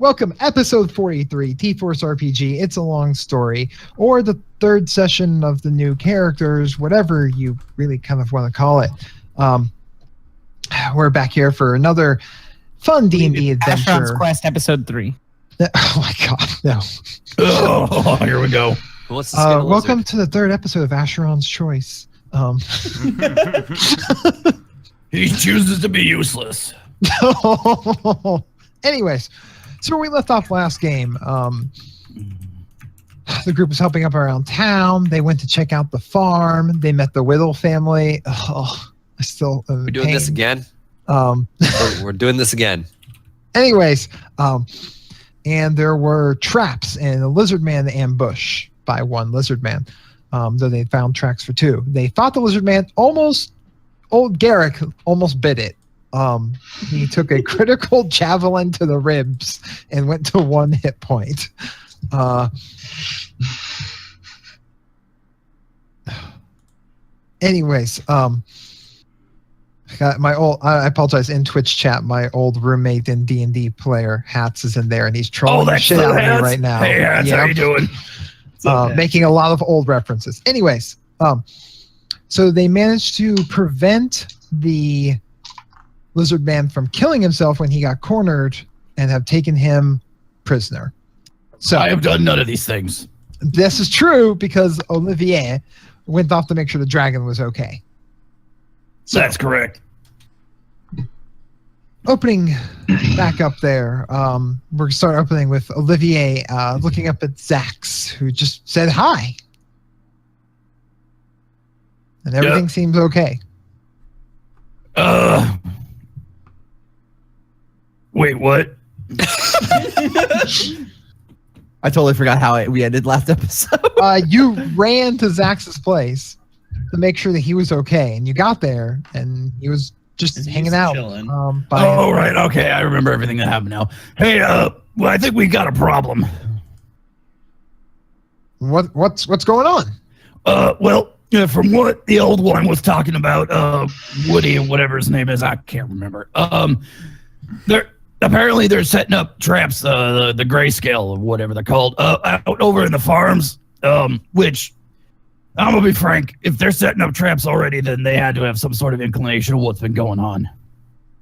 Welcome, episode 43, T-Force RPG, It's a Long Story, or the third session of the new characters, whatever you really kind of want to call it. We're back here for another fun D&D adventure. Asheron's Quest, episode 3. Oh my god, no. Oh, here we go. Welcome to the third episode of Asheron's Choice. He chooses to be useless. Anyways, so where we left off last game, the group was helping up around town. They went to check out the farm. They met the Whittle family. Oh, I still We're doing this again. We're doing this again. Anyways, and there were traps and a lizard man ambush by one lizard man. Though they found tracks for two. They fought the lizard man. Old Garrick almost bit it. He took a critical javelin to the ribs and went to 1 hit point. Anyways, I apologize, in Twitch chat, my old roommate and D&D player Hats is in there, and he's trolling the shit out of me right now. Hey, Hats, how you doing? Making a lot of old references. Anyways, so they managed to prevent the lizard man from killing himself when he got cornered and have taken him prisoner. So I have done none of these things. This is true because Olivier went off to make sure the dragon was okay. So, that's correct. Opening back up there, we're going to start opening with Olivier looking up at Zax, who just said hi. And everything seems okay. Wait, what? I totally forgot how we ended last episode. You ran to Zax's place to make sure that he was okay, and you got there, and he was just hanging out. Right. Okay, I remember everything that happened now. Hey, well, I think we got a problem. What's going on? Well, from what the old one was talking about, Woody, whatever his name is, I can't remember. They're setting up traps, the grayscale or whatever they're called, out over in the farms. Which, I'm gonna be frank, if they're setting up traps already, then they had to have some sort of inclination of what's been going on.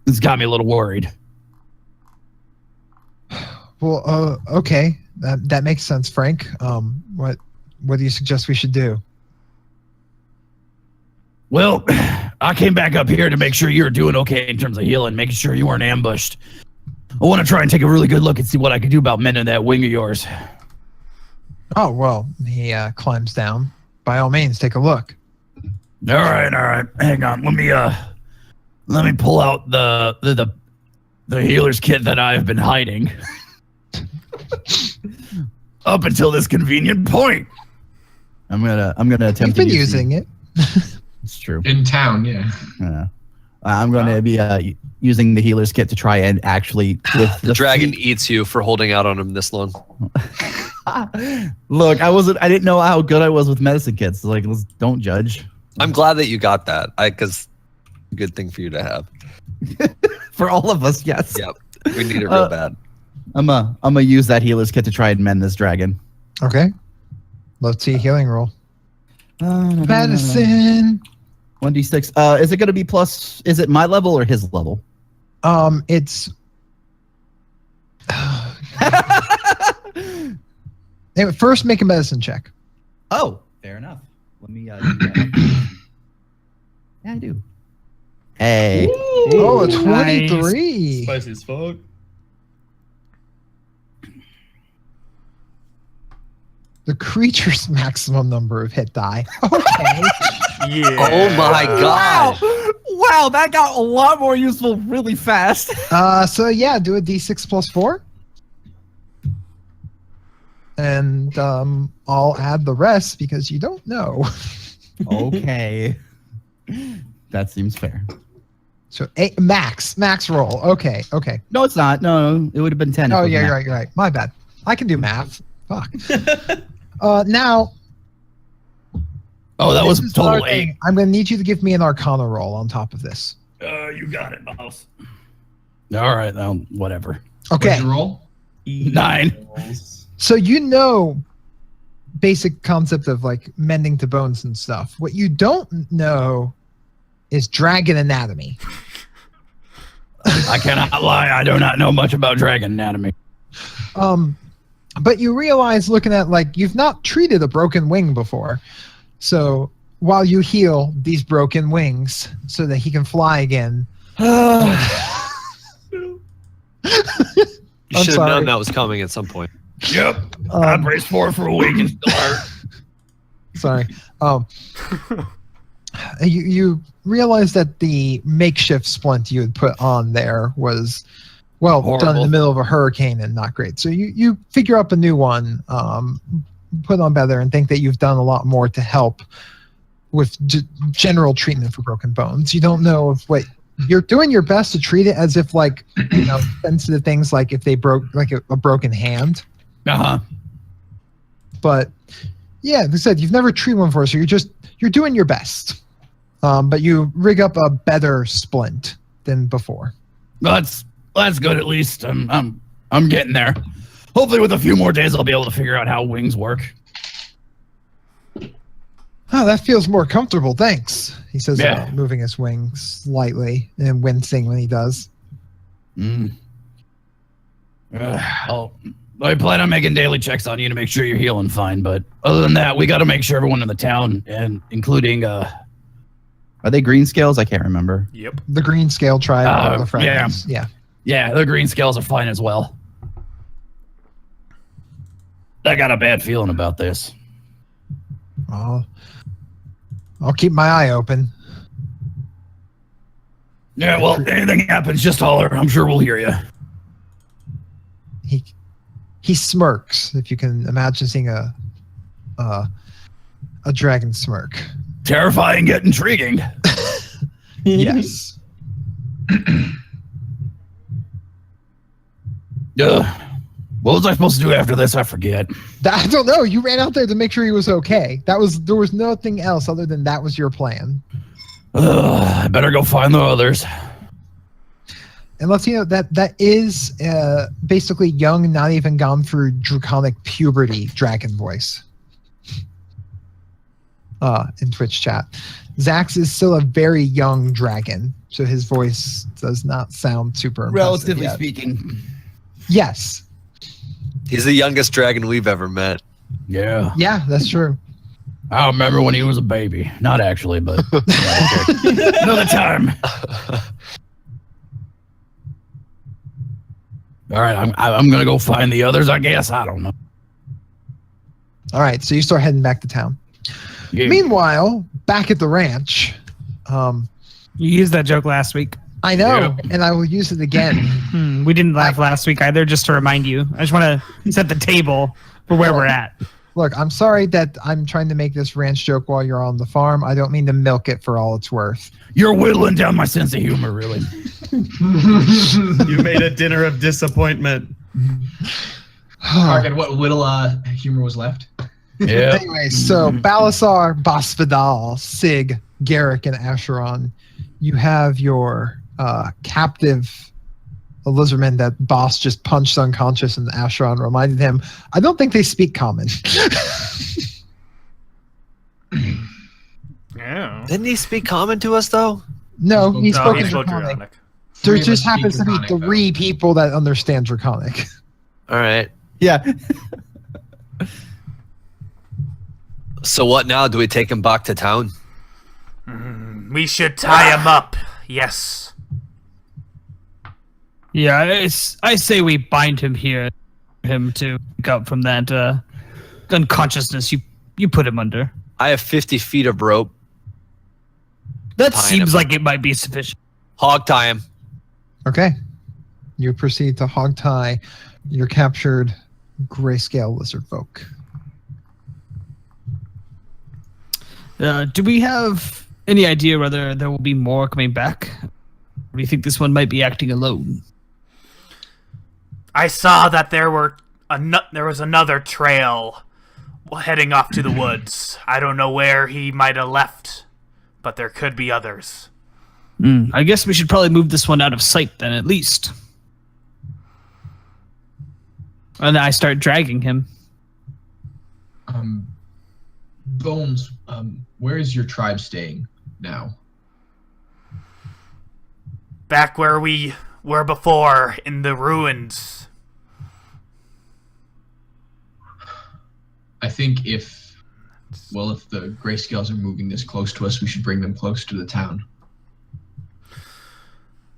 It's got me a little worried. Well, okay, that makes sense, Frank. What do you suggest we should do? Well, I came back up here to make sure you were doing okay in terms of healing, making sure you weren't ambushed. I want to try and take a really good look and see what I can do about mending that wing of yours. Oh, well, he climbs down. By all means, take a look. All right. Hang on. Let me pull out the healer's kit that I've been hiding up until this convenient point. I'm gonna attempt. You've been using it. It's true. In town, yeah. I'm going to be using the healer's kit to try and actually... The dragon eats you for holding out on him this long. Look, I didn't know how good I was with medicine kits. Like, don't judge. I'm glad that you got that. Because good thing for you to have. For all of us, yes. Yep. We need it real bad. I'm gonna use that healer's kit to try and mend this dragon. Okay. Let's see a healing roll. Medicine. 1d6. Is it going to be plus? Is it my level or his level? It's. Anyway, first, make a medicine check. Oh, fair enough. Let me. Do that. Yeah, I do. Hey. Ooh, a 23. Nice. Spicy as fuck. The creature's maximum number of hit die. Okay. Yeah. Oh my god. Wow, that got a lot more useful really fast. So yeah, do a d6 plus 4. And I'll add the rest because you don't know. Okay. That seems fair. So max roll. Okay. No, it's not. No, it would have been 10. Oh yeah, you're right. My bad. I can do math. Fuck. Now. Oh, that was total 8. I'm going to need you to give me an Arcana roll on top of this. You got it, boss. All right, whatever. Okay. What'd you roll? 9. So you know basic concept of like mending to bones and stuff. What you don't know is dragon anatomy. I cannot lie. I do not know much about dragon anatomy. But you realize looking at like you've not treated a broken wing before. So while you heal these broken wings so that he can fly again. You I'm should have sorry. known that was coming at some point. Yep. I braced for it for a week and still hurt. Sorry. You realize that the makeshift splint you had put on there was, well, done in Horrible. the middle of a hurricane and not great. So you figure up a new one, put on better, and think that you've done a lot more to help with general treatment for broken bones. You don't know if what you're doing your best to treat it as if like, you know, sensitive things like if they broke like a broken hand. Uh-huh. But yeah, like I said, you've never treated one before, so you're doing your best. But you rig up a better splint than before. That's good at least. I'm getting there. Hopefully with a few more days I'll be able to figure out how wings work. Oh, that feels more comfortable, thanks. He says, Yeah. moving his wings slightly and wincing when he does. I plan on making daily checks on you to make sure you're healing fine, but other than that, we got to make sure everyone in the town, and including Are they green scales? I can't remember. Yep. The green scale tribe, all the yeah. friends. Yeah. yeah, the green scales are fine as well. I got a bad feeling about this. I'll keep my eye open. Yeah, well, anything happens, just holler. I'm sure we'll hear you. He smirks, if you can imagine seeing a dragon smirk. Terrifying yet intriguing. Yes. What was I supposed to do after this? I forget. I don't know. You ran out there to make sure he was okay. There was nothing else other than that was your plan. I better go find the others. And let's see that is basically young, not even gone through draconic puberty dragon voice. In Twitch chat. Zax is still a very young dragon, so his voice does not sound super impressive Relatively yet. speaking. Yes. He's the youngest dragon we've ever met. Yeah. Yeah, that's true. I remember when he was a baby. Not actually, but another time. All right, I'm gonna go find the others. I guess I don't know. All right, so you start heading back to town. Yeah. Meanwhile, back at the ranch, You used that joke last week. I know, Yeah. and I will use it again. We didn't laugh last week either, just to remind you. I just want to set the table for where we're at. Look, I'm sorry that I'm trying to make this ranch joke while you're on the farm. I don't mean to milk it for all it's worth. You're whittling down my sense of humor, really. You made a dinner of disappointment. Target what little humor was left. Yeah. Anyway, so Balasar, Bosfidal, Sig, Garrick, and Acheron, you have your captive lizardmen that Boss just punched unconscious, and Acheron reminded him, I don't think they speak common. Yeah. Didn't he speak common to us though? No, he No, spoke he in spoke Draconic. Draconic. There Three of just us speak happens to be Draconic, though. 3 people that understand Draconic. All right. Yeah. So what now? Do we take him back to town? We should tie him up. Yes. Yeah, I say we bind him here, him to wake up from that unconsciousness you put him under. I have 50 feet of rope. That Tying seems him. like it might be sufficient. Hog tie him. Okay. You proceed to hog tie your captured grayscale lizard folk. Do we have any idea whether there will be more coming back? Or do you think this one might be acting alone? I saw that there was another trail heading off to the woods. I don't know where he might have left, but there could be others. I guess we should probably move this one out of sight then, at least. And I start dragging him. Bones, where is your tribe staying now? Back where we were before, in the ruins. I think if the Grayscales are moving this close to us, we should bring them close to the town.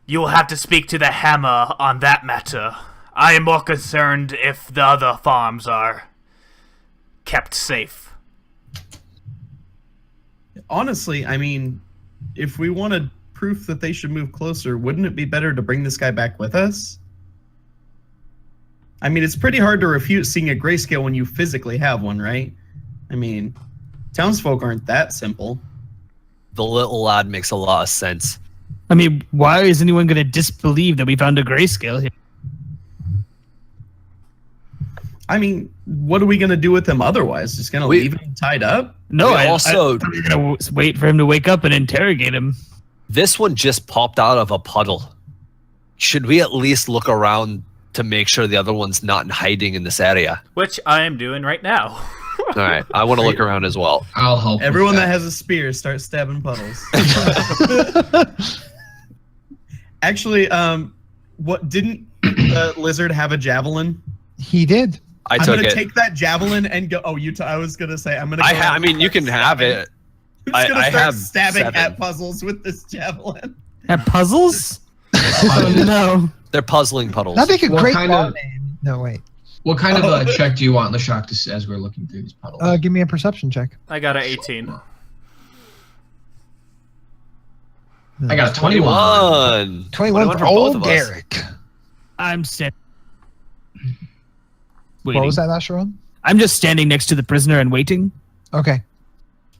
You will have to speak to the Hammer on that matter. I am more concerned if the other farms are kept safe. Honestly, I mean, if we wanted proof that they should move closer, wouldn't it be better to bring this guy back with us? I mean, it's pretty hard to refute seeing a grayscale when you physically have one, right? I mean, townsfolk aren't that simple. The little lad makes a lot of sense. I mean, why is anyone going to disbelieve that we found a grayscale here? I mean, what are we going to do with him otherwise? Just going to leave him tied up? No, We I also- I'm going to wait for him to wake up and interrogate him. This one just popped out of a puddle. Should we at least look around to make sure the other one's not hiding in this area? Which I am doing right now. All right, I want to look around as well. I'll help. with Everyone that has a spear start stabbing puddles. Actually, what didn't the lizard have a javelin? He did. I I'm took gonna it. take that javelin and go. Oh, I was gonna say I'm gonna. Go I mean, you can have it. I'm gonna I start have stabbing 7. at puzzles with this javelin. At puzzles? Oh, no. They're puzzling puddles. That'd make a What great kind ball of- name. No, wait. What kind of check do you want Lashak to as we're looking through these puddles? Give me a perception check. I got an 18. I got a 21. 21 for for both old of us. Garrick. I'm standing. What was that, Asheron? I'm just standing next to the prisoner and waiting. Okay.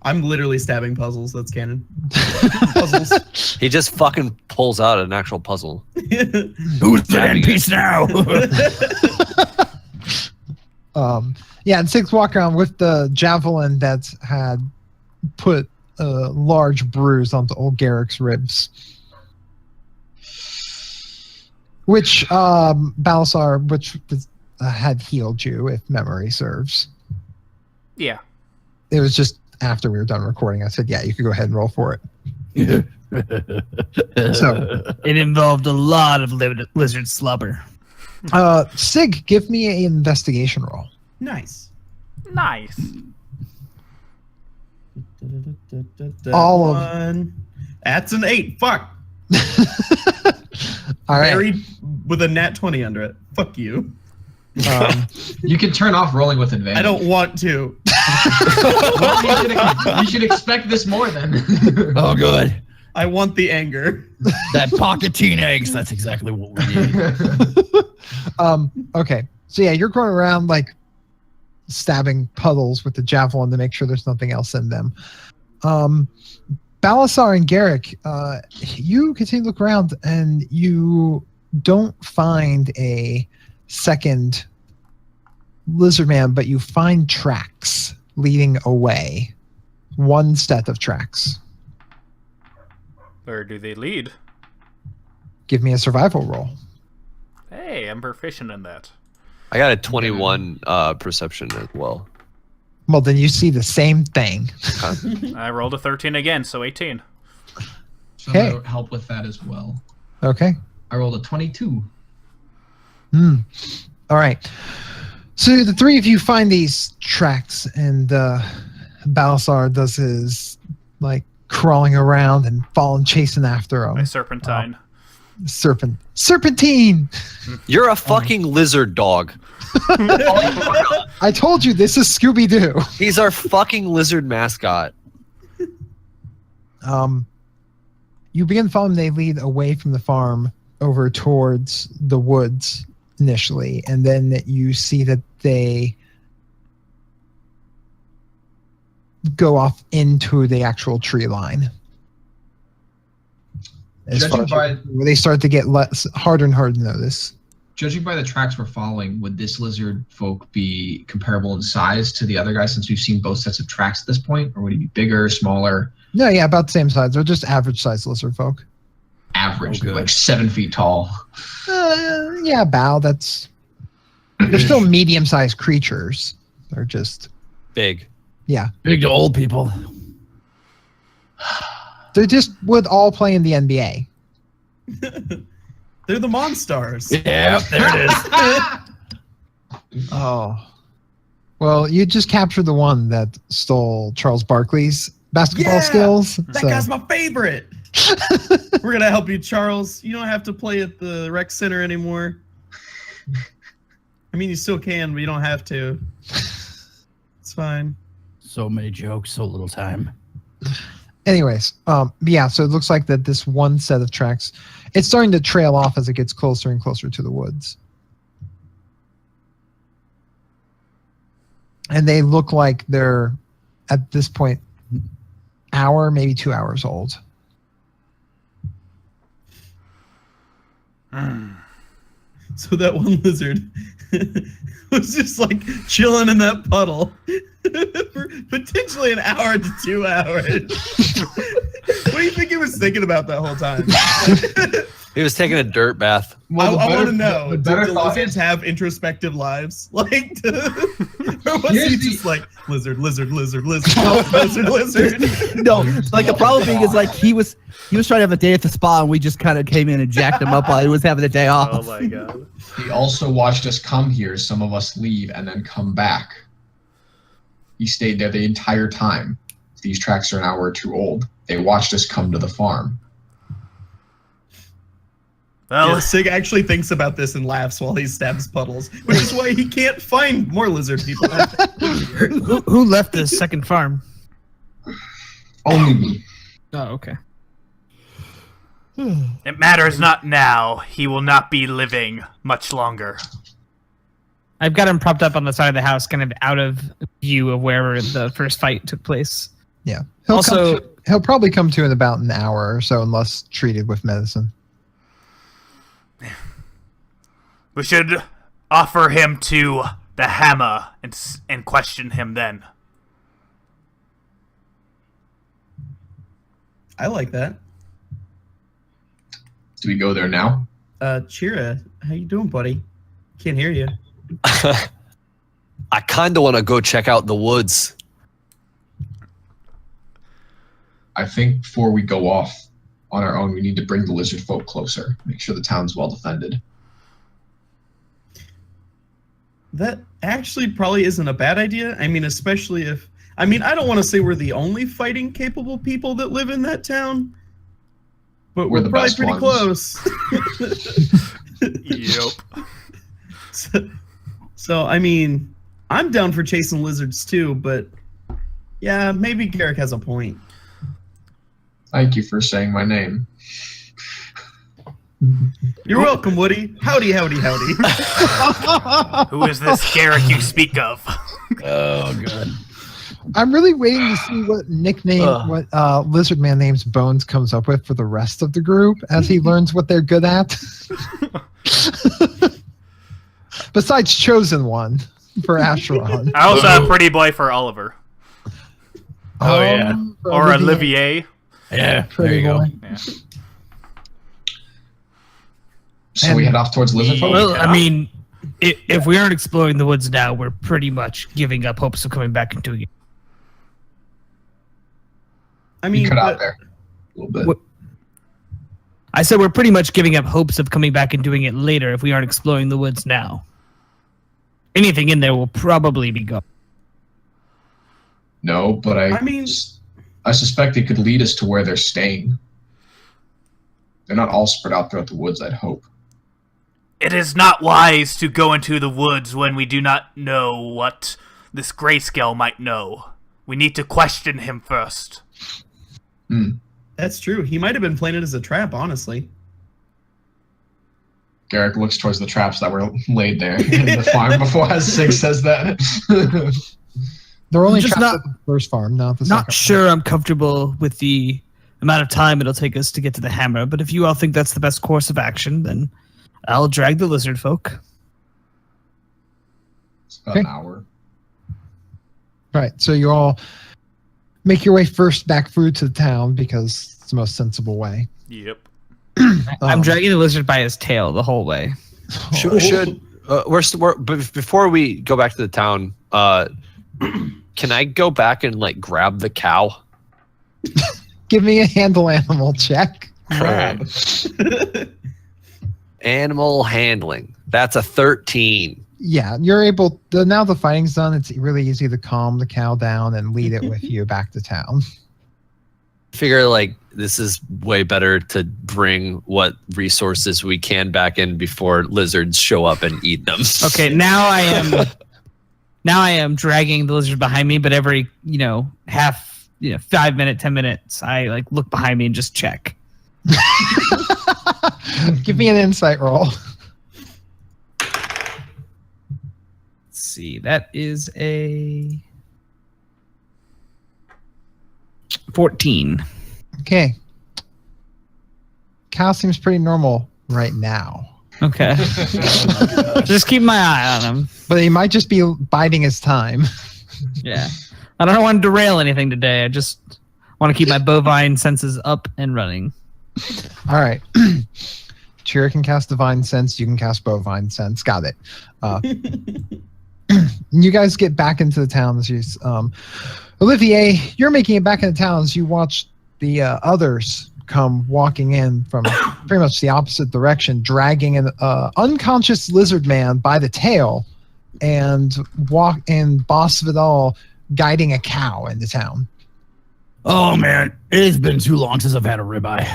I'm literally stabbing puzzles. That's canon. Puzzles. He just fucking pulls out an actual puzzle. Who's the NPC now? Yeah, and Six walk around with the javelin that's had put a large bruise onto old Garrick's ribs. Which Balasar, which had healed you, if memory serves. Yeah. It was just after we were done recording. I said, yeah, you could go ahead and roll for it. So, It involved a lot of lizard slobber. Sig, give me an investigation roll. Nice. Nice. All of- One. That's an 8. Fuck. All right. Buried with a nat 20 under it. Fuck you. You can turn off rolling with advantage. I don't want to. Well, you should expect this more then. Oh, good. I want the anger. That pocketine eggs. That's exactly what we need. Okay. So yeah, you're going around like stabbing puddles with the javelin to make sure there's nothing else in them. Balasar and Garrick, you continue to look around and you don't find a second lizard man, but you find tracks leading away. One set of tracks. Where do they lead? Give me a survival roll. Hey, I'm proficient in that. I got a 21 perception as well. Well, then you see the same thing. I rolled a 13 again, so 18. So I'm gonna help with that as well. Okay. I rolled a 22. All right. So the three of you find these tracks, and Balasar does his like crawling around and falling, chasing after My him. serpentine. Serpentine. You're a fucking lizard dog. I told you this is Scooby Doo. He's our fucking lizard mascot. You begin following. They lead away from the farm over towards the woods initially, and then you see that they go off into the actual tree line. Judging by- Where they start to get harder and harder to notice. Judging by the tracks we're following, would this lizard folk be comparable in size to the other guys since we've seen both sets of tracks at this point? Or would he be bigger, smaller, No, yeah, about the same size. They're just average sized lizard folk. average, Oh, good. like 7 feet tall? Yeah, about that's They're still medium-sized creatures. They're just Big. Big to old people. they just would all play in the NBA. They're the Monstars. Yeah, there it is. Oh. Well, you just captured the one that stole Charles Barkley's basketball Yeah! skills. That so- guy's my favorite. We're gonna help you, Charles. You don't have to play at the rec center anymore. I mean, you still can, but you don't have to. It's fine. So many jokes, so little time. Anyways, yeah, so it looks like that this one set of tracks, it's starting to trail off as it gets closer and closer to the woods. And they look like they're, at this point, hour, maybe 2 hours old. So that one lizard was just like chilling in that puddle for potentially an hour to 2 hours. What do you think he was thinking about that whole time? He was taking a dirt bath. I want better- to know, the do better the thought lizards is- have introspective lives? Like, or was Here's he the- just like, lizard, lizard, lizard, lizard, lizard, lizard? No, like the problem being is like he was trying to have a day at the spa, and we just kind of came in and jacked him up while he was having a day off. Oh my god. He also watched us come here, some of us leave, and then come back. He stayed there the entire time. These tracks are an hour or two old. They watched us come to the farm. Well, Yeah, Sig actually thinks about this and laughs while he stabs puddles, which is why he can't find more lizard people. Who left the second farm? Only me. Oh, okay. it matters not now. He will not be living much longer. I've got him propped up on the side of the house, kind of out of view of wherever the first fight took place. Yeah. Also- He'll probably come to in about an hour or so, unless treated with medicine. We should offer him to the hammer and question him then. I like that. Do we go there now? Chira, how you doing, buddy? Can't hear you. I kind of want to go check out the woods. I think before we go off on our own, we need to bring the lizard folk closer. Make sure the town's well defended. That actually probably isn't a bad idea. I mean, especially if... I mean, I don't want to say we're the only fighting capable people that live in that town, but We're we're the probably best pretty ones. close. So, I mean, I'm down for chasing lizards too, but yeah, maybe Garrick has a point. Thank you for saying my name. You're welcome, Woody. Howdy, howdy, howdy. Who is this Garrick you speak of? Oh, God. I'm really waiting to see what nickname, what lizard man names Bones comes up with for the rest of the group as he learns what they're good at. Besides Chosen One for Acheron. I also have Pretty Boy for Oliver. Oh, yeah. for Or Olivier. Yeah, there Pretty you go. boy. Yeah. So And- we head off towards lizard folk? Well, I mean, if we aren't exploring the woods now, we're pretty much giving up hopes of coming back and doing it. I You mean, cut out but- there a little bit. What- I said we're pretty much giving up hopes of coming back and doing it later if we aren't exploring the woods now. Anything in there will probably be gone. No, but I mean- I suspect it could lead us to where they're staying. They're not all spread out throughout the woods, I'd hope. It is not wise to go into the woods when we do not know what this grayscale might know. We need to question him first. That's true. He might have been playing it as a trap, honestly. Garrick looks towards the traps that were laid there in the farm before Sig says that. They're only Just trapped not- at the first farm, not the Not second sure I'm comfortable with the amount of time it'll take us to get to the hammer, but if you all think that's the best course of action, then I'll drag the lizard folk. It's about Okay. an hour. Right. So you all make your way first back through to the town because it's the most sensible way. Yep. I'm Um, dragging the lizard by his tail the whole way. Should but before we go back to the town, can I go back and like grab the cow? Give me a handle animal check. Crab. Animal handling. That's a 13. Yeah, you're able. Now the fighting's done. It's really easy to calm the cow down and lead it with you back to town. Figure like this is way better to bring what resources we can back in before lizards show up and eat them. Okay, now I am dragging the lizard behind me, but every 5 minutes, 10 minutes, I like look behind me and just check. Give me an insight roll. Let's see, that is a 14. Okay. Cow seems pretty normal right now. Okay. Just keep my eye on him. But he might just be biding his time. Yeah. I don't want to derail anything today. I just want to keep my bovine senses up and running. All right. Chira can cast Divine Sense. You can cast Bovine Sense. Got it. You guys get back into the town. Olivier, you're making it back into town as you watch the others come walking in from pretty much the opposite direction, dragging an unconscious lizard man by the tail, and Boss Vidal guiding a cow into town. Oh man, it's been too long since I've had a ribeye.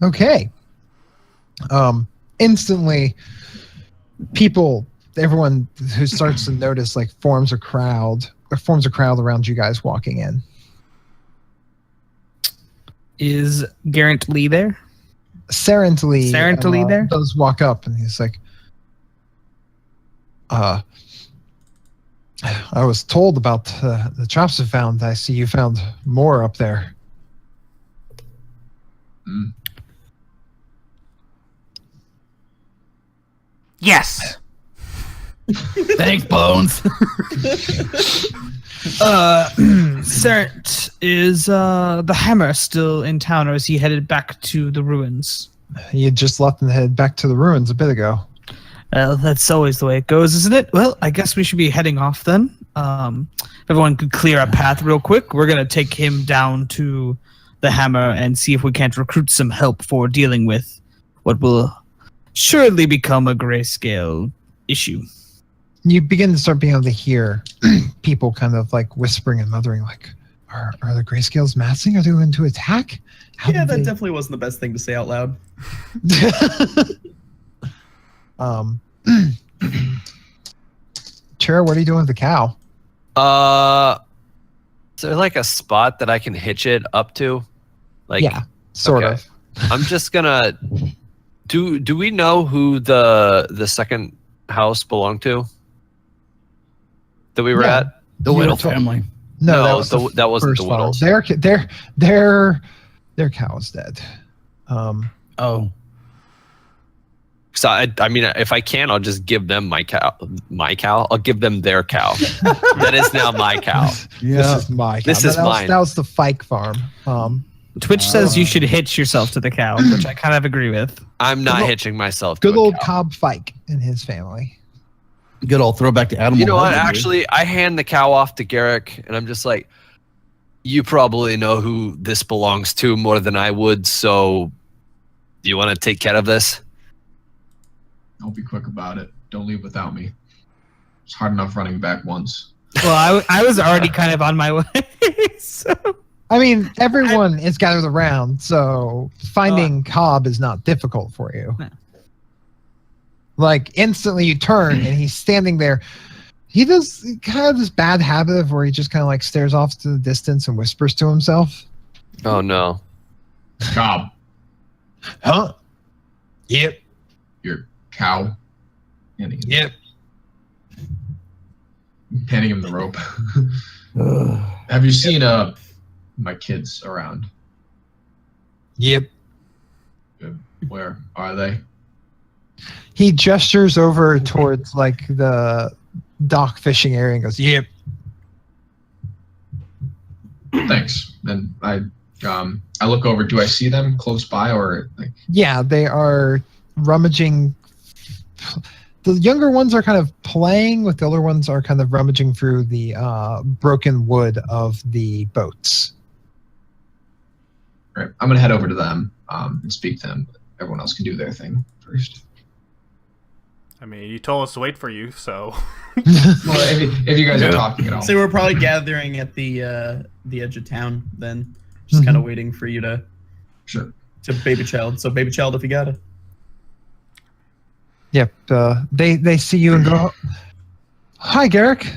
Okay. Instantly, everyone who starts to notice like forms a crowd around you guys walking in. Is Garrett Lee there? Sarent Lee there? does walk up and he's like, I was told about the traps you found. I see you found more up there. Mm. Yes. Thanks, Bones. Sarent, is the hammer still in town, or is he headed back to the ruins? You just left and headed back to the ruins a bit ago. Well, that's always the way it goes, isn't it? Well, I guess we should be heading off then. If everyone could clear a path real quick, we're going to take him down to the hammer and see if we can't recruit some help for dealing with what will surely become a grayscale issue. You begin to start being able to hear people kind of like whispering and muttering like, are the grayscales massing? Are they going to attack? Yeah, that definitely wasn't the best thing to say out loud. Chira, what are you doing with the cow? Is there like a spot that I can hitch it up to? Like, yeah, sort okay. of. I'm just gonna. Do we know who the second house belonged to? That we were Yeah. at? The Whittle family. No, that wasn't the first one. Whittles. Their cow is dead. Oh. So I mean, if I can, I'll just give them my cow. I'll give them their cow. That is now my cow. This is my cow. This is mine. That was the Fike farm. Twitch says you should hitch yourself to the cow, which I kind of agree with. I'm not Good hitching myself. To Good a old cow. Cobb Fike and his family. Good old throwback to animal. You know what? husbandry. Actually, I hand the cow off to Garrick, and I'm just like, you probably know who this belongs to more than I would. So, do you want to take care of this? Don't be quick about it. Don't leave without me. It's hard enough running back once. Well, I was already kind of on my way. So. I mean, everyone is gathered around, so finding Cobb is not difficult for you. No. Like, instantly you turn, and he's standing there. He does kind of this bad habit of where he just kind of like stares off to the distance and whispers to himself. Oh no. Cobb, Huh? Yep. your cow. Handing him, Yep. handing him the rope. Have you seen my kids around? Yep. Where are they? He gestures over towards like the dock fishing area and goes, "Yep." Thanks. Then I I look over. Do I see them close by, or like? Yeah, they are rummaging. The younger ones are kind of playing, with the older ones are kind of rummaging through the broken wood of the boats. Right. I'm gonna head over to them and speak to them. Everyone else can do their thing first. I mean, you told us to wait for you, so. Well, if you guys are talking at all. So we're probably gathering at the edge of town then, just kind of waiting for you to Sure. to baby child. So baby child, if you got it. Yep. They see you and go, "Hi, Garrick."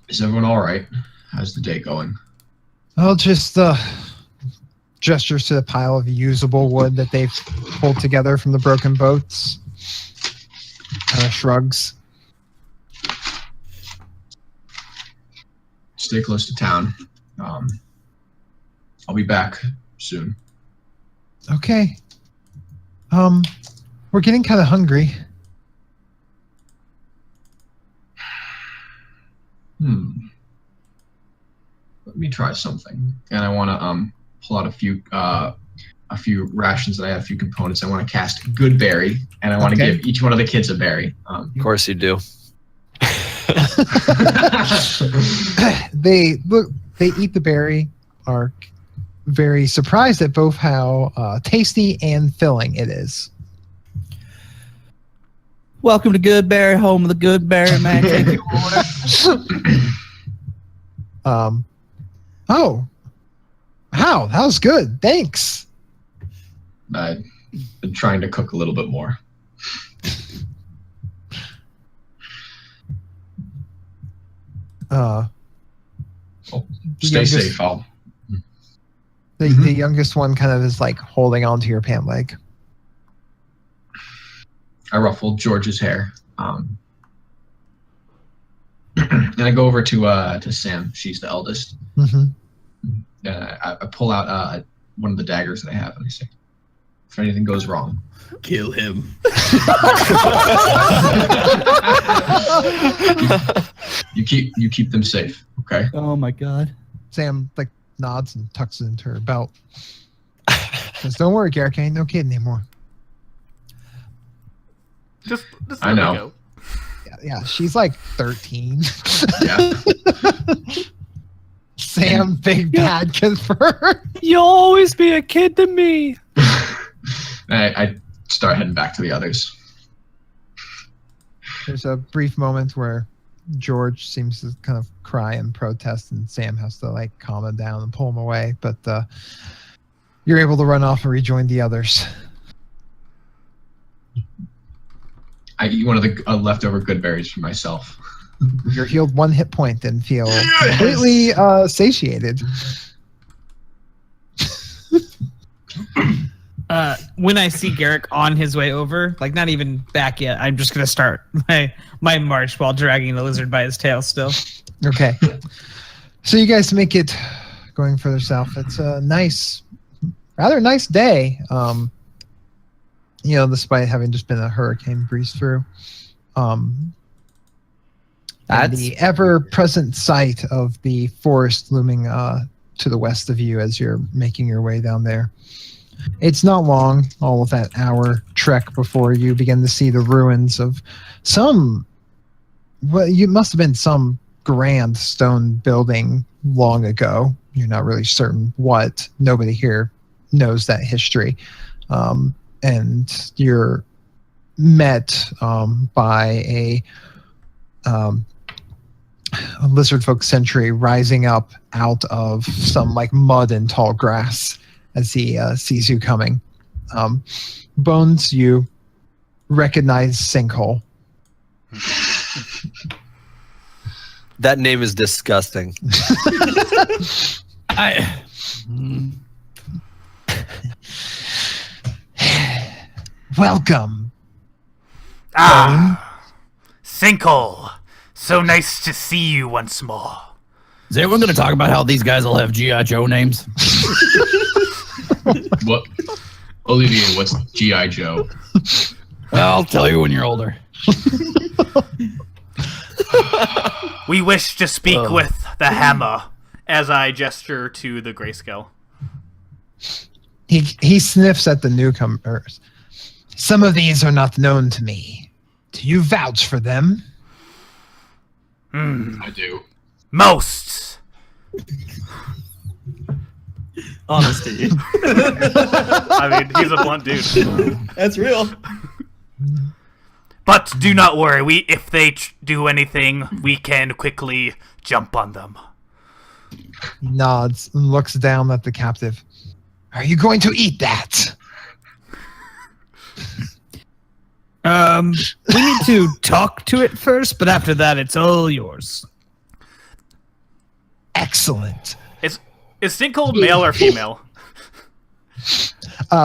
Is everyone all right? How's the day going? I'll just gestures to the pile of usable wood that they've pulled together from the broken boats. Kind of shrugs. Stay close to town. I'll be back soon. Okay. We're getting kind of hungry. Let me try something. And I want to pull out a few rations that I have, a few components. I want to cast Good Berry, and I want to give each one of the kids a berry. Of course you do. They eat the berry, are very surprised at both how tasty and filling it is. Welcome to Good Berry, home of the Good Berry man. Take your order. Oh, wow, that was good. Thanks. I've been trying to cook a little bit more. Stay safe, Al. The youngest one kind of is like holding onto your pant leg. I ruffled George's hair. And I go over to Sam. She's the eldest. I pull out one of the daggers that I have, and I say, if anything goes wrong, Kill him. you keep them safe, okay? Oh my god. Sam like nods and tucks it into her belt. Says, "Don't worry, Garrick, I ain't no kid anymore." Just I let know. me go. Yeah, she's like 13. Yeah. Sam, big bad confirmed. You'll always be a kid to me. I start heading back to the others. There's a brief moment where George seems to kind of cry and protest, and Sam has to like calm him down and pull him away. But you're able to run off and rejoin the others. I eat one of the leftover good berries for myself. You're healed 1 hit point and feel completely satiated. When I see Garrick on his way over, like not even back yet, I'm just gonna start my march while dragging the lizard by his tail still. Okay. So you guys make it going further south. It's a rather nice day. Despite having just been a hurricane breeze through. And the ever-present sight of the forest looming to the west of you as you're making your way down there. It's not long, all of that hour trek before you begin to see the ruins of you must have been some grand stone building long ago. You're not really certain what. Nobody here knows that history. And you're met by a lizard folk sentry rising up out of some like mud and tall grass as he sees you coming. Bones, you recognize Sinkhole. That name is disgusting. Welcome. Sinkhole. So nice to see you once more. Is everyone going to talk about how these guys all have G.I. Joe names? What? Olivier, what's G.I. Joe? I'll tell you when you're older. We wish to speak with the Hammer as I gesture to the grayscale. He sniffs at the newcomers. Some of these are not known to me. Do you vouch for them? I do. Most. Honesty. I mean, he's a blunt dude. That's real. But do not worry. If they do anything, we can quickly jump on them. He nods and looks down at the captive. Are you going to eat that? We need to talk to it first, but after that, it's all yours. Excellent. Is Stinkhold male or female?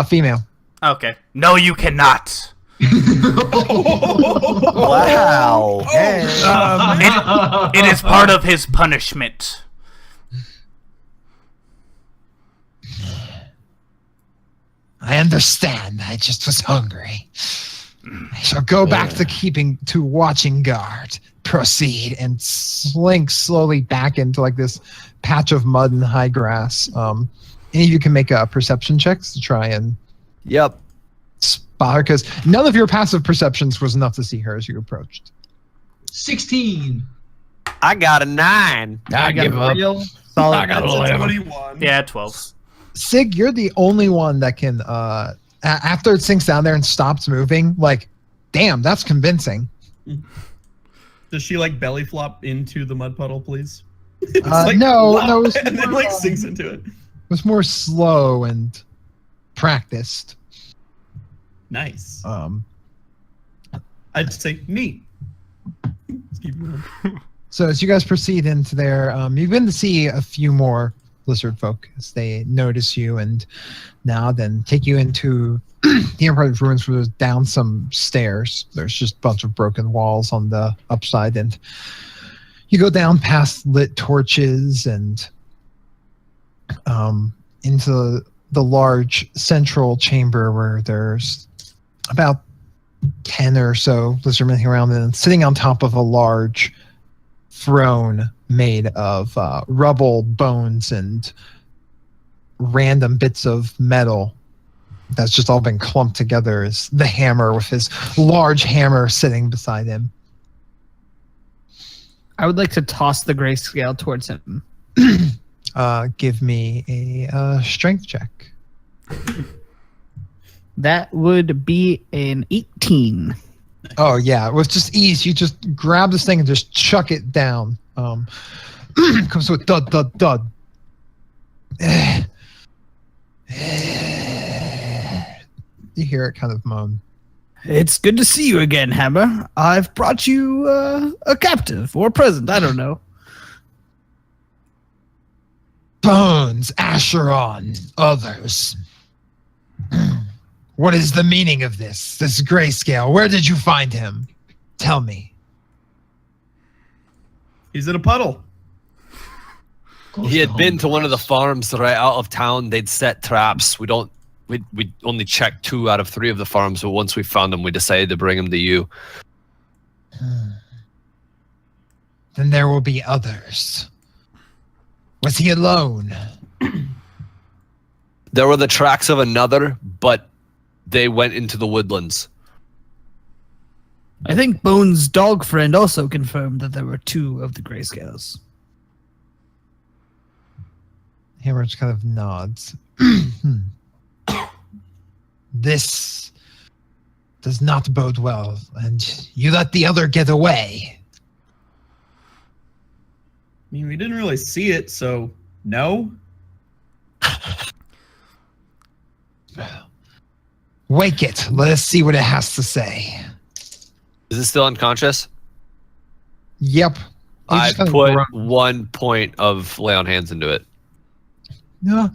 Female. Okay. No, you cannot. Wow. It is part of his punishment. I understand. I just was hungry. I shall go back to watching guard. Proceed and slink slowly back into like this patch of mud and high grass. Any of you can make perception checks to try and Yep. spot her, because none of your passive perceptions was enough to see her as you approached. 16. I got a 9. I give up. Solid. I got That's a 11. 21. Yeah, 12. Sig, you're the only one that can after it sinks down there and stops moving, like, damn, that's convincing. Does she like belly flop into the mud puddle, please? No, "Wah," it was and then more, like sinks into it. it was more slow and practiced. Nice. I'd say neat. Let's keep going. So as you guys proceed into there, you begin to see a few more lizard folk as they notice you and now then take you into the Empire's ruins, where there's down some stairs. There's just a bunch of broken walls on the upside, and you go down past lit torches and into the large central chamber where there's about 10 or so lizardmen around, and sitting on top of a large throne made of rubble, bones, and random bits of metal that's just all been clumped together is the hammer, with his large hammer sitting beside him. I would like to toss the grayscale towards him. Give me a strength check. That would be an 18. Oh yeah, with just ease, you just grab this thing and just chuck it down. Comes with dud dud dud. You hear it kind of moan. It's good to see you again, Hammer. I've brought you a captive or a present. I don't know. Bones, Acheron, others. What is the meaning of this grayscale? Where did you find him? Tell me. He's in a puddle. He had been to one of the farms right out of town. They'd set traps. We only checked 2 out of 3 of the farms, but once we found him, we decided to bring him to you. Then there will be others. Was he alone? There were the tracks of another, but they went into the woodlands. I think Bones' dog friend also confirmed that there were 2 of the grayscales. Hammer just kind of nods. This does not bode well, and you let the other get away. I mean, we didn't really see it, so no. Wake it. Let us see what it has to say. Is it still unconscious? Yep. I put 1 point of lay on hands into it. No.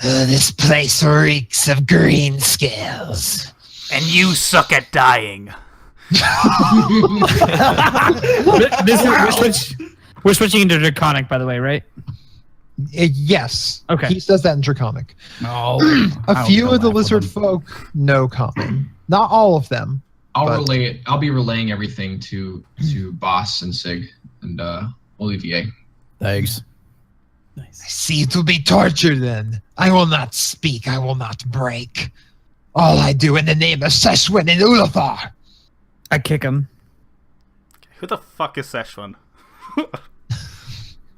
This place reeks of green scales. And you suck at dying. We're switching into Draconic, by the way, right? Yes. Okay. He says that in Draconic. No. A few of the lizard folk know common. Not all of them, I'll But- relay it. I'll be relaying everything to Boss and Sig and Olivier. Thanks. I see to be tortured then. I will not speak. I will not break. All I do in the name of Seshwin and Ulathar. I kick him. Who the fuck is Szechuan?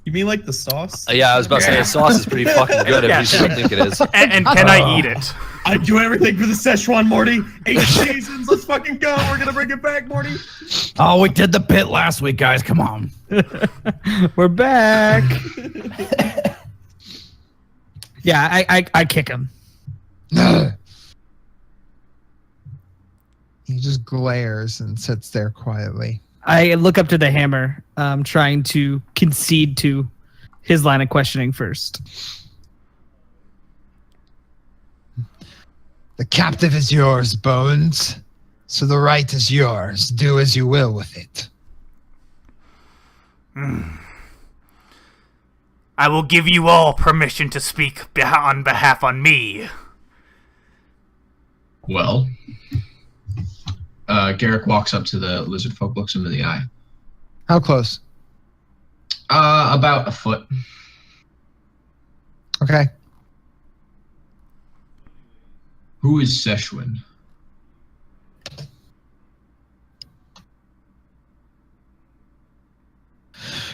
You mean like the sauce? Yeah, I was about to say the sauce is pretty fucking good if you still think it is. And can I eat it? I do everything for the Szechuan, Morty. 8 seasons. Let's fucking go. We're gonna bring it back, Morty. Oh, we did the pit last week, guys. Come on. We're back. Yeah, I kick him. He just glares and sits there quietly. I look up to the hammer, trying to concede to his line of questioning first. The captive is yours, Bones. So the right is yours. Do as you will with it. I will give you all permission to speak on behalf on me. Well, Garrick walks up to the lizard folk, looks him in the eye. How close? About a foot. Okay. Who is Seshwin?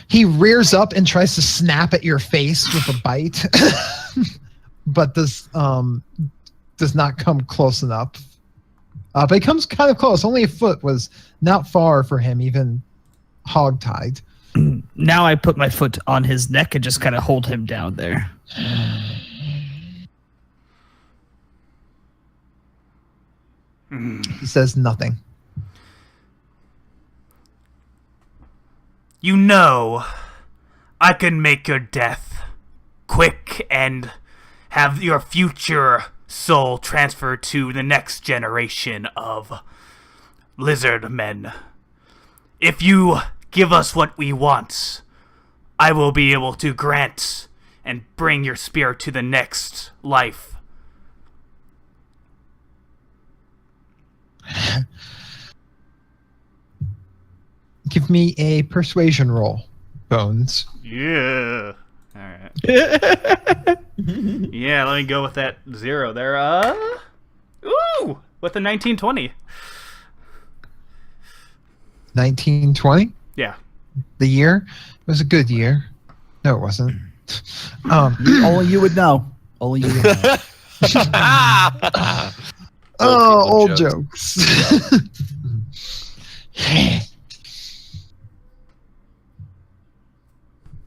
He rears up and tries to snap at your face with a bite, but does not come close enough. But he comes kind of close. Only a foot was not far for him, even hogtied. Now I put my foot on his neck and just kind of hold him down there. He says nothing. You know, I can make your death quick and have your future soul transferred to the next generation of lizard men. If you give us what we want, I will be able to grant and bring your spirit to the next life. Give me a persuasion roll, Bones. Yeah. All right. Yeah, let me go with that 0 there. Ooh, with the 1920. 1920? Yeah. The year? It was a good year. No, it wasn't. Only you would know. Only you would know. Old jokes. jokes.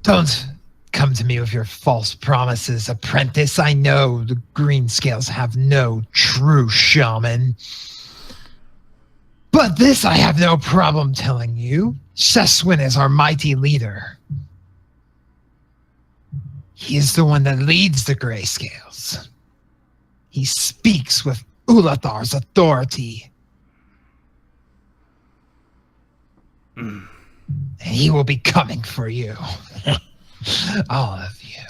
Don't come to me with your false promises, apprentice. I know the Greenscales have no true shaman. But this I have no problem telling you. Seshwin is our mighty leader. He is the one that leads the Grayscales. He speaks with Ulathar's authority. And he will be coming for you. All of you.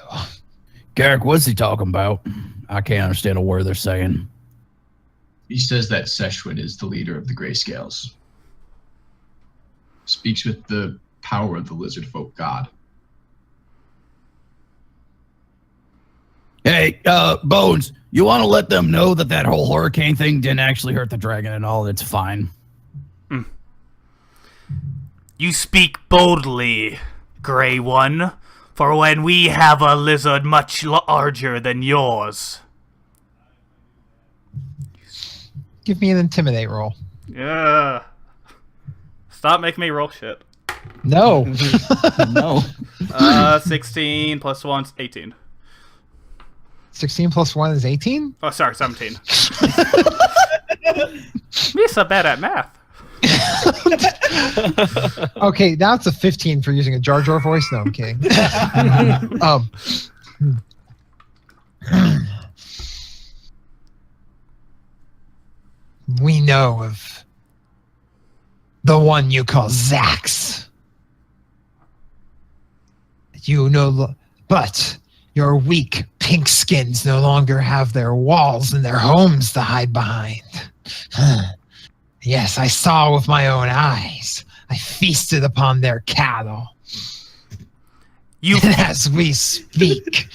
Garrick, what's he talking about? I can't understand a word they're saying. He says that Seshwin is the leader of the Grayscales. Speaks with the power of the lizard folk god. Hey, Bones, you want to let them know that that whole hurricane thing didn't actually hurt the dragon and all? It's fine. You speak boldly, Grey One, for when we have a lizard much larger than yours. Give me an intimidate roll. Yeah. Stop making me roll shit. No. No. 16 plus 1's 18. 16 plus 1 is 18? Oh, sorry, 17. You're so bad at math. Okay, now it's a 15 for using a Jar Jar voice. No, I'm kidding. We know of the one you call Zax. You know, but your weak pink skins no longer have their walls and their homes to hide behind. Yes, I saw with my own eyes. I feasted upon their cattle. You And as we speak,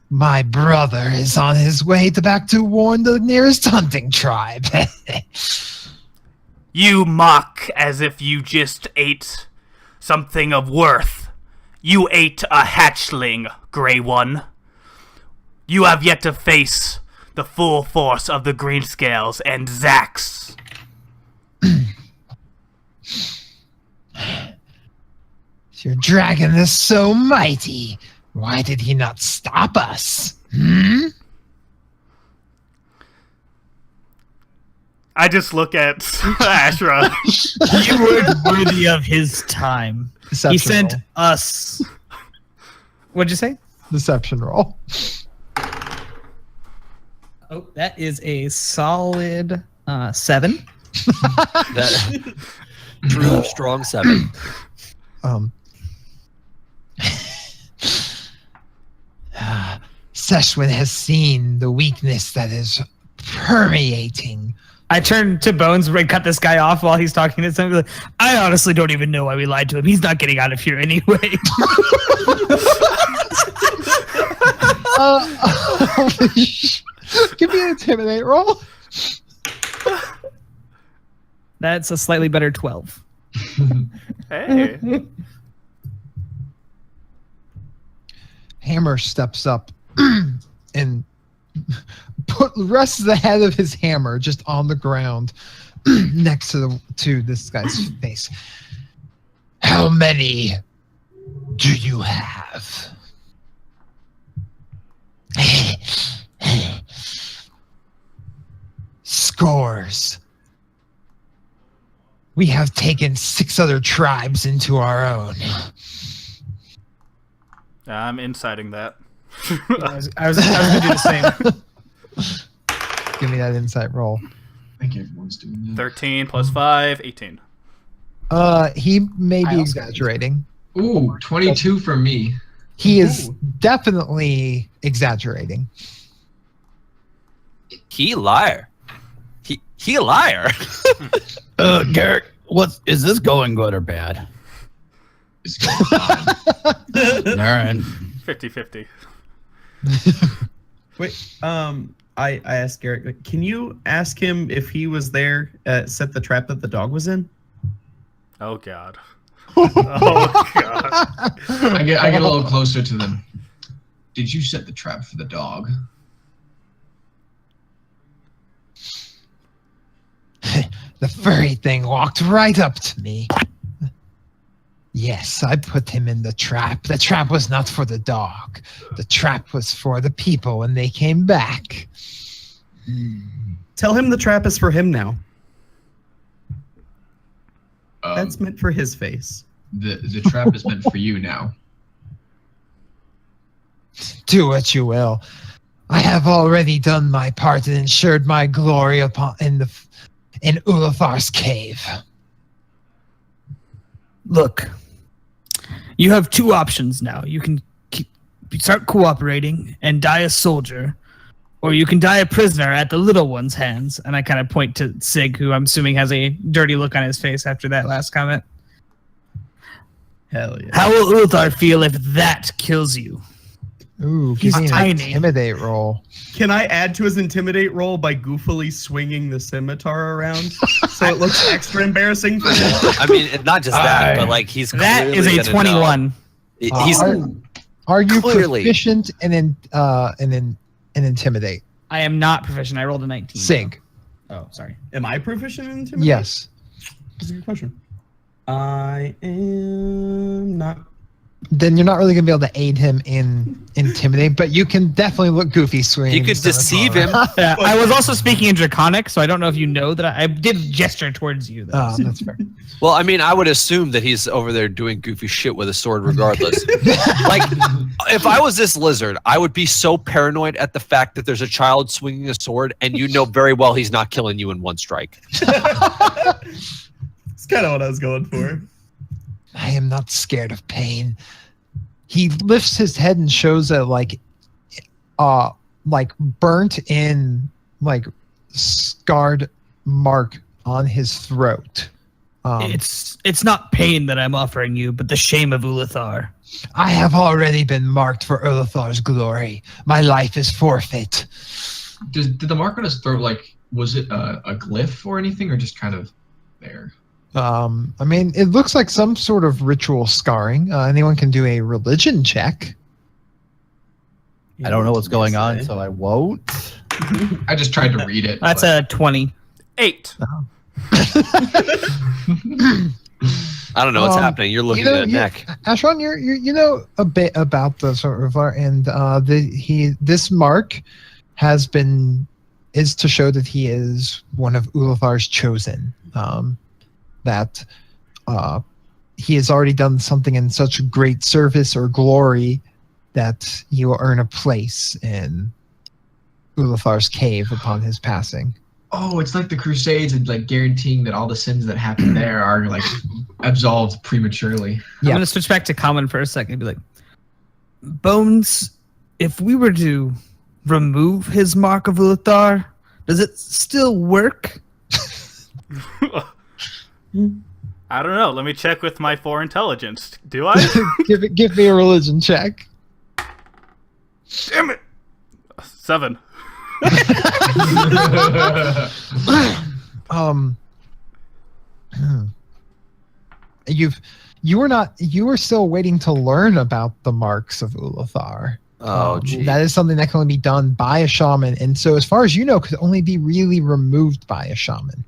my brother is on his way back to warn the nearest hunting tribe. You mock as if you just ate something of worth. You ate a hatchling, Grey One. You have yet to face the full force of the Greenscales and Zax. Your dragon is so mighty. Why did he not stop us? I just look at Ashra. You were worthy of his time. Deception He sent roll. us. What'd you say? Deception roll. Oh, that is a solid 7. That true strong 7. Seshwin has seen the weakness that is permeating. I turned to Bones and cut this guy off while he's talking to somebody. Like, I honestly don't even know why we lied to him. He's not getting out of here anyway. Give me an intimidate roll. That's a slightly better 12. Hey. Hammer steps up and rests the head of his hammer just on the ground next to this guy's face. How many do you have? Scores. We have taken 6 other tribes into our own. I'm inciting that. I was going to do the same. Give me that insight roll. I think everyone's doing that. 13 plus 5, 18. He may I be also- exaggerating. Ooh, 22 for me. He is definitely exaggerating. He liar. He a liar. Garrett, is this going good or bad? It's going on. All right. 50-50. Wait, I asked Garrett, like, can you ask him if he was there, set the trap that the dog was in? Oh, God. Oh, God. I get a little closer to them. Did you set the trap for the dog? The furry thing walked right up to me. Yes, I put him in the trap. The trap was not for the dog. The trap was for the people when they came back. Tell him the trap is for him now. That's Um, meant for his face. the trap is meant for you now. Do what you will. I have already done my part and ensured my glory in Ulafar's cave. Look, you have 2 options now. You can start cooperating and die a soldier, or you can die a prisoner at the little one's hands. And I kind of point to Sig, who I'm assuming has a dirty look on his face after that last comment. Hell yeah. How will Ulthar feel if that kills you? Ooh, He's give me an tiny. intimidate roll. Can I add to his intimidate roll by goofily swinging the scimitar around so it looks extra embarrassing for him? I mean, not just that, but like he's That is clearly a gonna 21. know. He's Are you Clearly. proficient in intimidate? I am not proficient. I rolled a 19. Sig. Oh, sorry. Am I proficient in intimidate? Yes. That's a good question. I am not. Then you're not really gonna be able to aid him in intimidate, but you can definitely look goofy swinging. he could the deceive scimitar. him. Yeah, I was also speaking in Draconic, so I don't know if you know that I did gesture towards you. Though. Oh, that's fair. Well, I mean, I would assume that he's over there doing goofy shit with a sword regardless. Like, if I was this lizard, I would be so paranoid at the fact that there's a child swinging a sword and you know very well he's not killing you in one strike. It's kind of what I was going for. I am not scared of pain. He lifts his head and shows a like burnt in, like scarred mark on his throat. It's not pain that I'm offering you, but the shame of Ulathar. I have already been marked for Ulathar's glory. My life is forfeit. Did the mark on his throat, like, was it a glyph or anything, or just kind of there? I mean, it looks like some sort of ritual scarring. Anyone can do a religion check. I don't know what's going on, so I won't. I just tried to read it. That's but- a 20. 8. I don't know what's happening. You're looking at a neck. Ashwan, you know a bit about the sort of and this mark is to show that he is one of Ulathar's chosen. That he has already done something in such great service or glory that he will earn a place in Ulathar's cave upon his passing. Oh, it's like the Crusades and like guaranteeing that all the sins that happen there are like absolved prematurely. I'm going to switch back to common for a second and be like, Bones, if we were to remove his mark of Ulathar, does it still work? I don't know. Let me check with my 4 intelligence. Do I? Give me a religion check. Damn it. 7. You were still waiting to learn about the marks of Ulathar. Oh, gee. That is something that can only be done by a shaman, and so as far as you know, could only be really removed by a shaman.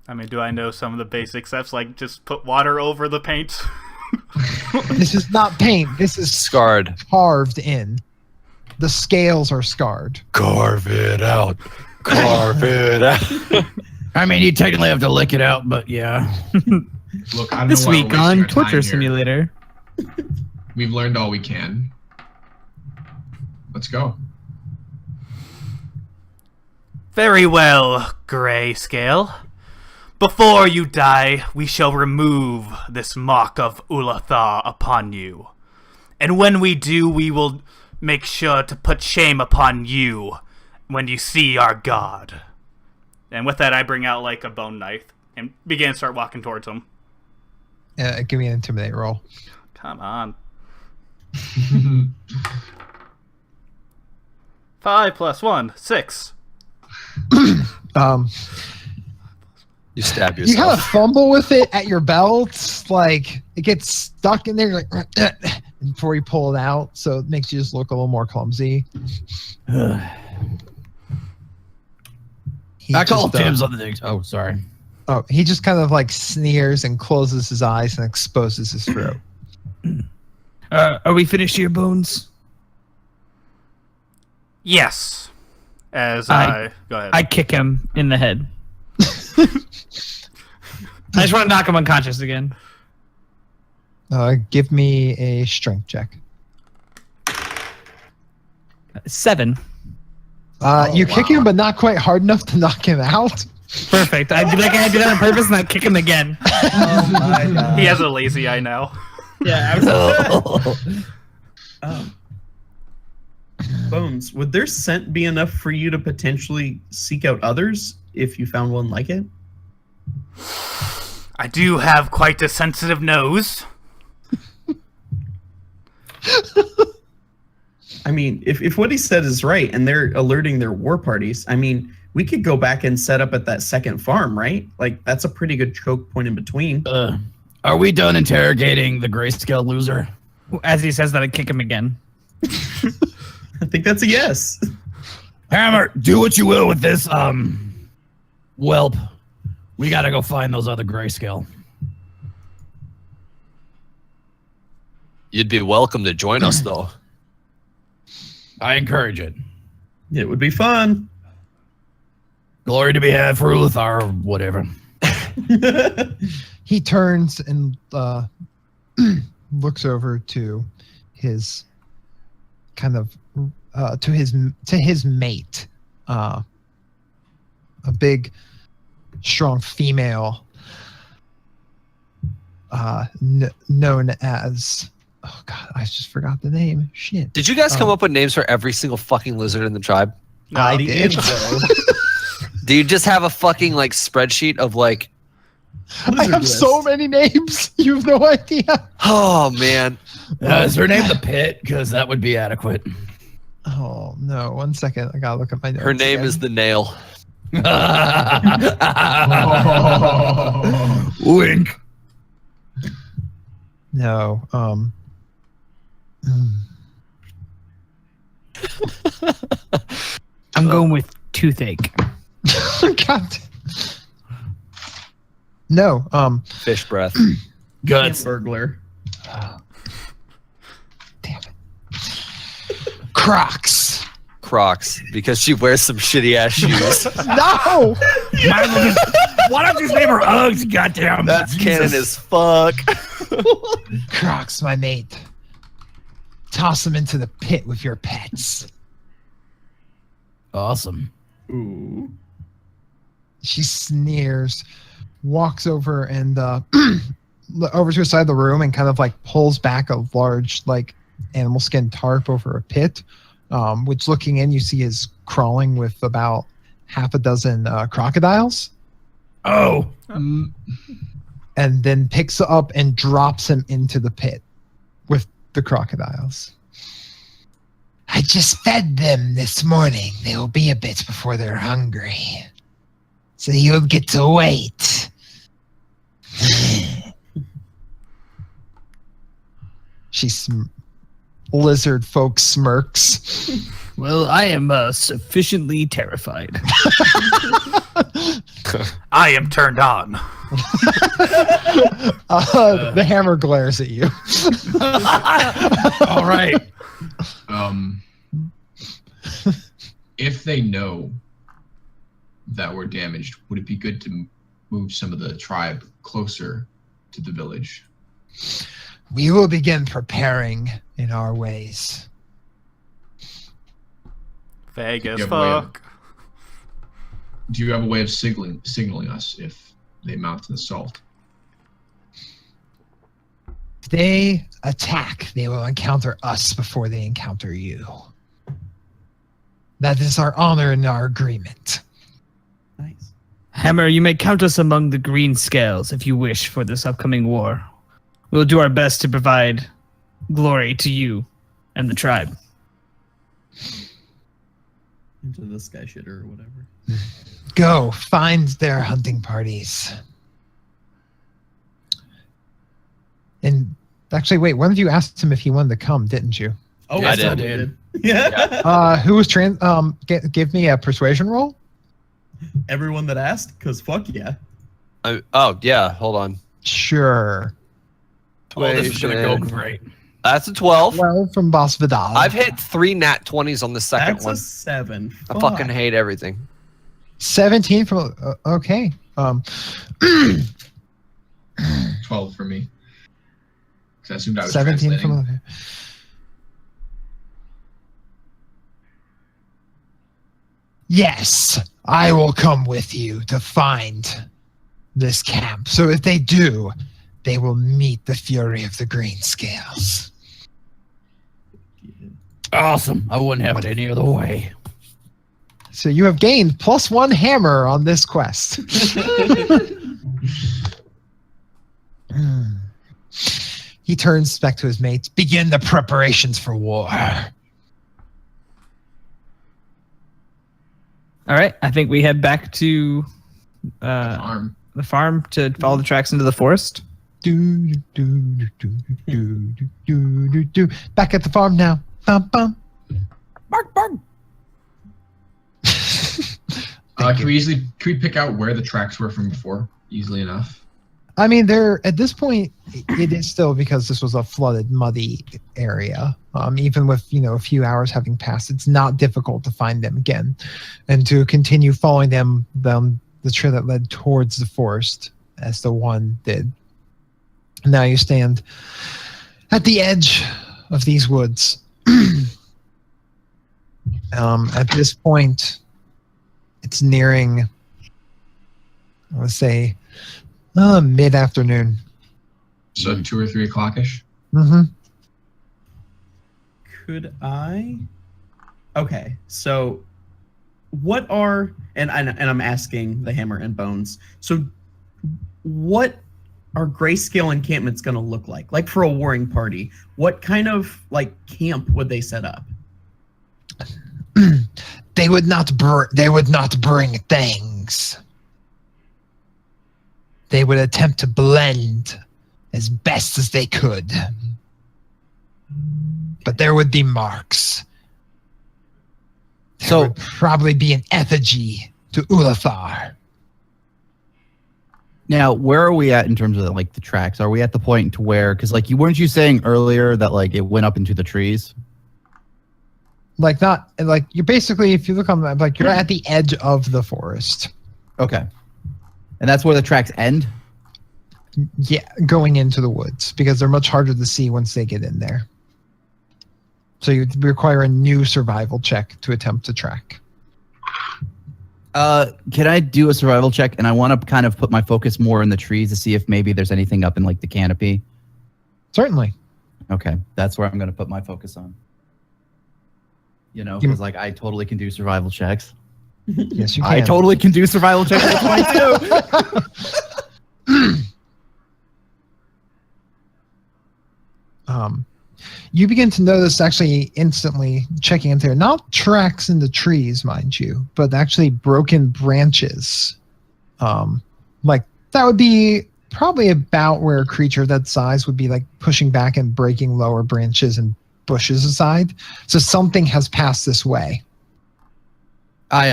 I mean, do I know some of the basic steps, like just put water over the paint? This is not paint. This is Scarred. carved in. The scales are scarred. Carve it out. Carve it out. I mean, you technically have to lick it out, but yeah. Look, I don't This know why week we're wasting on our time Torture here. Simulator. We've learned all we can. Let's go. Very well, Grayscale. Before you die, we shall remove this mark of Ulathar upon you. And when we do, we will make sure to put shame upon you when you see our god. And with that, I bring out like a bone knife and begin to start walking towards him. Give me an intimidate roll. Come on. 5 + 1, 6. You stab You kind yourself. of fumble with it at your belt, like it gets stuck in there, like before you pull it out, so it makes you just look a little more clumsy. He I call just, dibs on the things. Oh, sorry. he just kind of like sneers and closes his eyes and exposes his throat. Are we finished here, Bones? Yes. As I- go ahead. I kick him in the head. I just want to knock him unconscious again. Give me a strength check. 7. You kick him, but not quite hard enough to knock him out. Perfect. I did that on purpose and I kick him again. Oh my god. He has a lazy eye now. Yeah, Bones, would their scent be enough for you to potentially seek out others if you found one like it? I do have quite a sensitive nose. I mean, if what he said is right and they're alerting their war parties, I mean, we could go back and set up at that second farm, right? Like, that's a pretty good choke point in between. Are we done interrogating the grayscale loser? As he says that, I kick him again. I think that's a yes. Hammer, do what you will with this, whelp. We gotta go find those other grayscale. You'd be welcome to join us, though. I encourage it. It would be fun. Glory to be had for Ulathar or whatever. He turns and looks over to his kind of to his mate, a big, strong female, known as. Oh God, I just forgot the name. Shit. Did you guys come up with names for every single fucking lizard in the tribe? No, I did. Do you just have a fucking like spreadsheet of like, I have so many names. You have no idea. oh man, Is her name the Pit? Because that would be adequate. Oh no! 1 second. I gotta look at my notes. her name again. is the Nail. Wink. No. I'm going with toothache. God. No. Fish breath. Guts. Burglar. Damn it. Crocs. Crocs, because she wears some shitty ass shoes. No. Why don't you name her Uggs? Goddamn. That's canon as fuck. Crocs, my mate. Toss them into the pit with your pets. Awesome. Ooh. She sneers, walks over and over to the side of the room and kind of like pulls back a large like animal skin tarp over a pit, which looking in you see is crawling with about half a dozen crocodiles, Oh. and then picks up and drops him into the pit with the crocodiles. I just fed them this morning. They will be a bit before they're hungry. So you'll get to wait. Lizard folk smirks. Well, I am sufficiently terrified. I am turned on. The hammer glares at you. All right. If they know that we're damaged, would it be good to move some of the tribe closer to the village? We will begin preparing in our ways. Vague as You have a way of- fuck. Do you have a way of signaling us if they mount an assault? If they attack, they will encounter us before they encounter you. That is our honor and our agreement. Nice. Hammer, you may count us among the green scales if you wish for this upcoming war. We'll do our best to provide glory to you and the tribe. Into the sky shitter or whatever. Go, find their hunting parties. And actually, wait, one of you asked him if he wanted to come, didn't you? Oh, Yeah, I so did. Yeah. Who was give me a persuasion roll? Everyone that asked, because fuck yeah. Oh yeah, hold on. Sure. Oh, this is gonna go great. That's a 12. Well, from Boss Vidal. I've hit 3 nat 20s on the second That's one. a 7. I fucking hate everything. 17 from okay. 12 for me. 'Cause I assumed I was 17 translating. from Yes, I will come with you to find this camp. So if they do, they will meet the fury of the green scales. Awesome. I wouldn't have it any other way. So you have gained +1 hammer on this quest. He turns back to his mates. Begin the preparations for war. All right, I think we head back to Arm. the farm to follow the tracks into the forest. Do, do, do, do, do, do, do, do, do. Back at the farm now. Bum, bum. Bark, bark. Can we pick out where the tracks were from before? Easily enough. I mean, they're at this point, it is still because this was a flooded, muddy area. Even with a few hours having passed, it's not difficult to find them again, and to continue following them down the trail that led towards the forest, as the one did. Now you stand at the edge of these woods. At this point, it's nearing, I would say, mid-afternoon. So 2 or 3 o'clock-ish? Mm-hmm. Could I? Okay, so what are and I'm asking the Hammer and Bones. So, what are grayscale encampments going to look like? Like for a warring party, what kind of like camp would they set up? They would not bring things. They would attempt to blend as best as they could. But there would be marks. There So- would probably be an effigy to Ulathar. Now, where are we at in terms of like the tracks? Are we at the point to where, because like weren't you saying earlier that like it went up into the trees? Like not like you're basically, if you look on the map, like you're at the edge of the forest. Okay. And that's where the tracks end? Yeah, going into the woods because they're much harder to see once they get in there. So you require a new survival check to attempt to track. Can I do a survival check? And I want to kind of put my focus more in the trees to see if maybe there's anything up in like the canopy. Certainly. Okay, that's where I'm going to put my focus on. You know, because like I totally can do survival checks. Yes, you can. I totally can do survival checks at 22. You begin to notice actually instantly checking in there, not tracks in the trees, mind you, but actually broken branches. Like that would be probably about where a creature that size would be like pushing back and breaking lower branches and bushes aside. So something has passed this way. I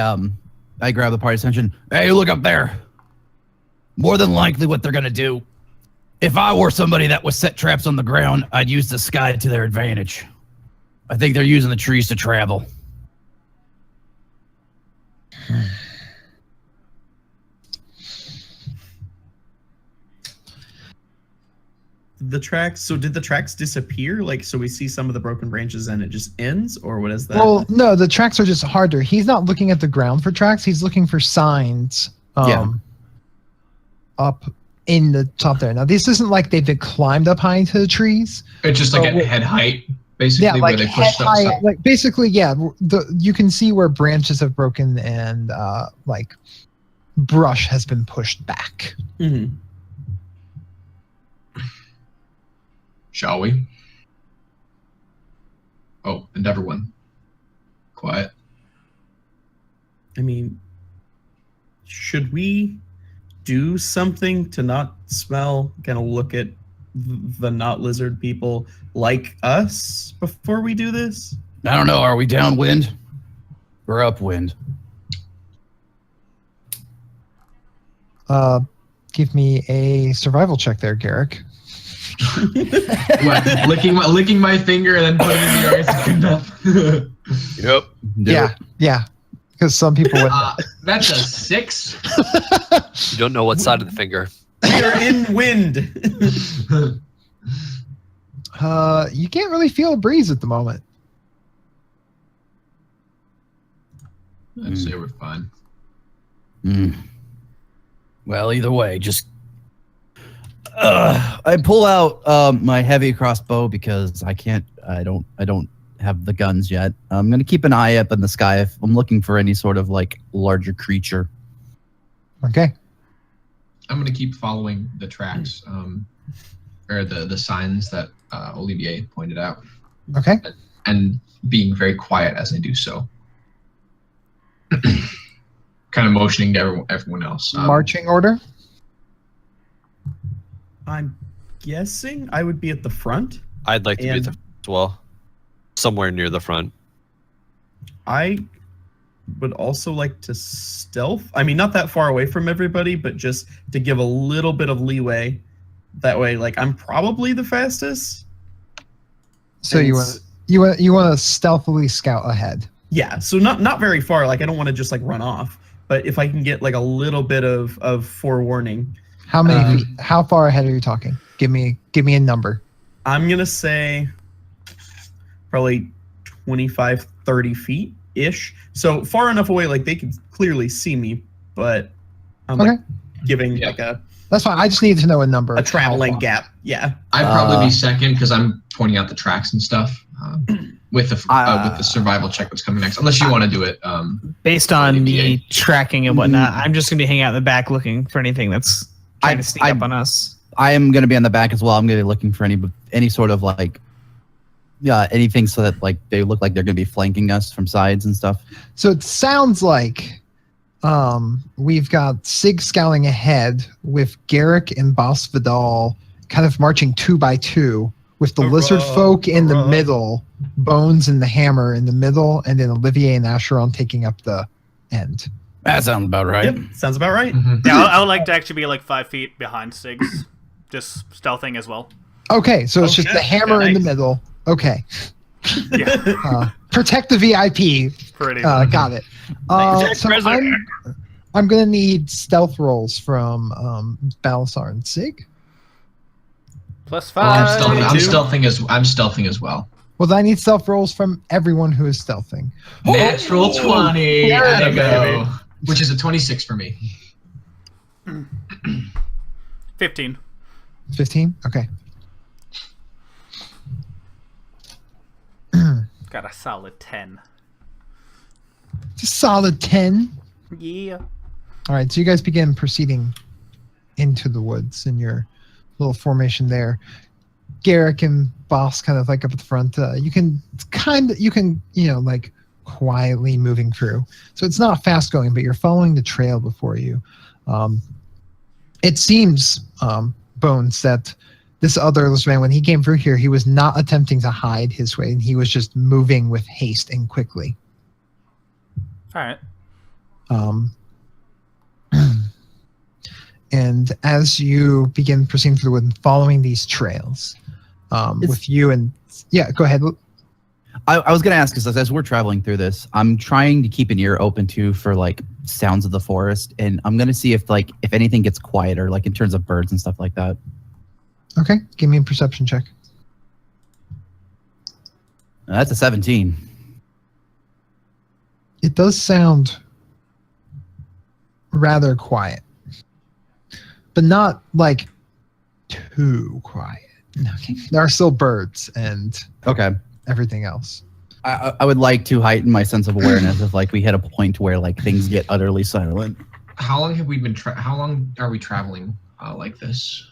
grab the party's attention. Hey, look up there. More than likely what they're going to do. If I were somebody that was set traps on the ground, I'd use the sky to their advantage. I think they're using the trees to travel. The tracks. So did the tracks disappear? Like, so we see some of the broken branches and it just ends, or what is that? Well, no, the tracks are just harder. He's not looking at the ground for tracks. He's looking for signs up in the top there. Now, this isn't like they've climbed up high into the trees. It's just like at head height, basically, Yeah, like where they head push stuff high, up. like basically, yeah. You can see where branches have broken and like brush has been pushed back. Mhm. Shall we? Oh, and everyone. Quiet. I mean, should we do something to not smell, kind of look at the not lizard people like us before we do this? I don't know. Are we downwind or upwind? Give me a survival check there, Garrick. What, licking my finger and then putting it in the ice is good enough. Yep. Yeah. Because some people would. That's a 6. You don't know what side of the finger. We are in wind. You can't really feel a breeze at the moment. I'd say we're fine. Well, either way, just I pull out my heavy crossbow because I don't have the guns yet. I'm gonna keep an eye up in the sky if I'm looking for any sort of like larger creature. Okay. I'm going to keep following the tracks, or the signs that Olivier pointed out, Okay. and being very quiet as I do so. Kind of motioning to everyone else. Marching order. I'm guessing I would be at the front. I'd like to be at And- the front as well. Somewhere near the front. I would also like to stealth. I mean, not that far away from everybody, but just to give a little bit of leeway. That way, like, I'm probably the fastest. So And you it's- want to stealthily scout ahead. Yeah, so not very far. Like, I don't want to just like run off, but if I can get like a little bit of forewarning, How many feet? How far ahead are you talking? Give me a number. I'm gonna say probably 25, 30 feet ish. So far enough away, like they can clearly see me, but I'm like giving Yeah. like a That's fine. I just need to know a number. traveling How far. gap. Yeah. I'd probably be second because I'm pointing out the tracks and stuff. with the survival check that's coming next, unless you want to do it. Based on APA. the tracking and whatnot, I'm just gonna be hanging out in the back looking for anything that's trying to sneak I- up on us. I am going to be on the back as well. I'm going to be looking for any sort of like, anything so that like they look like they're going to be flanking us from sides and stuff. So it sounds like we've got Sig scouting ahead with Garrick and Boss Vidal kind of marching 2 by 2 with the lizard folk in the middle, Bones and the Hammer in the middle, and then Olivier and Acheron taking up the end. That sounds about right. Yep, sounds about right. Yeah, I would like to actually be like 5 feet behind Siggs, just stealthing as well. Okay, so it's just Okay, the Hammer in the nice. middle. Okay. Yeah, Protect the VIP. pretty. Got it. So I'm going to need stealth rolls from Balasar and Sig. Plus Well, I'm 5. stealthing as well. Well, I need stealth rolls from everyone who is stealthing. Natural 20. There There you you go. Which is a 26 for me. 15. 15? Okay. Got a solid 10. It's a solid 10. Yeah. All right, so you guys begin proceeding into the woods in your little formation there. Garrick and Boss kind of like up at the front. You can like quietly moving through. So it's not fast going, but you're following the trail before you. It seems, Bones, that this other lizard man, when he came through here, he was not attempting to hide his way, and he was just moving with haste and quickly. All right. And as you begin proceeding through the wood and following these trails, with you and go ahead. I was going to ask, because as we're traveling through this, I'm trying to keep an ear open too for like sounds of the forest, and I'm going to see if anything gets quieter, like in terms of birds and stuff like that. Okay, give me a perception check. That's a 17. It does sound rather quiet, but not like too quiet. Okay. There are still birds and Okay. everything else. I would like to heighten my sense of awareness if like we hit a point where like things get utterly silent. How long have we been? How long are we traveling like this?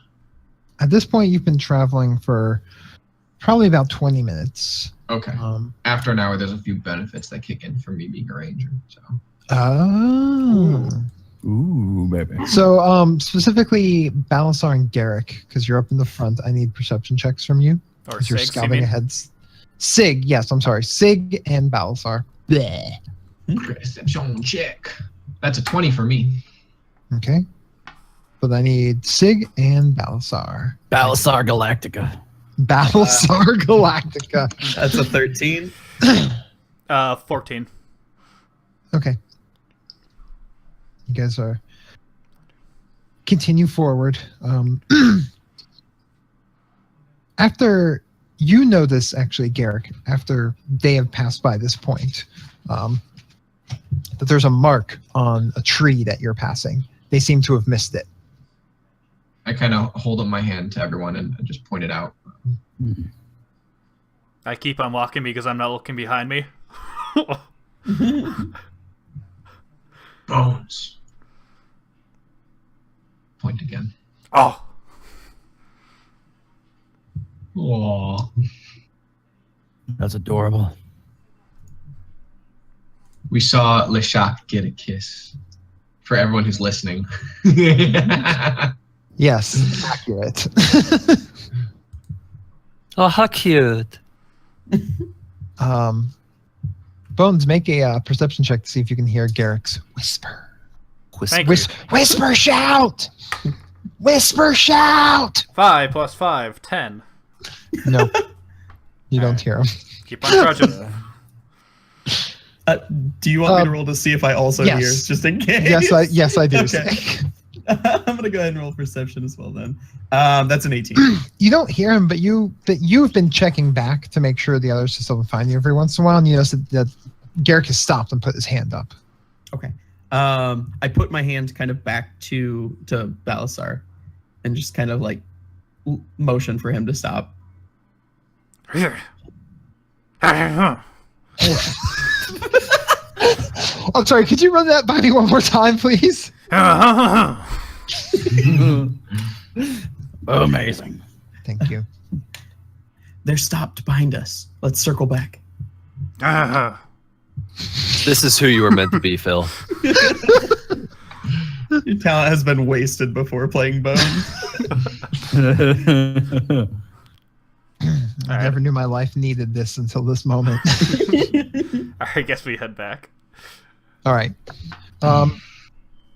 At this point, you've been traveling for probably about 20 minutes. Okay. After an hour, there's a few benefits that kick in for me being a ranger. So. Oh. Ooh, baby. So specifically Balasar and Garrick, because you're up in the front, I need perception checks from you. Or Because you're Siggs, you scouting mean? ahead. Sig, yes, I'm sorry. Sig and Balasar. Bleh. Perception check. That's a 20 for me. Okay. But I need Sig and Balasar. Balasar Galactica. Balasar Galactica. That's a 13. 14. Okay. You guys are continue forward. After you notice, actually, Garrick, after they have passed by this point, that there's a mark on a tree that you're passing. They seem to have missed it. I kind of hold up my hand to everyone and just point it out. I keep on walking because I'm not looking behind me. Bones. Point again. Oh. Aww. That's adorable. We saw LeChac get a kiss. For everyone who's listening. Yes, accurate. Oh, how cute. Bones, make a perception check to see if you can hear Garrick's whisper. Thank you. Whisper shout! Whisper shout! 5 plus 5, 10. Nope. You don't hear him. Keep on trudging. Do you want me to roll to see if I also yes. hear, just in case? Yes, I do. Okay. I'm gonna go ahead and roll perception as well then. That's an 18. You don't hear him, but you've been checking back to make sure the others are still find you every once in a while, and you notice that Garrick has stopped and put his hand up. Okay. I put my hand kind of back to Balasar and just kind of like motion for him to stop. I'm sorry, could you run that by me one more time, please? Amazing. Thank you. They're stopped behind us. Let's circle back. This is who you were meant to be, Phil. Your talent has been wasted before playing Bones. I never knew my life needed this until this moment. I guess we head back. All right.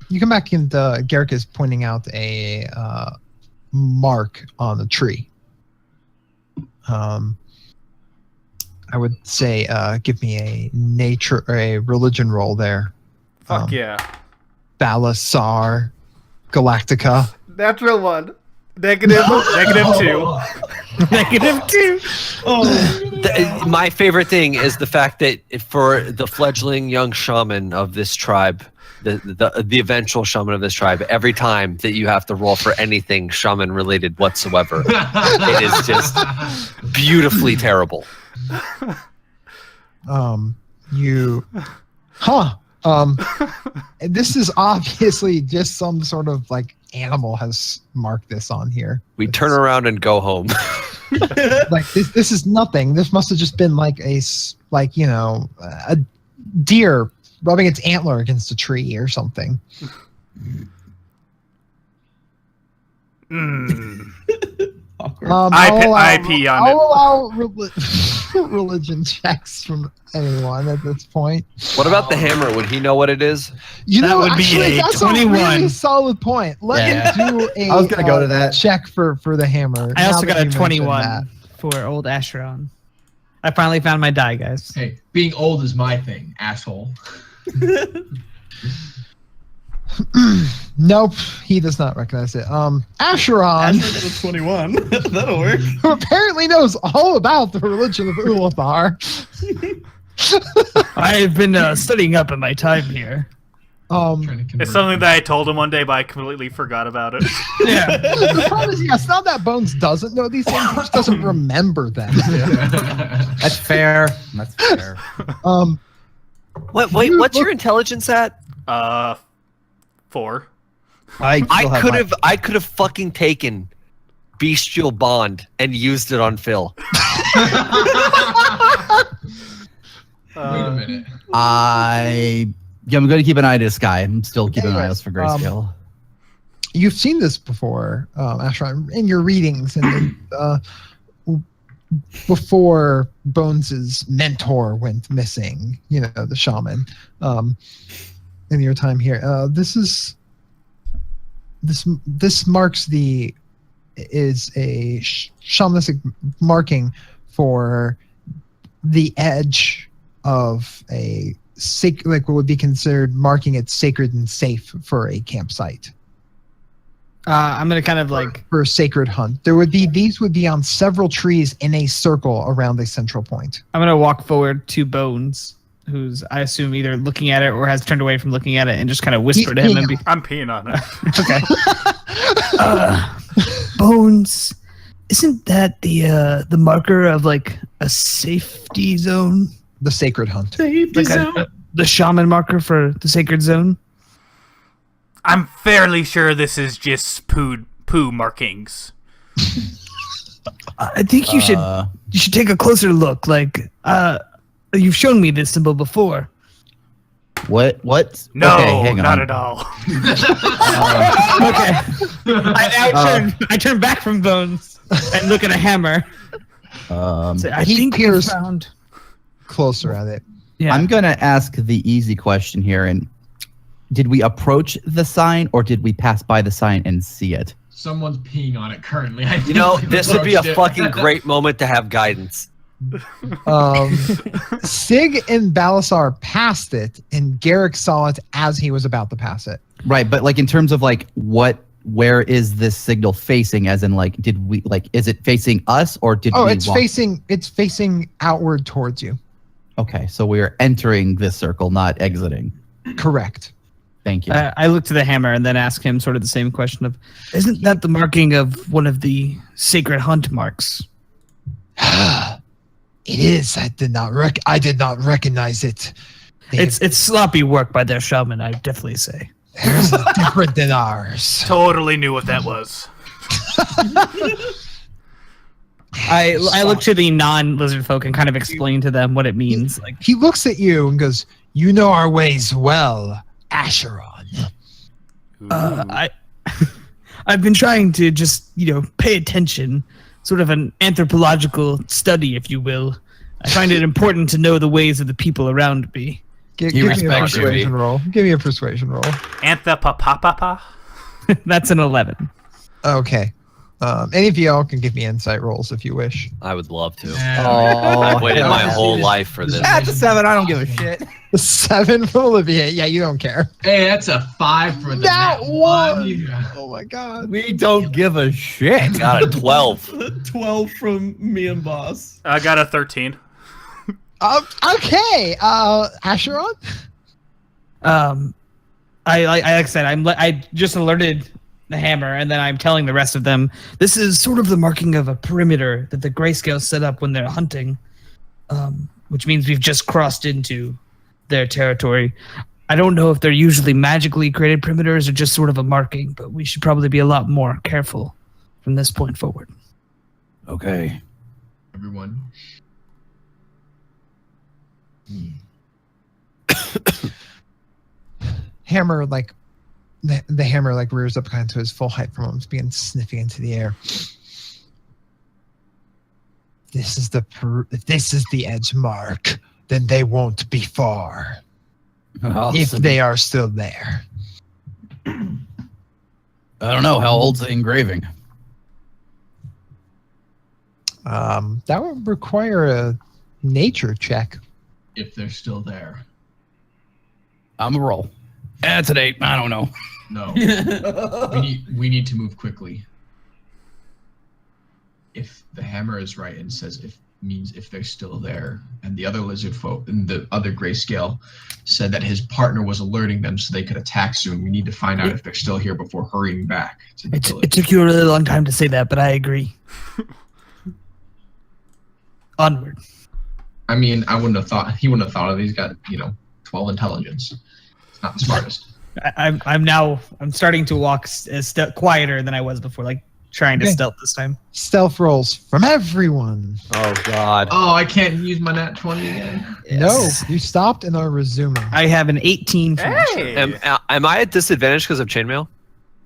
You come back and Garrick is pointing out a mark on the tree. I would say give me a nature or a religion roll there. Fuck yeah. Balasar Galactica. Natural 1. Negative 2. My favorite thing is the fact that for the fledgling young shaman of this tribe, the eventual shaman of this tribe, every time that you have to roll for anything shaman related whatsoever, it is just beautifully terrible. This is obviously just some sort of like animal has marked this on here. We turn around and go home. Like this is nothing. This must have just been like a deer rubbing its antler against a tree or something. Awkward. I pee on it. I'll allow religion checks from anyone at this point. What about the hammer? Would he know what it is? That would be a that's 21. a really solid point. Let me do a I was gonna go to that. check for the hammer. I also now got that a you mention 21 that. for old Asheron. I finally found my die, guys. Hey, being old is my thing, asshole. Nope, he does not recognize it. Asheron, Asher got a 21. That'll work. who apparently knows all about the religion of Ulathar. I've been studying up in my time here. Trying to convert It's something that I told him one day, but I completely forgot about it. Yeah. The problem is, it's not that Bones doesn't know these things; he just doesn't remember them. That's fair. That's fair. Wait, what's your intelligence at? 4. I could have fucking taken Bestial Bond and used it on Phil. Wait a minute. I'm going to keep an eye to this guy. I'm still keeping an eye out for Grayscale. You've seen this before, Asheron, in your readings, and before Bones's mentor went missing. You know, the shaman. In your time here, this marks is a shamanistic marking for the edge of a like what would be considered marking it sacred and safe for a campsite. I'm gonna kind of like for a sacred hunt. These would be on several trees in a circle around a central point. I'm gonna walk forward to Bones, who's I assume either looking at it or has turned away from looking at it, and just kind of whisper to him and be I'm peeing on it. okay. Bones, isn't that the marker of like a safety zone? The sacred hunt. Safety zone. The shaman marker for the sacred zone? I'm fairly sure this is just poo markings. I think you should take a closer look. Like, you've shown me this symbol before. What? No, okay, hang not on. at all. Okay. I turn back from Bones and look at a hammer. So I He think we peers found. closer at it. Yeah. I'm going to ask the easy question here. And did we approach the sign or did we pass by the sign and see it? Someone's peeing on it currently. You know, this would be a fucking great moment to have guidance. Sig and Balasar passed it, and Garrick saw it as he was about to pass it. Right. But like in terms of like where is this signal facing? As in like, is it facing us or did we it's facing outward towards you. Okay. So we are entering this circle, not exiting. Correct. Thank you. I look to the hammer and then ask him sort of the same question of, isn't that the marking of one of the sacred hunt marks? It is. I did not recognize it. It's sloppy work by their shaman, I definitely say. Theirs is different than ours. Totally knew what that was. I look to the non-lizard folk and kind of explain to them what it means. Like, He looks at you and goes, "You know our ways well, Acheron." I've been trying to just, pay attention, sort of an anthropological study, if you will. I find it important to know the ways of the people around me. Give me a respects you, persuasion roll. Give me a persuasion roll. Anthropopapa? That's an 11. Okay. Any of y'all can give me insight rolls if you wish. I would love to. Oh, I've waited my whole life for this. That's a 7. I don't give a shit. 7 from Olivier. Yeah, you don't care. Hey, that's a 5 for the That nat one. Yeah. Oh my god. We don't give a shit. Got a 12. 12 from me and boss. I got a 13. Okay. Acheron? Like I said, I just alerted the hammer, and then I'm telling the rest of them this is sort of the marking of a perimeter that the grayscale set up when they're hunting, which means we've just crossed into their territory. I don't know if they're usually magically created perimeters or just sort of a marking, but we should probably be a lot more careful from this point forward. Okay. Everyone. Hammer, like, the hammer, like, rears up kind of to his full height from him, begins sniffing into the air. If this is the edge mark, then they won't be far. If they are still there. I don't know. How old's the engraving? That would require a nature check. If they're still there. I'm a roll. That's an 8. I don't know. No. we need to move quickly. If the hammer is right and says if they're still there, and the other lizard folk and the other grayscale said that his partner was alerting them so they could attack soon, we need to find out if they're still here before hurrying back to the village. It took you a really long time to say that, but I agree. Onward. I mean, he wouldn't have thought of it. He's got 12 intelligence. It's not the smartest. I'm starting to walk quieter than I was before, like trying to Okay. stealth this time. Stealth rolls from everyone. Oh, God. Oh, I can't use my nat 20 again. No, you stopped and are resuming. I have an 18 from Hey! Am I at disadvantage because of chainmail?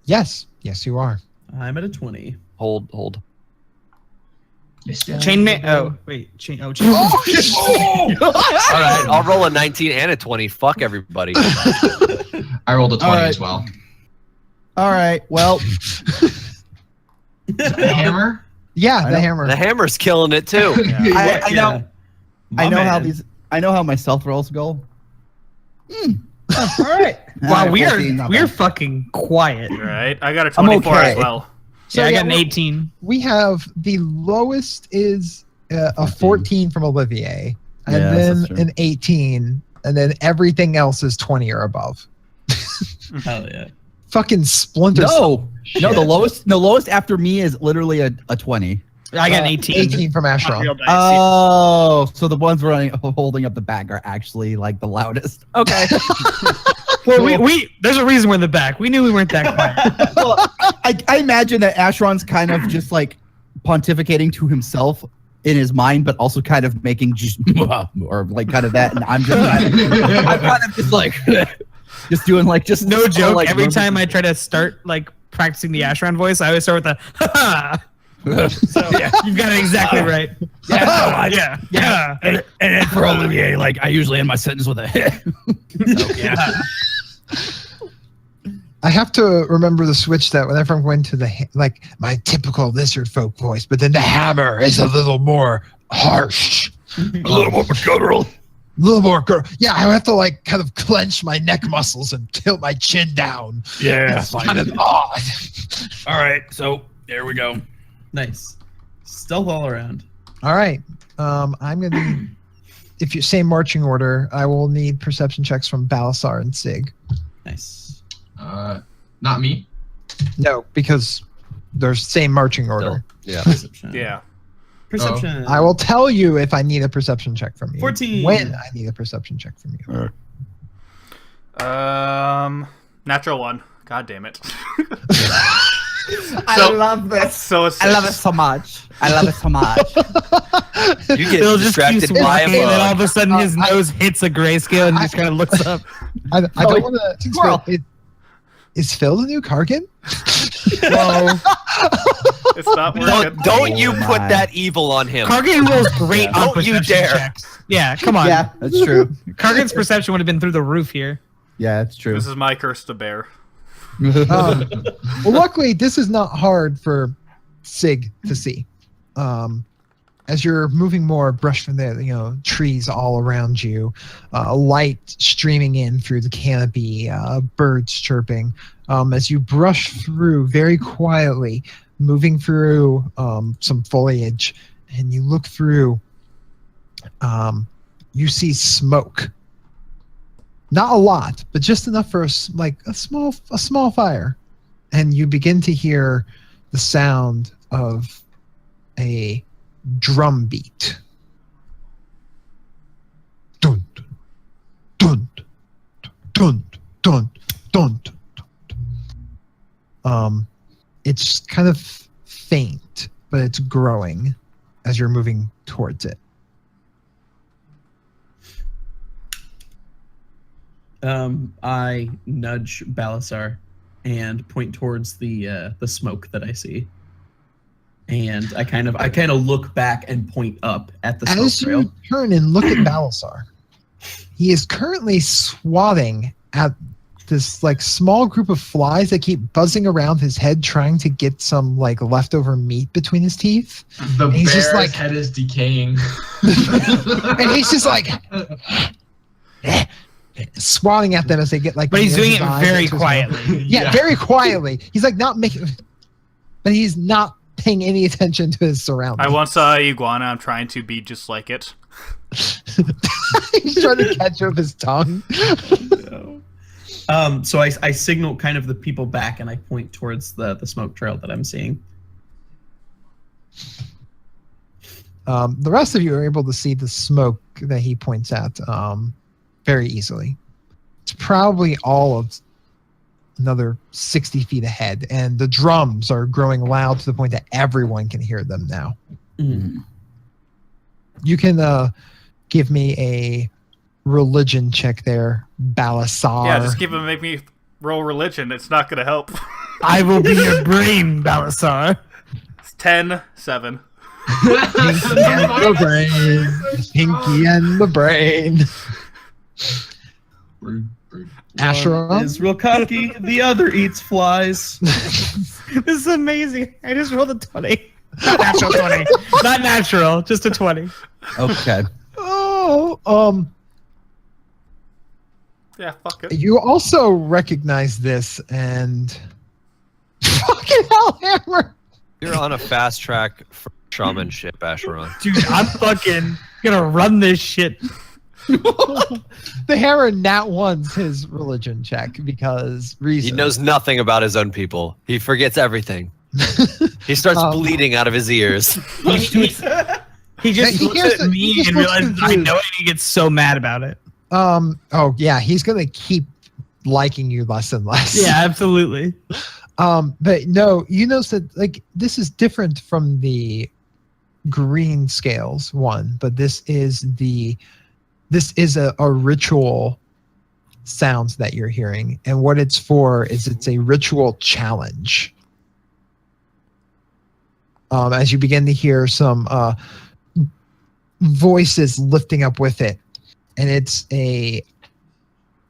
Yes, you are. I'm at a 20. Hold. chainmail. Oh wait, chain. Oh, chain. All right, I'll roll a 19 and a 20. Fuck everybody. I rolled a 20 All right. as well. All right. Well, The hammer? Yeah, the hammer. The hammer's killing it too. I know. My I know how man. these. I know how my stealth rolls go. All right. Wow, we not are bad. fucking quiet. Right? I got a I'm 24 okay. as well. So, Yeah, I yeah, got an 18. We have the lowest is a 14 from Olivier, and Yeah, then that's true. an 18, and then everything else is 20 or above. Hell yeah. Fucking Splinter No, Cell. no. The lowest after me is literally a 20. I got an 18. 18 from Acheron. Real dice, Oh, so the ones holding up the bag are actually like the loudest. Okay. Well, we there's a reason we're in the back. We knew we weren't that quiet. Well, I imagine that Acheron's kind of just like pontificating to himself in his mind, but also kind of making just or like kind of that, and I'm kind of just like just doing like just No joke. like, Every time I try to start like practicing the Acheron voice, I always start with the ha. So you've got it exactly right. Yeah. And then for Olivier, like I usually end my sentence with a I have to remember the switch that whenever I'm going to like my typical lizard folk voice, but then the hammer is a little more harsh. a little more guttural. A little more yeah, I have to like kind of clench my neck muscles and tilt my chin down. Yeah. It's kind of odd. All right, so there we go. Nice. Stealth all around. All right. I'm gonna need, if you say marching order, I will need perception checks from Balasar and Sig. Nice. Not me. No, because there's same marching order. Yeah. Perception. Yeah. Perception. I will tell you if I need a perception check from you. 14. When I need a perception check from you. Natural 1. God damn it. I love this. So it's I love it so much. I love it so much. You get Bill just keeps distracted by walking, and then all a of a sudden his nose hits a grayscale and he just kind of looks up. I don't want to. Squirrel. Is Phil the new Kargan? Whoa. It's not working. Don't you Oh put my. that evil on him. Kargan rolls great on Don't you perception dare. checks. Yeah, come on. Yeah, that's true. Kargan's perception would have been through the roof here. Yeah, it's true. This is my curse to bear. Well, luckily, this is not hard for Sig to see. As you're moving more, brush from the trees all around you, light streaming in through the canopy, birds chirping. As you brush through very quietly, moving through some foliage, and you look through, you see smoke. Not a lot, but just enough for a small fire, and you begin to hear the sound of a drum beat. Dun dun dun dun dun dun. It's kind of faint, but it's growing as you're moving towards it. I nudge Balasar and point towards the smoke that I see, and I kind of look back and point up at the smoke As trail. you turn and look at Balasar, he is currently swatting at this small group of flies that keep buzzing around his head, trying to get some leftover meat between his teeth. The He's bear's just head is decaying. And he's just swatting at them as they get But he's near doing his it eyes very into his mouth. quietly. Yeah, very quietly. He's not making, but he's not paying any attention to his surroundings. I once saw a iguana. I'm trying to be just like it. He's trying to catch up his tongue. So I signal kind of the people back, and I point towards the smoke trail that I'm seeing. The rest of you are able to see the smoke that he points at very easily. It's probably all of another 60 feet ahead, and the drums are growing loud to the point that everyone can hear them now. Mm. You can give me a religion check there, Balasar. Yeah, just make me roll religion. It's not going to help. I will be your brain, Balasar. It's 10, 7. Pinky and the brain. Pinky and the brain. Rude, rude. One Asheron? is real cocky. The other eats flies. This is amazing. I just rolled a 20. Not natural 20. Not natural, just a 20. Okay. Oh, Yeah, fuck it. you also recognize this, and fucking hell, Hammer. You're on a fast track for shamanship, Asheron. Dude, I'm fucking gonna run this shit. The Hammer nat one's his religion check because reason. He knows nothing about his own people. He forgets everything. He starts bleeding out of his ears. He just He looks hears at the- me he just and looks realizes I confused. know it, and he gets so mad about it. Oh yeah, he's gonna keep liking you less and less. Yeah, absolutely. But no, you notice that this is different from the green scales one, but this is a ritual sounds that you're hearing, and what it's for is it's a ritual challenge. As you begin to hear some voices lifting up with it, and it's a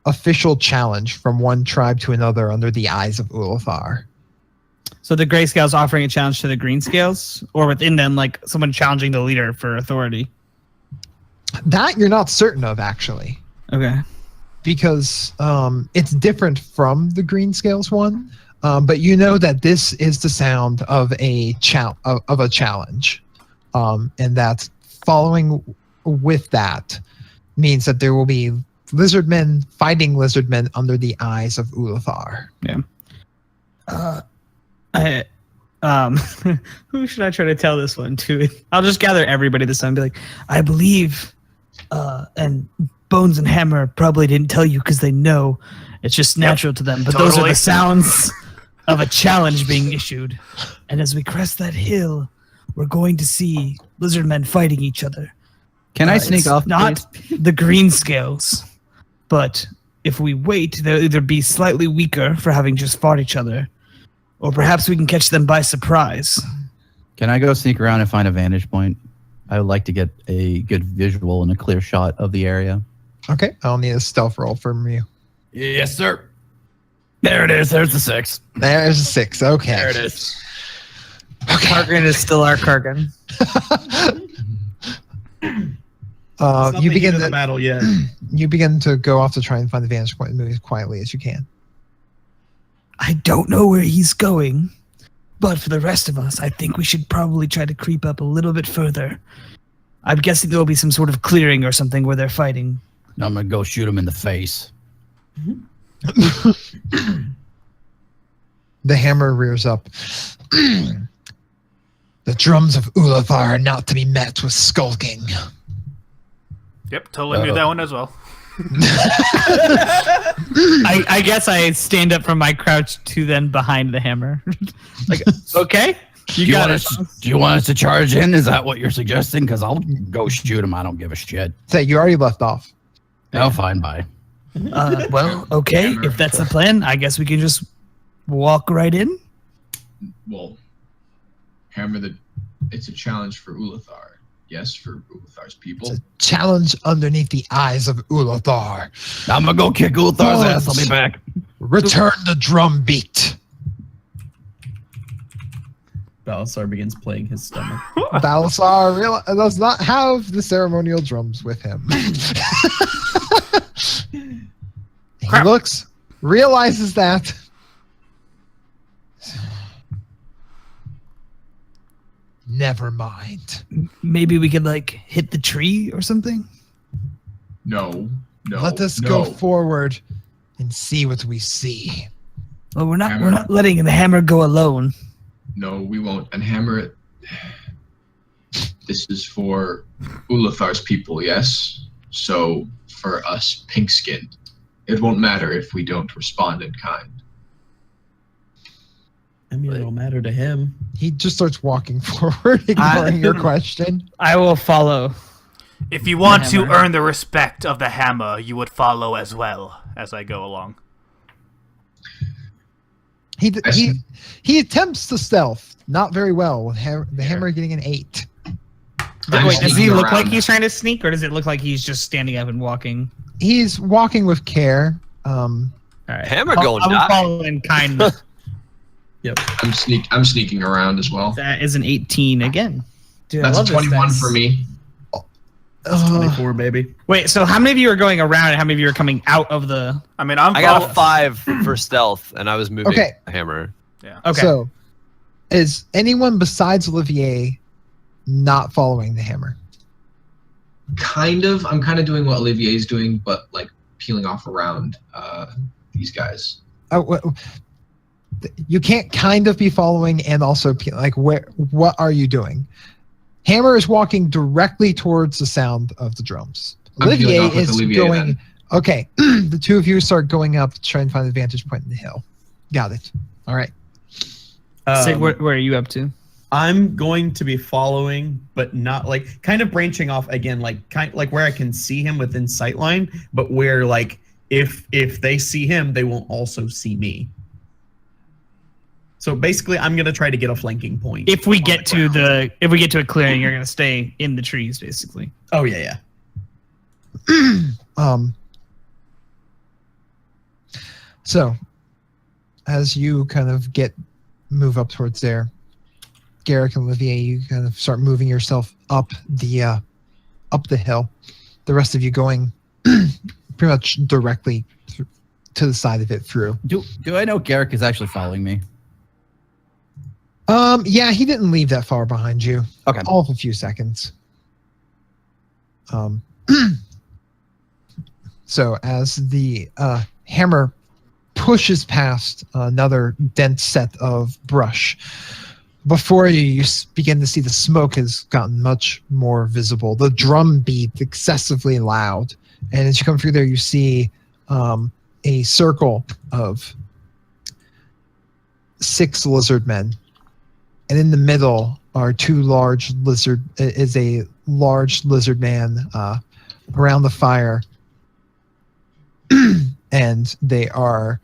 official challenge from one tribe to another under the eyes of Ulathar. So the gray scales offering a challenge to the green scales, or within them, someone challenging the leader for authority. That you're not certain of, actually, Okay. because it's different from the green scales one. But you know that this is the sound of a challenge, and that following with that means that there will be lizardmen fighting lizardmen under the eyes of Ulathar. I Who should I try to tell this one to? I'll just gather everybody this time and be like, I believe, and Bones and Hammer probably didn't tell you because they know it's just natural to them. But those are totally. the sounds of a challenge being issued. And as we crest that hill, we're going to see lizard men fighting each other. Can I sneak It's off? Not please? the green scales, but if we wait, they'll either be slightly weaker for having just fought each other, or perhaps we can catch them by surprise. Can I go sneak around and find a vantage point? I would like to get a good visual and a clear shot of the area. Okay, I'll need a stealth roll from you. Yes, sir. There it is. There's the 6. There's a 6. Okay. There it is. Kargan is still our Kargan. It's not You the begin heat of the to battle yet. you begin to go off to try and find the vantage point and move as quietly as you can. I don't know where he's going, but for the rest of us, I think we should probably try to creep up a little bit further. I'm guessing there will be some sort of clearing or something where they're fighting. I'm gonna go shoot him in the face. The hammer rears up. The drums of Ulathar are not to be met with skulking. Yep, totally knew that one as well. I guess I stand up from my crouch to then behind the hammer. Like, okay, you got it. Do you want us to charge in? Is that what you're suggesting? Because I'll go shoot him. I don't give a shit. Say, you already left off. Oh, fine, bye. Well, okay, if that's the plan, I guess we can just walk right in. Well, Hammer, it's a challenge for Ulathar. Yes, for Ulathar's people. It's a challenge underneath the eyes of Ulathar. I'm gonna go kick Ulthar's ass. I'll be back. Return the drum beat. Balasar begins playing his stomach. Balasar does not have the ceremonial drums with him. He Crap. looks, realizes that. Never mind. Maybe we could like hit the tree or something. No. Let us no. go forward and see what we see. Well, we're not Hammer. letting the hammer go alone. No, we won't. And Hammer, this is for Ulathar's people, yes? So, for us, pink skin, it won't matter if we don't respond in kind. I mean, it'll matter to him. He just starts walking forward, ignoring your question. I will follow. If you want to Hammer. earn the respect of the hammer, you would follow as well as I go along. He attempts to stealth, not very well, with the hammer getting an 8. I'm Wait, does he sneaking look around. like he's trying to sneak, or does it look like he's just standing up and walking? He's walking with care. All right. Hammer I'll- going I will die. follow in kindness. I'm sneaking around as well. That is an 18 again. Dude, I That's a love this 21 dice. for me. That's 24, baby. Wait, so how many of you are going around and how many of you are coming out of the... I mean, I'm I got a follow- 5 for stealth, and I was moving Okay. the hammer. Okay. So, is anyone besides Olivier not following the hammer? Kind of. I'm kind of doing what Olivier's doing, but like peeling off around these guys. You can't kind of be following and also what are you doing? Hammer is walking directly towards the sound of the drums. I'm peeling Olivier off with is Olivier going. then. Okay, the two of you start going up to try and find the vantage point in the hill. Got it. All right. Sig, where are you up to? I'm going to be following, but not like kind of branching off again, like where I can see him within sightline, but where like if they see him, they won't also see me. So basically, I'm gonna try to get a flanking point. If we on get the to ground. if we get to a clearing, you're gonna stay in the trees, basically. Oh yeah. So, as you kind of move up towards there, Garrick and Olivier, you kind of start moving yourself up the hill. The rest of you going pretty much directly to the side of it through. Do I know Garrick is actually following me? Yeah, he didn't leave that far behind you. Okay. All of a few seconds. So as the hammer pushes past another dense set of brush, before you begin to see the smoke has gotten much more visible. The drum beat excessively loud. And as you come through there, you see a circle of 6 lizard men. And in the middle are a large lizard man around the fire. And they are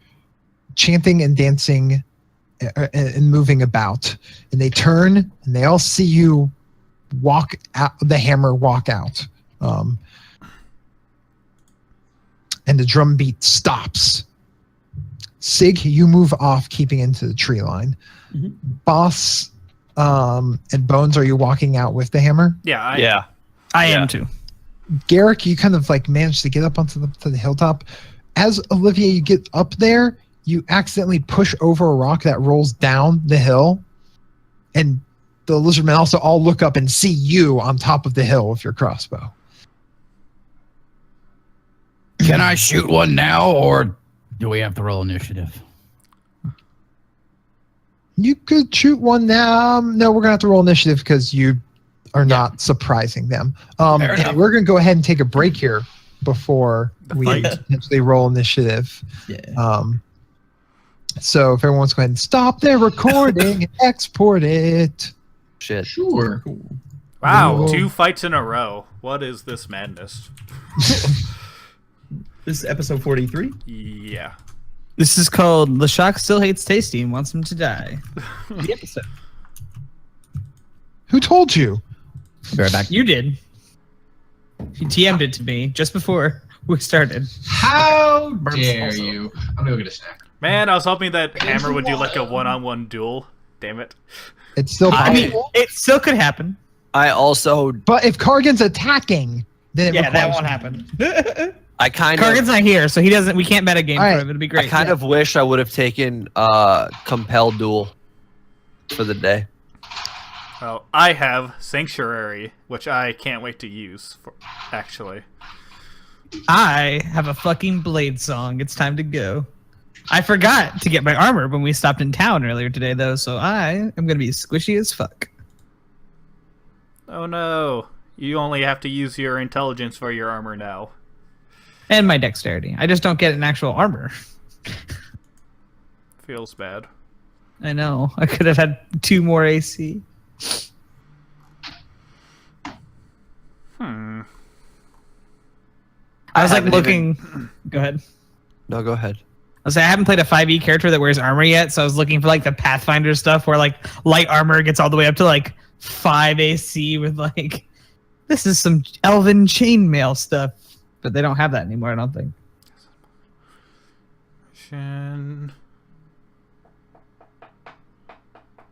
chanting and dancing and moving about. And they turn and they all see you walk out, the hammer walk out. And the drum beat stops. Sig, you move off, keeping into the tree line. Mhm. Boss and Bones, are you walking out with the hammer? Yeah. Yeah. I Yeah. am too. Garrick, you kind of like managed to get up onto the hilltop. As Olivia, you get up there, you accidentally push over a rock that rolls down the hill. And the lizard men also all look up and see you on top of the hill with your crossbow. Can I shoot one now, or do we have to roll initiative? You could shoot one now. No, we're going to have to roll initiative because you are not surprising them. Fair enough. And we're going to go ahead and take a break here before we potentially roll initiative. Yeah. So if everyone's going to stop their recording and export it. Shit. Sure. Wow, Whoa. 2 fights in a row. What is this madness? This is episode 43. Yeah. This is called LeShock Still Hates Tasty and Wants Him to Die. The episode. Who told you? Be right back. You did. You TM'd it to me just before we started. How dare you? I'm gonna go get a snack. Man, I was hoping that Hammer would do like a one-on-one duel. Damn it. It's still I mean, possible. it still could happen. I also, But if Kargan's attacking, then it Yeah, that requires- won't happen. I kind Kargan's of, not here, so he doesn't. We can't bet a game All right. for him. It'd be great. I kind of wish I would have taken compel duel for the day. Well, I have Sanctuary, which I can't wait to use, actually. I have a fucking blade song. It's time to go. I forgot to get my armor when we stopped in town earlier today, though, so I am gonna be squishy as fuck. Oh no. You only have to use your intelligence for your armor now. And my dexterity. I just don't get an actual armor. Feels bad. I know. I could have had 2 more AC. I was like haven't looking. Go ahead. No, go ahead. I was like, I haven't played a 5e character that wears armor yet, so I was looking for like the Pathfinder stuff where like light armor gets all the way up to like 5 AC with like this is some elven chainmail stuff, but they don't have that anymore. I don't think.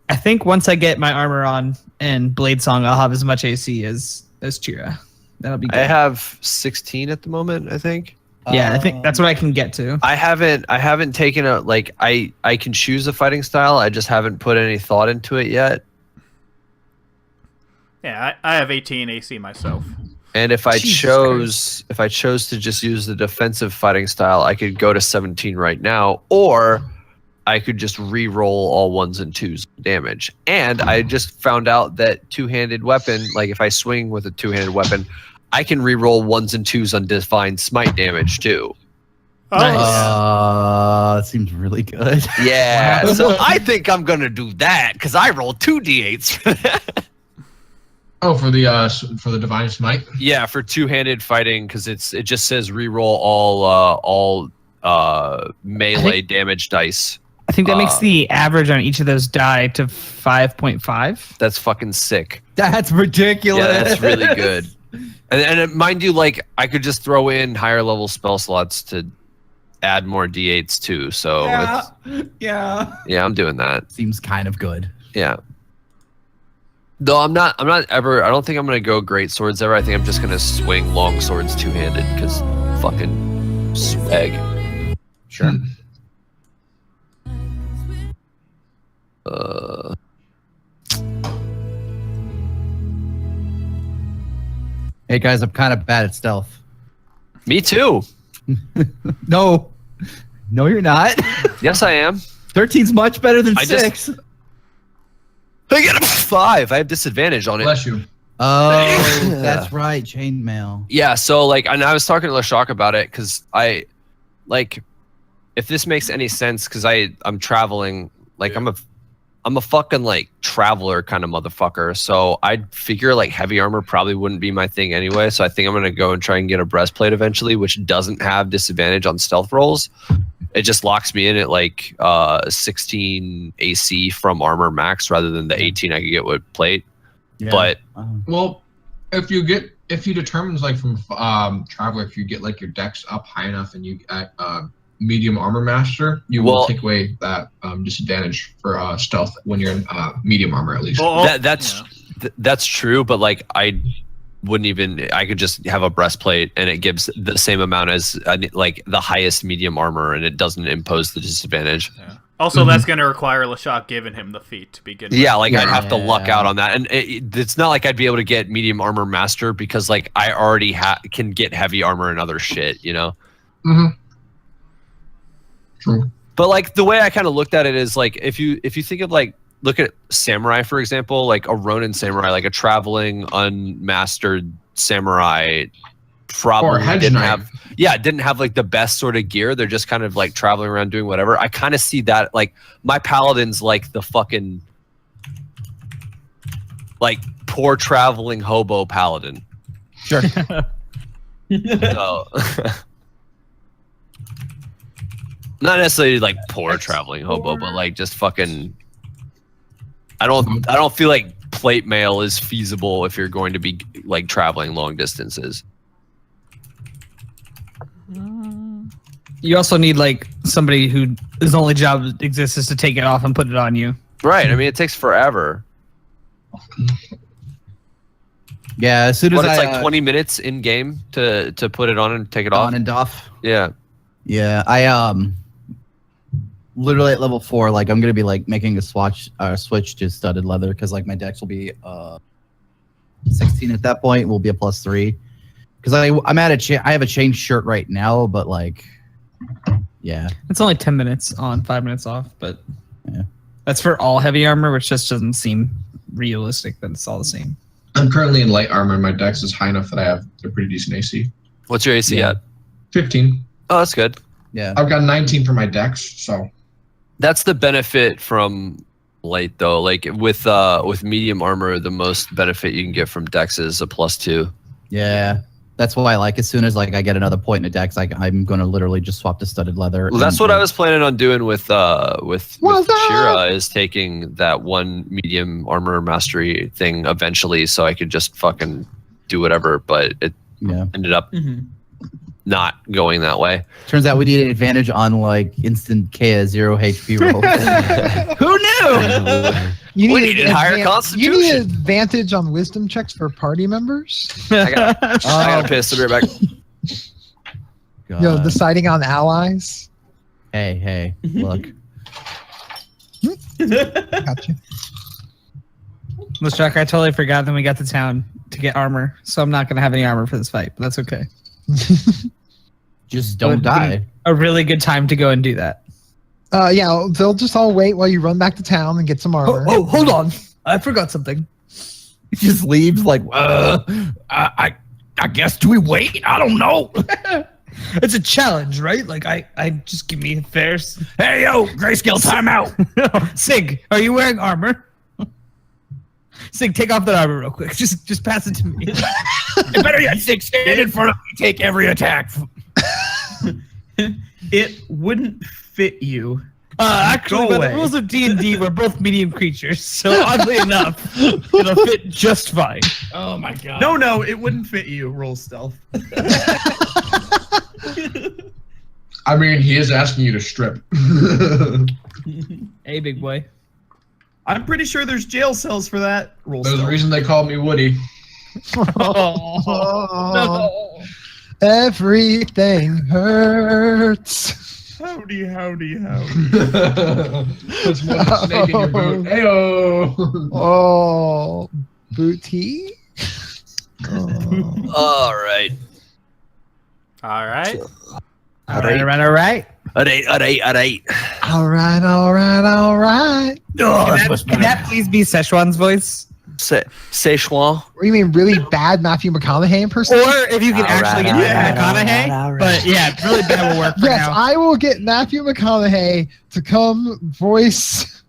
I think once I get my armor on and blade song, I'll have as much AC as Chira. That'll be good. I have 16 at the moment, I think. Yeah, I think that's what I can get to. I haven't taken a like I can choose a fighting style. I just haven't put any thought into it yet. Yeah, I have 18 AC myself. And if I Jesus chose to just use the defensive fighting style, I could go to 17 right now, or I could just re-roll all 1s and 2s damage. And I just found out that two-handed weapon, like if I swing with a two-handed weapon, I can re-roll 1s and 2s on divine smite damage too. Oh, That seems really good. Yeah, so I think I'm gonna do that because I rolled 2 d8s for that. Oh, for the divine smite. Yeah, for two-handed fighting because it just says re-roll all melee damage dice. I think that makes the average on each of those die to 5.5. That's fucking sick. That's ridiculous. Yeah, that's really good. And mind you, like I could just throw in higher level spell slots to add more d8s too. So Yeah. yeah, I'm doing that. Seems kind of good. Yeah. Though I'm not ever. I don't think I'm gonna go great swords ever. I think I'm just gonna swing long swords two-handed because fucking swag. Sure. Hey guys, I'm kind of bad at stealth. Me too. No, you're not. Yes, I am. 13's much better than I just- 6. I get a 5. I have disadvantage on it. Bless you. Oh, that's right. Chainmail. Yeah, so like, and I was talking to Lashak about it because I, like, if this makes any sense, because I'm traveling, like I'm a fucking like traveler kind of motherfucker. So I'd figure like heavy armor probably wouldn't be my thing anyway. So I think I'm gonna go and try and get a breastplate eventually, which doesn't have disadvantage on stealth rolls. It just locks me in at like 16 AC from armor max rather than the 18 I could get with plate. Yeah. But Well, if you determines like from Traveler, if you get like your dex up high enough and you get medium armor master, you will take away that disadvantage for stealth when you're in medium armor at least. Well, that's true, but like I wouldn't even. I could just have a breastplate, and it gives the same amount as like the highest medium armor, and it doesn't impose the disadvantage. Also, that's going to require Lashak giving him the feat to begin with. Yeah, like I'd have to luck out on that, and it's not like I'd be able to get medium armor master because like I already can get heavy armor and other shit, you know. Mm-hmm. True. But like the way I kind of looked at it is like if you think of like look at samurai for example, like a Ronin samurai, like a traveling unmastered samurai, probably didn't have like the best sort of gear. They're just kind of like traveling around doing whatever. I kind of see that like my paladin's like the fucking like poor traveling hobo paladin. Sure. So, not necessarily like poor traveling hobo, but like just fucking. I don't feel like plate mail is feasible if you're going to be like traveling long distances. You also need like somebody whose only job exists is to take it off and put it on you. Right. I mean, it takes forever. Yeah, as soon as It's like 20 minutes in game to put it on and take it off. on and off. Yeah. Yeah, I literally at level 4, like I'm gonna be like making a switch to studded leather because like my dex will be 16 at that point. Will be a +3 because I'm at I have a chain shirt right now, but like yeah, It's only 10 minutes on, 5 minutes off, but Yeah. that's for all heavy armor, which just doesn't seem realistic that it's all the same. I'm currently in light armor. My dex is high enough that I have a pretty decent AC. What's your AC Yeah. at? 15. Oh, that's good. yeah. I've got 19 for my dex, so That's the benefit from light though. Like with medium armor, the most benefit you can get from dex is a +2. Yeah, that's why like as soon as like I get another point in a dex, like I'm gonna literally just swap to studded leather. Well, that's and, what I like, was planning on doing with What's up? Shira, is taking that one medium armor mastery thing eventually, so I could just fucking do whatever. But it Yeah. ended up not going that way. Turns out we need an advantage on like instant K 0 HP rolls. Who knew? You We needed higher You constitution. need advantage on wisdom checks for party members. I got pissed. I'll be right back. God. Deciding on allies. Hey, look. Gotcha. Let's check. I totally forgot that we got to town to get armor, so I'm not going to have any armor for this fight, but that's okay. Just don't Would be die. A really good time to go and do that. Yeah, they'll just all wait while you run back to town and get some armor. Oh, hold on. I forgot something. He just leaves like I guess, do we wait? I don't know. It's a challenge, right? Like, I just give me fares. Hey, yo, grayscale timeout. Sig, are you wearing armor? Sig, take off that armor real quick. Just pass it to me. Better yet, Sig, stand in front of me, take every attack. It wouldn't fit you. Actually, Go by the away. rules of D&D, we're both medium creatures, so oddly enough, it'll fit just fine. Oh my god. No, it wouldn't fit you. Roll stealth. I mean, he is asking you to strip. Hey, big boy. I'm pretty sure there's jail cells for that. Roll There's a stealth. reason they called me Woody. Oh, everything hurts. Howdy. There's one snake in your boot. Heyo. Oh, booty. Oh. All right. All right. All right. At eight. All right. Oh, Can that please be Szechuan's voice? Szechuan. Or you mean really bad Matthew McConaughey impersonation? Or if you can actually get McConaughey. But yeah, really bad will work for Yes, now. I will get Matthew McConaughey to come voice.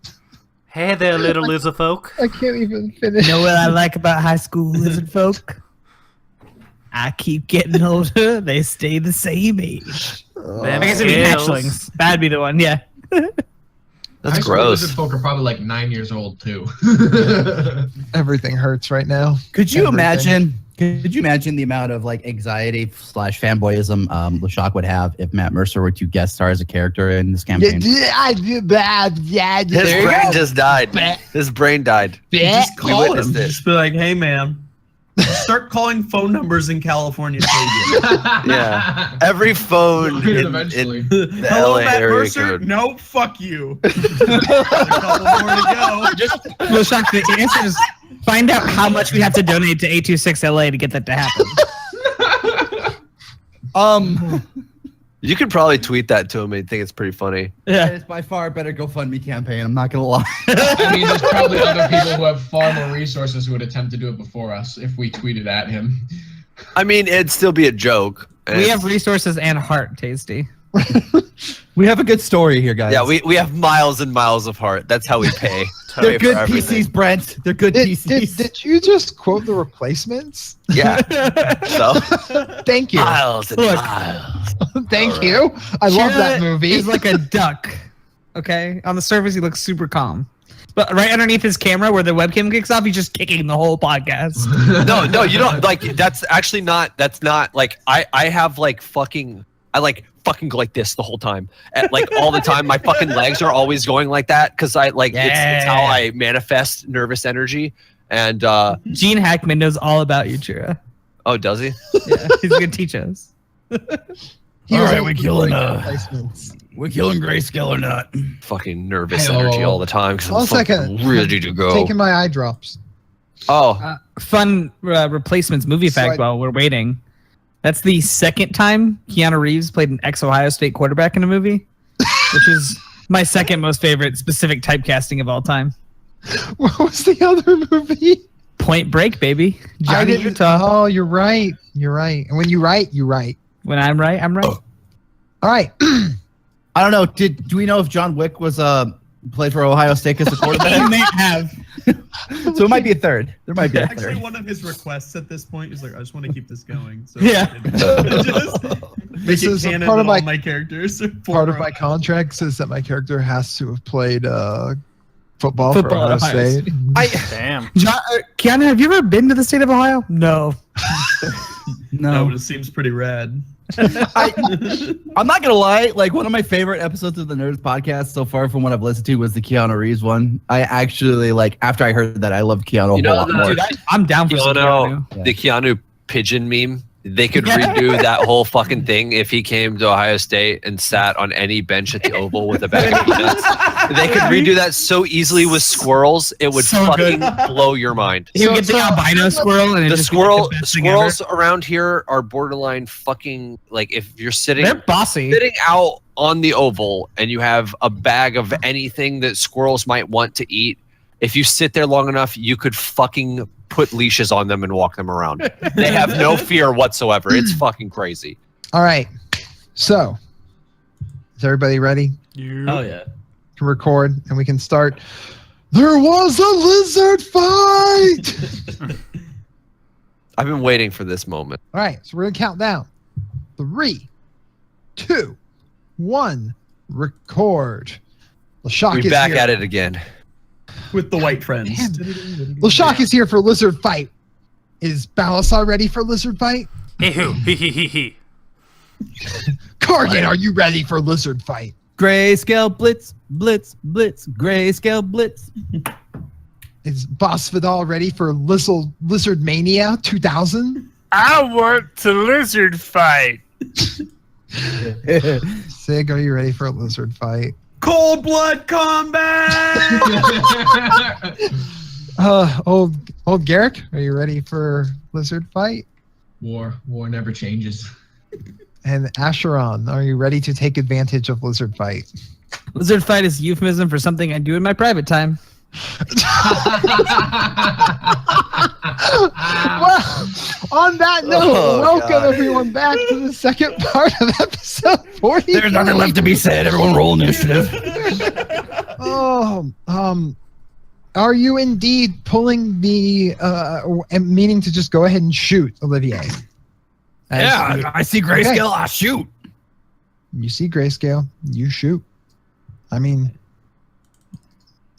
Hey there, little lizard folk. I can't even finish. You know what I like about high school lizard folk? I keep getting older. They stay the same age. Them I guess it'd be skills. hatchlings. That'd be the one, yeah. That's High school gross. lizard folk are probably like 9 years old too. Everything hurts right now. Could you Everything. imagine? Could you imagine the amount of like anxiety / fanboyism LeShock would have if Matt Mercer were to guest star as a character in this campaign? I do bad. Yeah, His brain just died. His brain died. Just We call witnessed him. it. Just be like, hey, man. Start calling phone numbers in California. For Yeah. Every phone in Eventually. the Hello, LA Matt area Mercer. code. No, fuck you. A couple more to go. Well, Shock, the answer is find out how much we have to donate to 826LA to get that to happen. You could probably tweet that to him and think it's pretty funny. It's by far a better GoFundMe campaign. I'm not gonna lie. I mean, there's probably other people who have far more resources who would attempt to do it before us if we tweeted at him. I mean, it'd still be a joke. and We it's- have resources and heart, Tasty. We have a good story here, guys. Yeah, we have miles and miles of heart. That's how we pay. They're Pay good for everything. PCs, Brent. They're good PCs. Did you just quote The Replacements? Yeah. So Thank you. miles and Look. miles. Thank you. I love that movie. He's like a duck. Okay? On the surface, he looks super calm. But right underneath his camera where the webcam kicks off, he's just kicking the whole podcast. No, you don't like. That's actually not. That's not like. I have like fucking. I like fucking go like this the whole time. Like all the time. My fucking legs are always going like that because I like it's how I manifest nervous energy. And Gene Hackman knows all about you, Chira. oh, does he? Yeah, he's going to teach us. He All was right, like- we killing Replacements. we're killing Grayscale or not? Fucking nervous Hello. energy all the time because I'm One fucking second. ready to go. Taking my eye drops. Oh, Fun replacements movie So fact I- while we're waiting. That's the second time Keanu Reeves played an ex-Ohio State quarterback in a movie, which is my second most favorite specific typecasting of all time. What was the other movie? Point Break, baby. I Johnny didn't- Utah. Oh, you're right. You're right. And when you write, you write. When I'm right, I'm right. All right. I don't know. Do we know if John Wick was played for Ohio State as a He quarterback? may have. So it might be a third. There might be a Actually, third. one of his requests at this point is like, I just want to keep this going. So Yeah. just make This it is a canon part of that all my- my characters are Part of former my contract says that my character has to have played football for Football Ohio at Ohio State. Damn. Keanu, have you ever been to the state of Ohio? No. No, but it seems pretty rad. I'm not gonna lie. Like one of my favorite episodes of the Nerds podcast so far, from what I've listened to, was the Keanu Reeves one. I actually like. After I heard that, I loved Keanu You a know whole lot the- more. Dude, I'm down for some Keanu, Keanu. the Keanu pigeon meme. They could redo that whole fucking thing if he came to Ohio State and sat on any bench at the Oval with a bag of peanuts. They could redo that so easily with squirrels, it would So fucking good. blow your mind. He would get the albino squirrel and The just be like squirrel the best thing ever. squirrels around here are borderline fucking like if you're sitting They're bossy. sitting out on the Oval and you have a bag of anything that squirrels might want to eat. If you sit there long enough, you could fucking put leashes on them and walk them around. They have no fear whatsoever. It's fucking crazy. All right. So, is everybody ready Oh yeah. to record? And we can start. There was a lizard fight! I've been waiting for this moment. All right. So, we're going to count down 3, 2, 1, record. LeShock We're is back here. at it again. With the white friends. LeShock is here for lizard fight. Is Balasar ready for lizard fight? Hey hoo. Hee hee hee hee. Kargan, are you ready for lizard fight? Grayscale blitz, blitz, blitz. Grayscale blitz. Is Boss Vidal ready for Lizard Mania 2000? I want to lizard fight. Sig, are you ready for a lizard fight? Cold blood combat. Old Garrick, are you ready for lizard fight? War never changes. And Asheron, are you ready to take advantage of Lizard Fight? Lizard fight is euphemism for something I do in my private time. Well, on that note, Oh, welcome God. everyone back to the second part of episode 40. There's nothing left to be said. Everyone roll initiative. Oh, are you indeed pulling the and meaning to just go ahead and shoot Olivier? Yeah, I see grayscale. I shoot. You see grayscale, you shoot. I mean,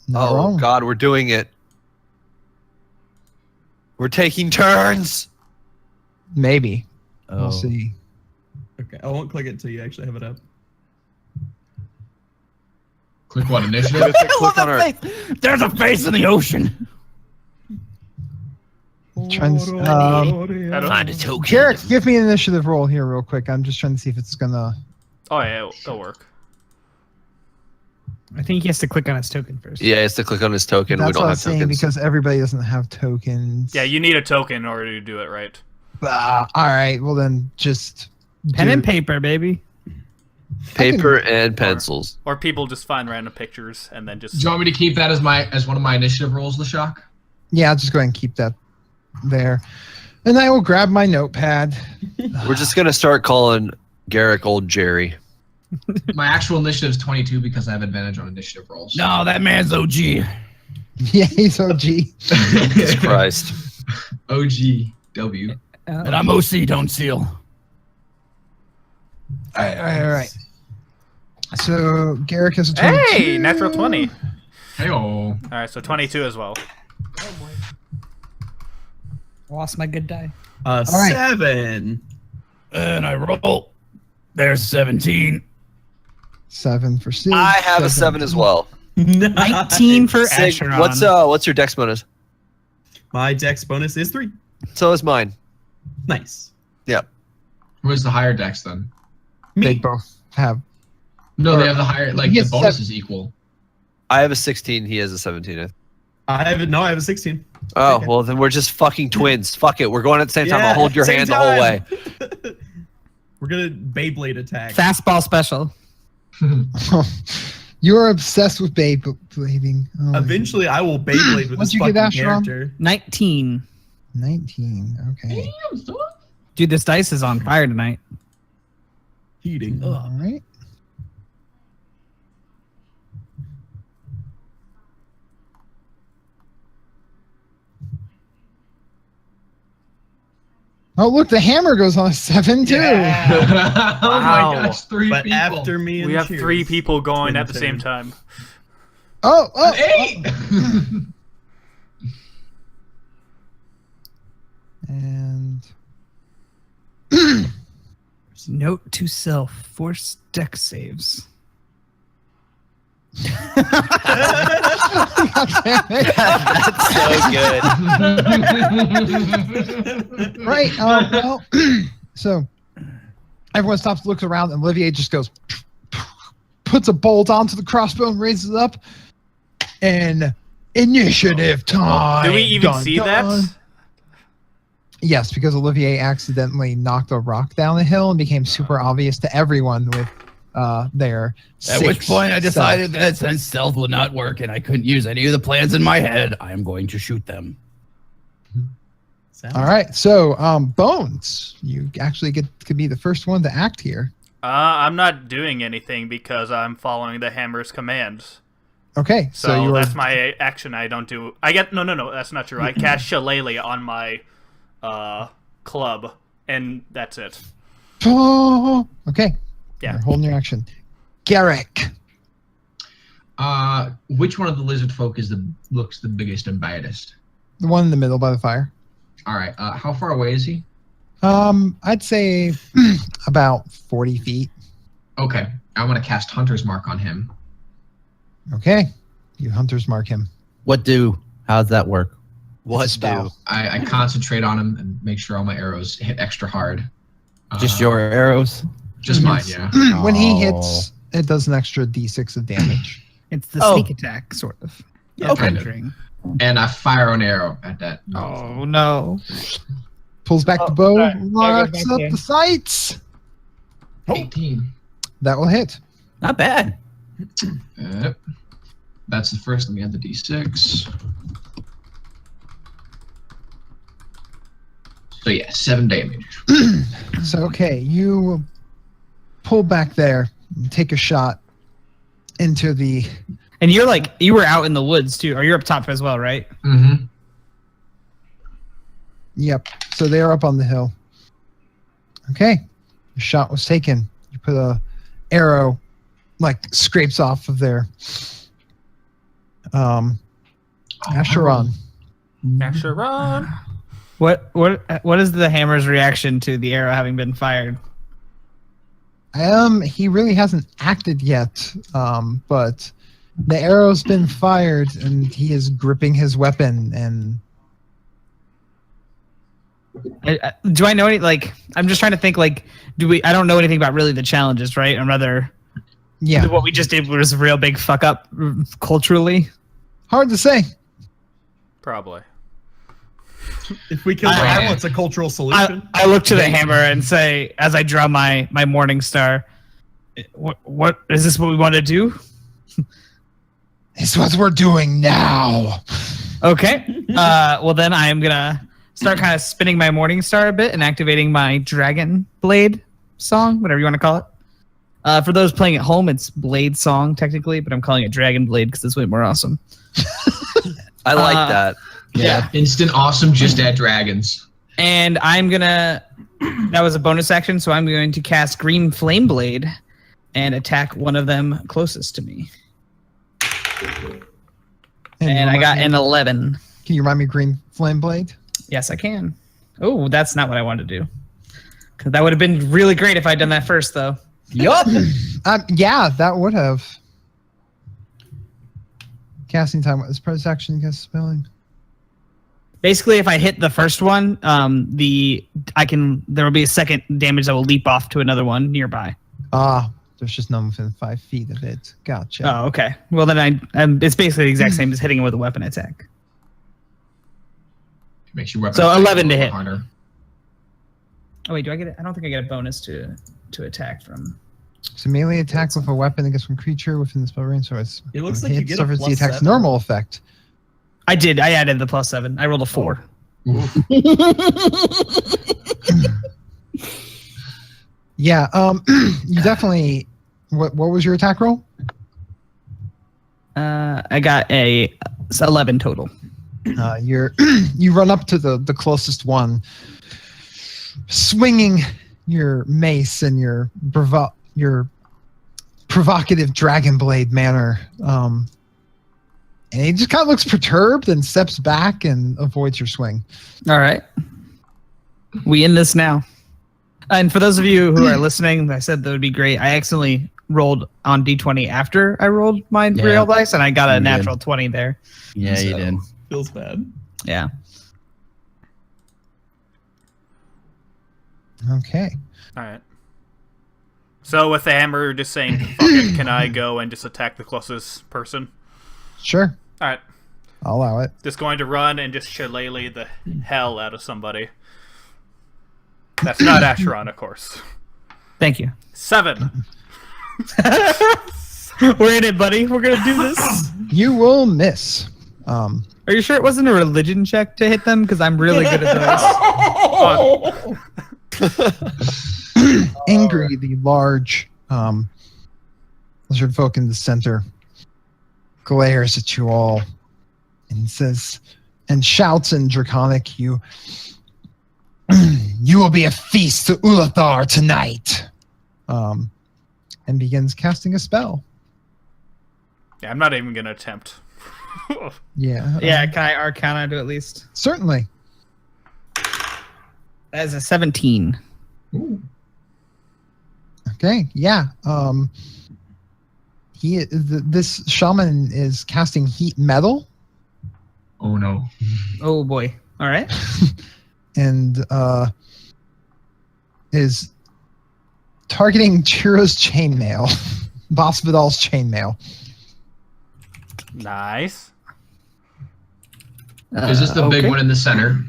not Oh wrong. God, we're doing it. We're taking turns. Maybe. Oh. We'll see. Okay, I won't click it until you actually have it up. Click what initiative? Click on our. There's a face in the ocean. Trying to, I don't- Find a token. Garrick, give me an initiative roll here real quick. I'm just trying to see if it's gonna. Oh yeah, it'll work. I think he has to click on his token first. Yeah, he has to click on his token. We That's don't what I have was saying tokens. because everybody doesn't have tokens. Yeah, you need a token in order to do it right. All right. Well, then just Pen do- and paper, baby. Paper and pencils. Or people just find random pictures and then just. Do you want me to keep that as one of my initiative rolls, Lashak? Yeah, I'll just go ahead and keep that there, and I will grab my notepad. We're just gonna start calling Garrick Old Jerry. My actual initiative is 22 because I have advantage on initiative rolls. No, that man's OG. Yeah, he's OG. Jesus Christ. OGW. And I'm OC, don't seal. All right. So Garrick has a 22. Hey, natural 20. Hey-oh. All right, so 22 as well. Lost my good die. right. 7. And I roll. There's 17. 7 for Sig. I have a 7 as well. 19 for Sig, Asheron. what's your dex bonus? My dex bonus is 3. So is mine. Nice. Where's the higher dex then? They Me. both have. No, they have the higher, like, He the has bonus 7. is equal. I have a 16. He has a 17. I have a 16. Oh, Okay. well, then we're just fucking twins. Fuck it. We're going at the same time. Yeah, I'll hold your same hand the whole way. time. We're gonna Beyblade attack. Fastball special. You are obsessed with Beyblading. Oh my Eventually, I will Beyblade with What'd this you get, fucking Asheron? character. 19. 19. Okay. Dude, this dice is on fire tonight. Heating All up. right. Oh, look, the hammer goes on a 7 too. Yeah. Oh Wow. my gosh, 3 But people. after me and We have Cheers. 3 people going Twin at the same turn. time. Oh, oh, Eight! and Note to self: force deck saves. God damn it. That's so good. Right. Well, so everyone stops, looks around, and Olivier just goes, puts a bolt onto the crossbow and raises it up. And initiative time. Do we even Dun, see dun. that? Yes, because Olivier accidentally knocked a rock down the hill and became super obvious to everyone with their. At which 6 point I decided stealth. that since stealth would not work and I couldn't use any of the plans in my head, I am going to shoot them. Sounds- All right, so Bones, you actually could be the first one to act here. I'm not doing anything because I'm following the hammer's commands. Okay, So, so you are. that's my action. I don't do. I get no. That's not true. I cast Shillelagh on my club, and that's it. Oh, okay. Yeah. You're holding your action. Garrick. Which one of the lizard folk looks the biggest and baddest? The one in the middle by the fire. All right. How far away is he? I'd say about 40 feet. Okay. I want to cast Hunter's Mark on him. Okay. You hunters mark him. What do? How's that work? What It's a spell. do? I concentrate on him and make sure all my arrows hit extra hard. Just your arrows? Just mine, yeah. When he Oh. hits, it does an extra d6 of damage. It's the Oh. sneak attack, sort of. Yeah, Okay. Entering. And I fire an arrow at that. Oh no! Pulls back the bow, sorry. Gotta go locks back up here. the sights. 18. That will hit. Not bad. Yep. That's the first. Let me add the d6. So yeah, 7 damage. So okay, you pull back there, and take a shot into the. And you're like, you were out in the woods too, or you're up top as well, right? Mm-hmm. Yep. So they are up on the hill. Okay, the shot was taken. You put a arrow, like scrapes off of their. Asheron. Asheron. What is the hammer's reaction to the arrow having been fired? He really hasn't acted yet, but the arrow's been fired, and he is gripping his weapon. And Do I know any? Like, I'm just trying to think. Like, I don't know anything about really the challenges, right? And rather, yeah, what we just did was a real big fuck up culturally. hard to say. Probably. If we kill the animal, it's a cultural solution. I look to the hammer and say, as I draw my morning star, what is this? What we want to do? It's what we're doing now. Okay. Well, then I am gonna start kind of spinning my morning star a bit and activating my dragon blade song, whatever you want to call it. For those playing at home, it's blade song technically, but I'm calling it dragon blade because it's way more awesome. I like that. Yeah. Instant awesome, just add dragons. And I'm gonna. That was a bonus action, so I'm going to cast Green Flame Blade and attack one of them closest to me. And I got an 11. Can you remind me, Green Flame Blade? Yes, I can. Oh, that's not what I wanted to do. 'Cause that would have been really great if I'd done that first, though. Yup. Yeah, that would have. Casting time. What is bonus action? Cast spelling. Basically, if I hit the first one, there will be a second damage that will leap off to another one nearby. There's just none within 5 feet of it. Gotcha. Oh, okay. Well, then it's basically the exact same as hitting it with a weapon attack. Makes your weapon. So 11 to hit. Harder. Oh wait, do I get it? I don't think I get a bonus to attack from. So melee attack with a weapon against one creature within the spell range. So it's It looks when like you hit, get a suffers the plus attack's 7. normal effect. I did. I added the +7. I rolled a 4. Yeah. You definitely. What was your attack roll? I got a 11 total. You run up to the closest one, swinging your mace and your provocative dragon blade manner, and he just kind of looks perturbed and steps back and avoids your swing. All right. We end this now. And for those of you who are listening, I said that would be great. I accidentally rolled on D20 after I rolled my real dice, and I got a natural 20 there. Yeah, you So, did. Feels bad. Yeah. Okay. All right. So with the hammer, just saying, fuck it, can I go and just attack the closest person? Sure. All right. I'll allow it. Just going to run and just shillelagh the hell out of somebody. That's not Asheron, of course. Thank you. 7. We're in it, buddy. We're going to do this. You will miss. Are you sure it wasn't a religion check to hit them? Because I'm really good at those. Angry, the large lizard folk in the center glares at you all and says, and shouts in Draconic, you will be a feast to Ulathar tonight. And begins casting a spell. Yeah, I'm not even going to attempt. Yeah. Yeah, can I Arcana do at least? Certainly. That is a 17. Ooh. Okay. Yeah. This shaman is casting heat metal, Oh no. Oh, boy. All right. and is targeting Chiro's chainmail, Boss Vidal's chainmail. Nice. Is this the big one in the center?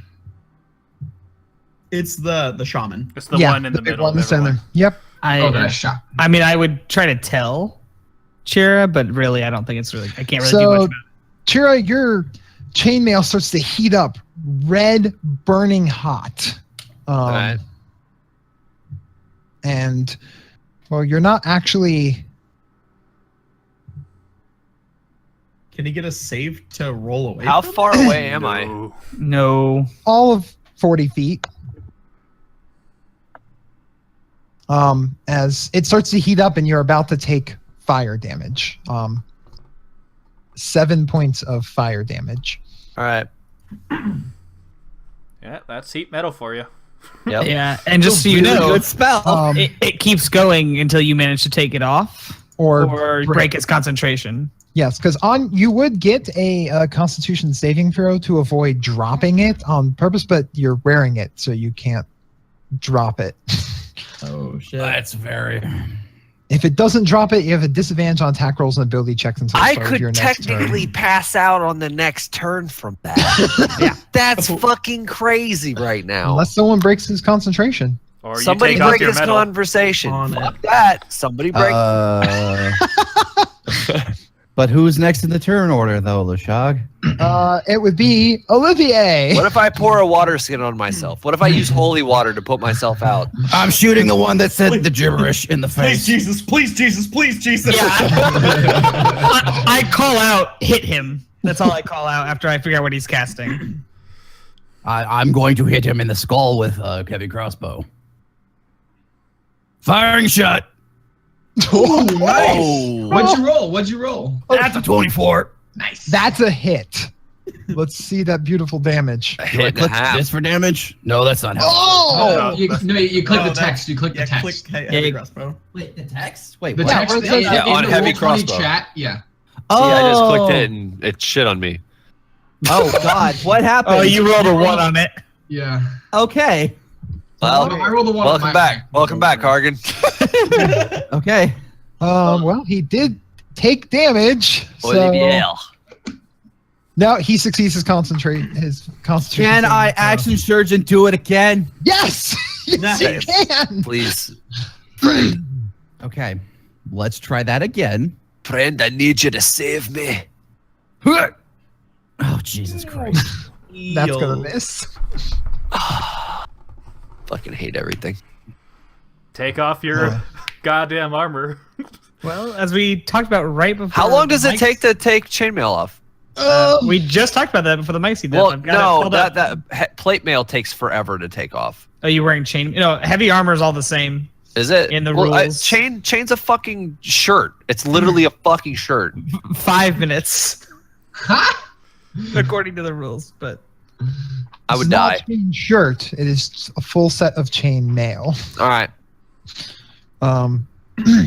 It's the shaman. It's the Yeah, one in the big middle. one in the never center. mind. Yep. Oh, that I shot. I mean, I would try to tell Chira, but really, I don't think it's really. I can't really do So, much about it. Chira, your chainmail starts to heat up, red, burning hot. Alright. And, well, you're not actually. Can he get a save to roll away? How from far away am I? No. No. All of 40 feet. As it starts to heat up and you're about to take fire damage. 7 points of fire damage. All right. Yeah, that's heat metal for you. Yep. Yeah, and just so you Really know, good spell. it keeps going until you manage to take it off or break its concentration. Yes, because you would get a Constitution saving throw to avoid dropping it on purpose, but you're wearing it, so you can't drop it. Oh shit! That's very. If it doesn't drop it, you have a disadvantage on attack rolls and ability checks until the I start of your could next technically pass out on the next turn from that. Yeah. That's fucking crazy right turn. now. Unless someone breaks his concentration. Or Somebody you take off break your this metal. conversation. On Fuck that. Somebody break. But who's next in the turn order, though, Lashog? It would be Olivier. What if I pour a water skin on myself? What if I use holy water to put myself out? I'm shooting the one that said the gibberish in the Please face. Jesus! Please Jesus! Please Jesus! I call out, hit him. That's all I call out after I figure out what he's casting. I'm going to hit him in the skull with a heavy crossbow. Firing shot. Oh, nice. Oh. What'd you roll? That's a 24. Nice. That's a hit. Let's see that beautiful damage. A Do I hit and a click half. this for damage? No, that's not how. Oh! You click No, the text. You click the text. Click Yeah, heavy you- crossbow. Wait, the text? Wait, The what? text where it says- Yeah, in on the heavy Roll20 crossbow. chat. Yeah. See, I just Oh. clicked it and it shit on me. Oh God, what happened? Oh, you rolled a 1 on it. Yeah. Okay. Well, I rolled a one. on welcome my back. back. Welcome back, Hargan. Okay. Well, he did take damage. So Olivier. now he succeeds his concentration. Can saving I throw. action surge and do it again? Yes, yes, you Nice. can. Please. Friend. Okay. Let's try that again. Friend, I need you to save me. Oh Jesus Christ. That's gonna miss. Fucking hate everything. Take off your goddamn armor. Well, as we talked about right before. How long does the it take to take chainmail off? We just talked about that before the mic. Well, I've got it no, pulled up. that plate mail takes forever to take off. Oh, you wearing chain? Heavy armor is all the same. Is it? In the well, rules. Chain's a fucking shirt. It's literally a fucking shirt. 5 minutes, Ha! according to the rules. But I would It's not die. chain shirt. It is a full set of chain mail. All right.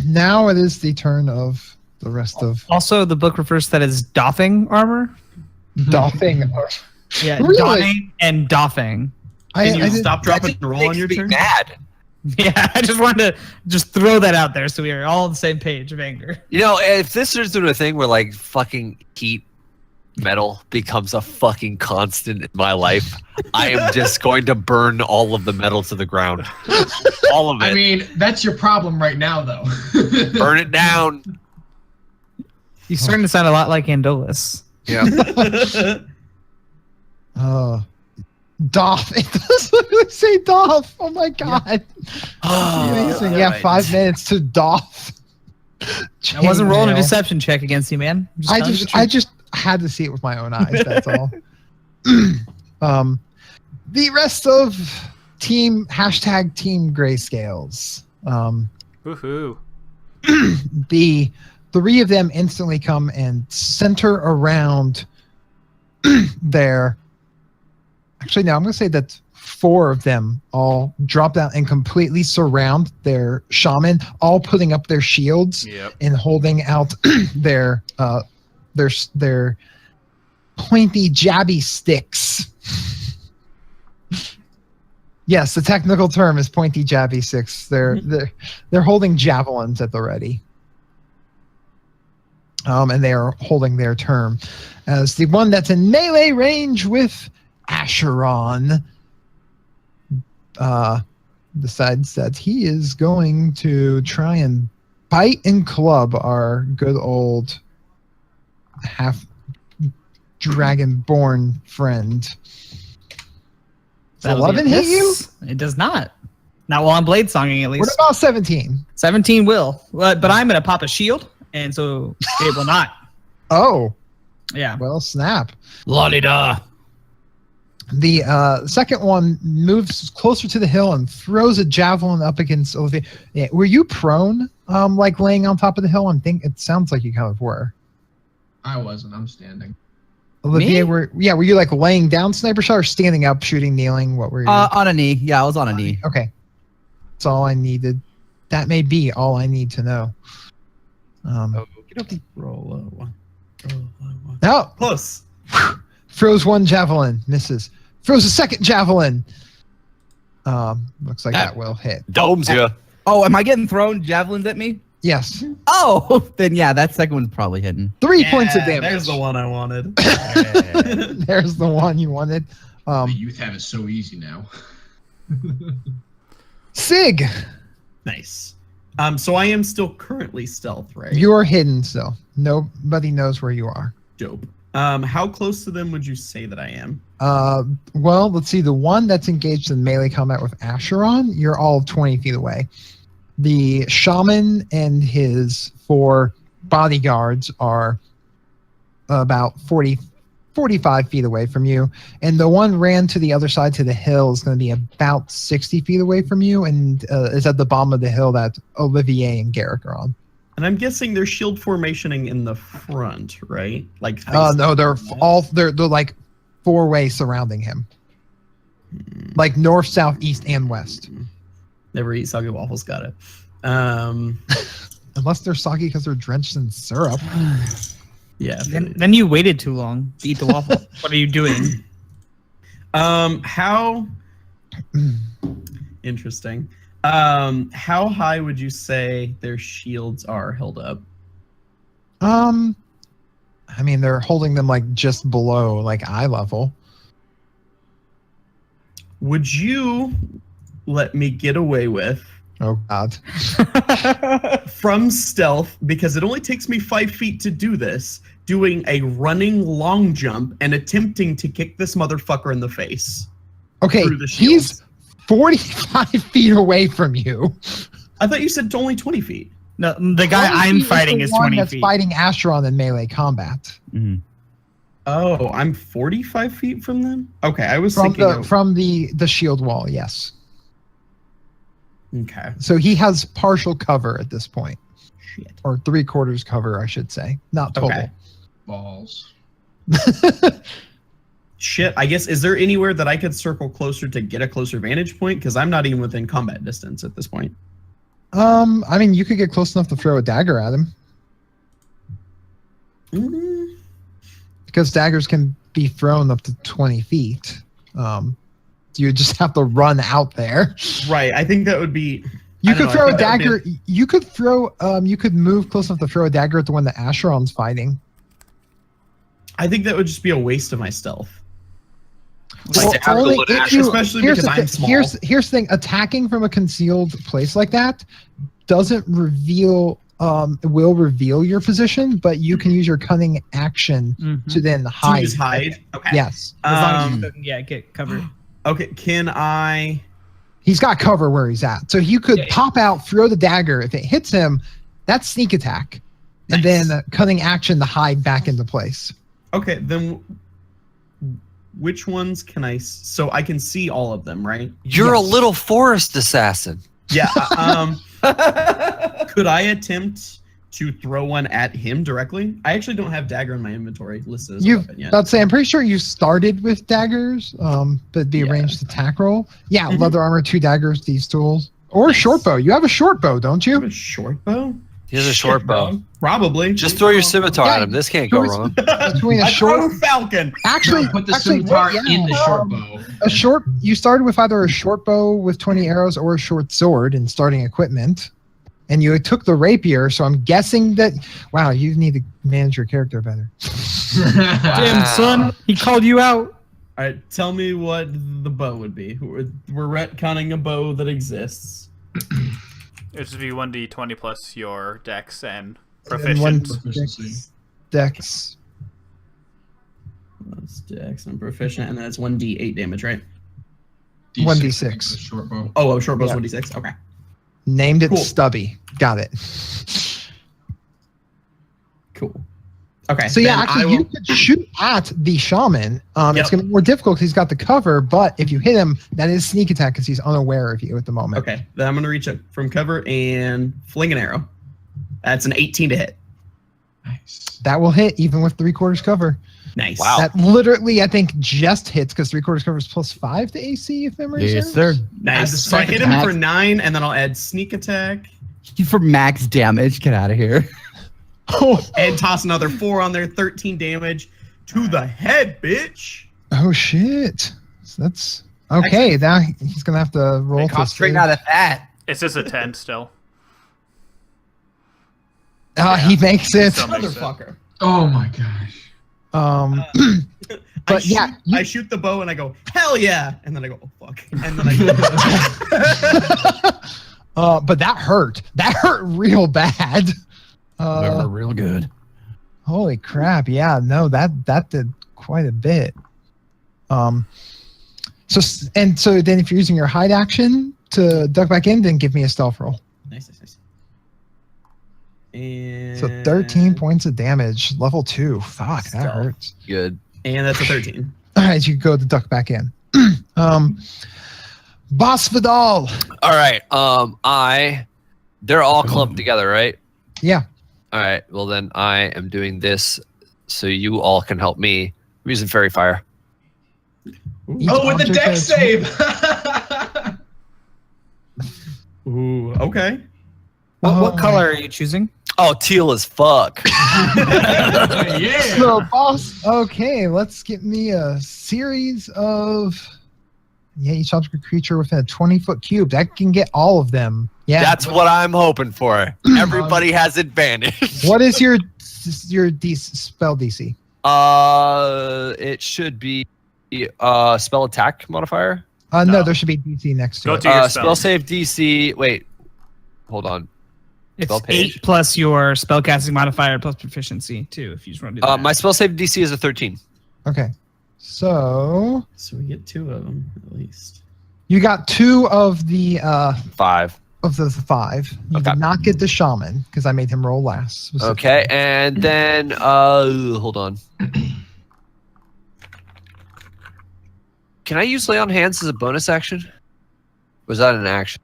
Now it is the turn of the rest of also, the book refers to that as doffing armor. doffing. Yeah, Really? donning and doffing. Can you I did- stop, drop, and That roll on makes your me turn? mad. Yeah, I just wanted to just throw that out there so we are all on the same page of anger. You know, if this turns into a thing where like fucking heat metal becomes a fucking constant in my life, I am just going to burn all of the metal to the ground. All of it. I mean, that's your problem right now, though. Burn it down. He's starting to sound a lot like Andolus. Yeah. Doff. It does literally say doff. Oh my god. Amazing. Yeah, right. 5 minutes to doff. I wasn't rolling a Chainmail. deception check against you, man. I'm I telling you the I truth. just had to see it with my own eyes. That's all. The rest of team Grayscales. Woohoo. The 3 of them instantly come and center around their. Actually, no, I'm going to say that 4 of them all drop down and completely surround their shaman, all putting up their shields Yep. and holding out their pointy jabby sticks. Yes, the technical term is pointy jabby sticks. They're holding javelins at the ready. And they are holding their turn as the one that's in melee range with Acheron decides that he is going to try and bite and club our good old half dragonborn friend. Does That'll be 11 a hit you? miss. It does not. Not while I'm blade songing, at What least. about 17? 17 will. But I'm going to pop a shield, and so it will not. Oh, Yeah. well, snap. La-di-da. The second one moves closer to the hill and throws a javelin up against Olivia. Yeah, were you prone, like laying on top of the hill? It sounds like you kind of were. I wasn't. I'm standing. Olivia, Me? were you like laying down sniper shot or standing up, shooting, kneeling? What were you? On a knee. Yeah, I was on a knee. Okay, that's all I needed. That may be all I need to know. Roll one. No, Close. throws one javelin, misses. Throws a second javelin. Looks like that will hit. Domes ya. Oh, am I getting thrown javelins at me? Yes, Oh, then yeah, that second one's probably hitting. 3 points of damage. There's the one I wanted. There's the one you wanted. The youth have it so easy now. Sig, Nice. So I am still currently stealth, right? you're hidden still. Nobody knows where you are. Dope. How close to them would you say that I am? Well, let's see. The one that's engaged in melee combat with Acheron, you're all 20 feet away. The shaman and his 4 bodyguards are about 45 feet away from you. And the one ran to the other side to the hill is going to be about 60 feet away from you and is at the bottom of the hill that Olivier and Garrick are on. And I'm guessing they're shield formationing in the front, right? Like No, they're like 4-way surrounding him. Like north, south, east, and west. Never eat soggy waffles. Got it. Unless they're soggy because they're drenched in syrup. Yeah. Then you waited too long to eat the waffle. What are you doing? How interesting. How high would you say their shields are held up? I mean, they're holding them like just below like eye level. Would you let me get away with Oh God. from stealth, because it only takes me 5 feet to do this, doing a running long jump and attempting to kick this motherfucker in the face? Okay, Through the he's shields. 45 feet away from you. I thought you said only 20 feet. No, the guy 20 I'm feet fighting the is one 20 that's feet. fighting Acheron in melee combat. Mhm. Oh, I'm 45 feet from them? Okay, I was From thinking... the shield wall, yes. Okay. So he has partial cover at this point. Shit. Or 3/4 cover, I should say. Not total. Okay. Balls. Shit, I guess, is there anywhere that I could circle closer to get a closer vantage point? Because I'm not even within combat distance at this point. I mean, you could get close enough to throw a dagger at him. Mm, Because daggers can be thrown up to 20 feet. You just have to run out there. right, I think that would be... You I don't could know, I throw a think that would dagger. You could throw. You could move close enough to throw a dagger at the one that Acheron's fighting. I think that would just be a waste of my stealth. Well, Stab the only little if Asher. you- Especially here's because the I'm thi- small. Here's the thing: attacking from a concealed place like that doesn't reveal. Will reveal your position, but you can use your cunning action Mhm. to then To hide. just hide? Okay. Yes, As long as Um, you can, get covered. Okay, can I... he's got cover where he's at, so you could pop out, throw the dagger. If it hits him, that's sneak attack, and Nice. then cunning action to hide back into place. Okay, then which ones can I... So I can see all of them, right? You're a Yes. little forest assassin. Yeah, could I attempt to throw one at him directly? I actually don't have dagger in my inventory listed as a You've, weapon yet. I'd say I'm pretty sure you started with daggers, but it'd be a Yeah. ranged attack roll. Yeah, Mhm. leather armor, 2 daggers, these tools, or a short bow. You have a short bow, don't You have you? a short bow? He has a Shit, short bow. bro. Probably. Just throw your scimitar Yeah, at him. This can't go wrong. Between a I throw short, a falcon. actually, Put the actually, scimitar yeah, in the short bow. a short. You started with either a short bow with 20 arrows or a short sword in starting equipment, and you took the rapier. So I'm guessing that. Wow, you need to manage your character better. Damn, son, he called you out. All right, tell me what the bow would be. We're retconning a bow that exists. It should be 1d20 plus your dex and And one proficient. Proficiency. dex. That's dex and proficient, and then it's 1d8 damage, right? 1d6. The short bow. Oh, short bow's Yeah. 1d6. Okay. Named it Cool. Stubby. Got it. Cool. Okay. So yeah, then I actually, will- you could shoot at the shaman. Yep. It's going to be more difficult because he's got the cover. But if you hit him, that is sneak attack because he's unaware of you at the moment. Okay, then I'm gonna reach up from cover and fling an arrow. That's an 18 to hit. Nice. That will hit even with 3/4 cover. Nice. Wow. That literally, I think, just hits because 3/4 cover is +5 to AC if memory Yes, serves. sir. Add the Nice. So I sneak hit him attack. for 9, and then I'll add sneak attack For max damage, get out of here. Oh, and toss another 4 on there, 13 damage to the head, bitch. oh shit! So that's okay. Now he's gonna have to roll to Concentrate save. out of that. It's just a 10 still. He makes it. So makes it. Motherfucker. Oh my gosh. But yeah, I shoot the bow and I go, hell yeah, and then I go, oh fuck, and then I but that hurt. That hurt real bad. Real good. Holy crap! Yeah, no, that did quite a bit. So then if you're using your hide action to duck back in, then give me a stealth roll. nice. And So 13 points of damage, level 2. Fuck, that Stealth. hurts. Good. And that's a 13. All right, you go to duck back in. Boss Vidal. All right. They're all clumped together, right? Yeah. All right. Well, then I am doing this so you all can help me. I'm using fairy fire. Each Oh, with the object deck has- save. Ooh, okay. What Oh, color are you choosing? Oh, teal as fuck. Yeah. So, boss. Okay, let's get me a series of. Yeah, each object or creature within a 20-foot cube. That can get all of them. Yeah. That's what I'm hoping for. Everybody has advantage. What is your spell DC? It should be spell attack modifier. No, No. there should be DC next to Go it. to your Spell spell. save DC. Wait, hold on. It's Spell page. 8 plus your spellcasting modifier plus proficiency too. If you just want to do that. My spell save DC is a 13. Okay. So So we get 2 of them at least. you got 2 of the 5. 5. You Okay. did not get the shaman because I made him roll last. Okay, and then hold on. Can I use lay on hands as a bonus action? Was that an action?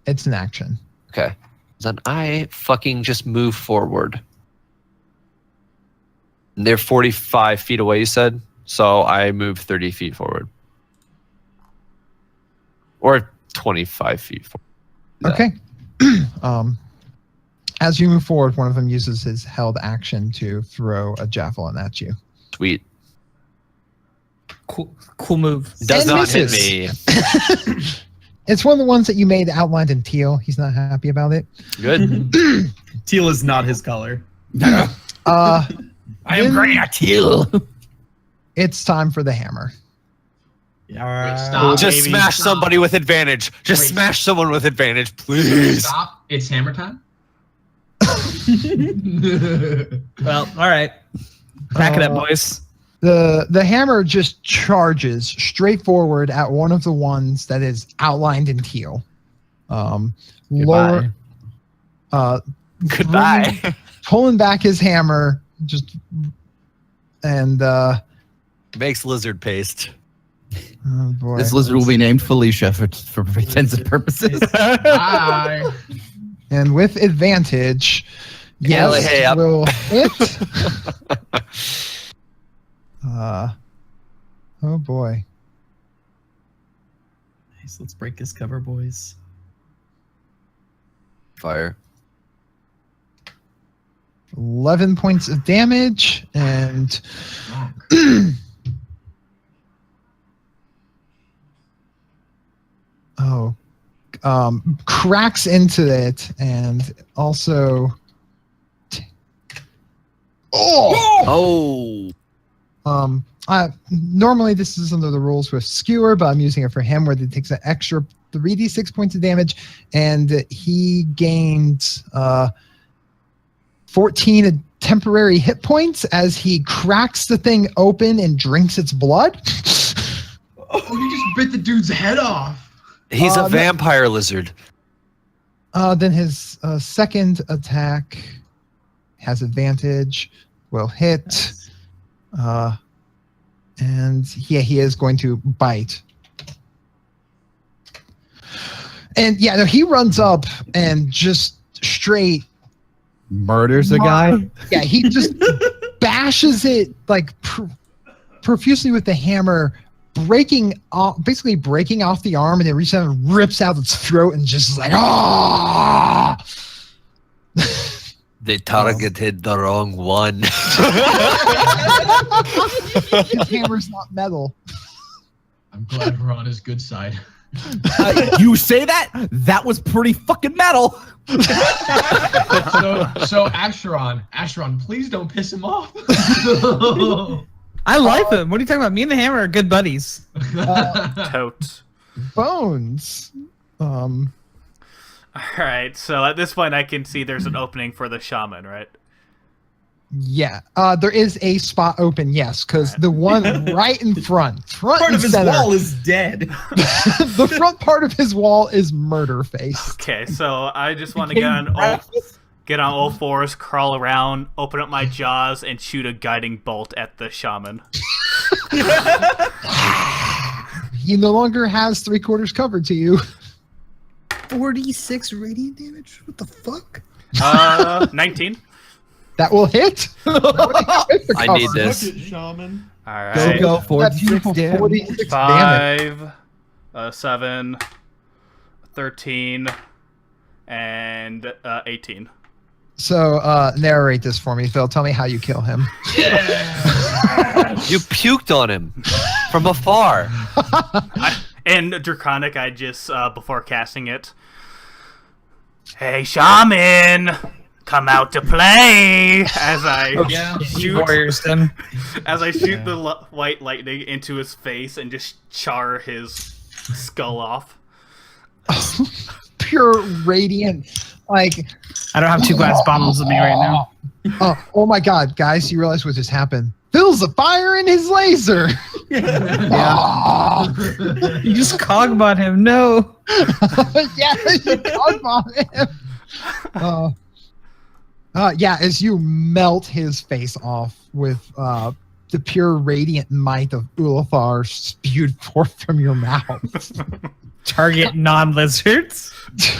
It's an action. Okay. Then I fucking just move forward. And they're 45 feet away, you said? So I move 30 feet forward. Or 25 feet forward. Yeah. Okay. As you move forward, one of them uses his held action to throw a javelin at you. Sweet. Cool move. Does And not hit misses. me. It's one of the ones that you made outlined in teal. He's not happy about it. Good. Teal is not his color. I am great at teal. It's time for the hammer. Yeah. stop. Just Maybe. smash somebody with advantage. Just Wait. smash someone with advantage, please. Stop. It's hammer time. Well, all right. Back it up, boys. The hammer just charges straight forward at one of the ones that is outlined in teal. Lower, Goodbye. pulling back his hammer, and Makes lizard paste. oh boy. This lizard will be named Felicia for intents purposes. Bye. And with advantage, Yeah, yes, hey, up. will hit. Oh boy. Nice. Let's break his cover, boys. Fire. 11 points of damage and cracks into it and also Oh. Normally this is under the rules with Skewer, but I'm using it for him where it takes an extra 3d6 points of damage, and he gained 14 temporary hit points as he cracks the thing open and drinks its blood. Oh, you just bit the dude's head off. He's a vampire lizard. Then his second attack has advantage, will hit, and he is going to bite. And yeah, no, he runs up and just straight Murders a guy. Yeah, he just bashes it like profusely with the hammer, basically breaking off the arm, and then reaches out and rips out its throat and just like, ah! They targeted the wrong one. His hammer's not metal. I'm glad we're on his good side. You say that? That was pretty fucking metal. So Asheron, please don't piss him off. I like him. What are you talking about? Me and the hammer are good buddies. Totes. Bones. Alright, so at this point I can see there's an opening for the shaman, right? Yeah, there is a spot open, yes, because the one right in front Part and of his center, wall is dead. the front part of his wall is murder face. Okay, so I just want to get on all fours, crawl around, open up my jaws, and shoot a guiding bolt at the shaman. He no longer has 3/4 cover to you. 46 radiant damage? What the fuck? 19. That will hit. I need this. Look at shaman. Alright. Go That 46 beautiful damage. 46 damage. 5, 7, 13, and 18. So narrate this for me, Phil. Tell me how you kill him. You puked on him from afar. And Draconic, I just, before casting it, hey, shaman! Come out to play as I shoot Warriors, as I shoot the white lightning into his face and just char his skull off. Pure radiant, like. I don't have 2 glass bottles with me right now. Oh my God, guys! You realize what just happened? Phil's a fire in his laser. Yeah. You just cogbot him. No. Yeah, you cogbot him. Yeah, as you melt his face off with the pure radiant might of Ulithar spewed forth from your mouth. Target non-lizards?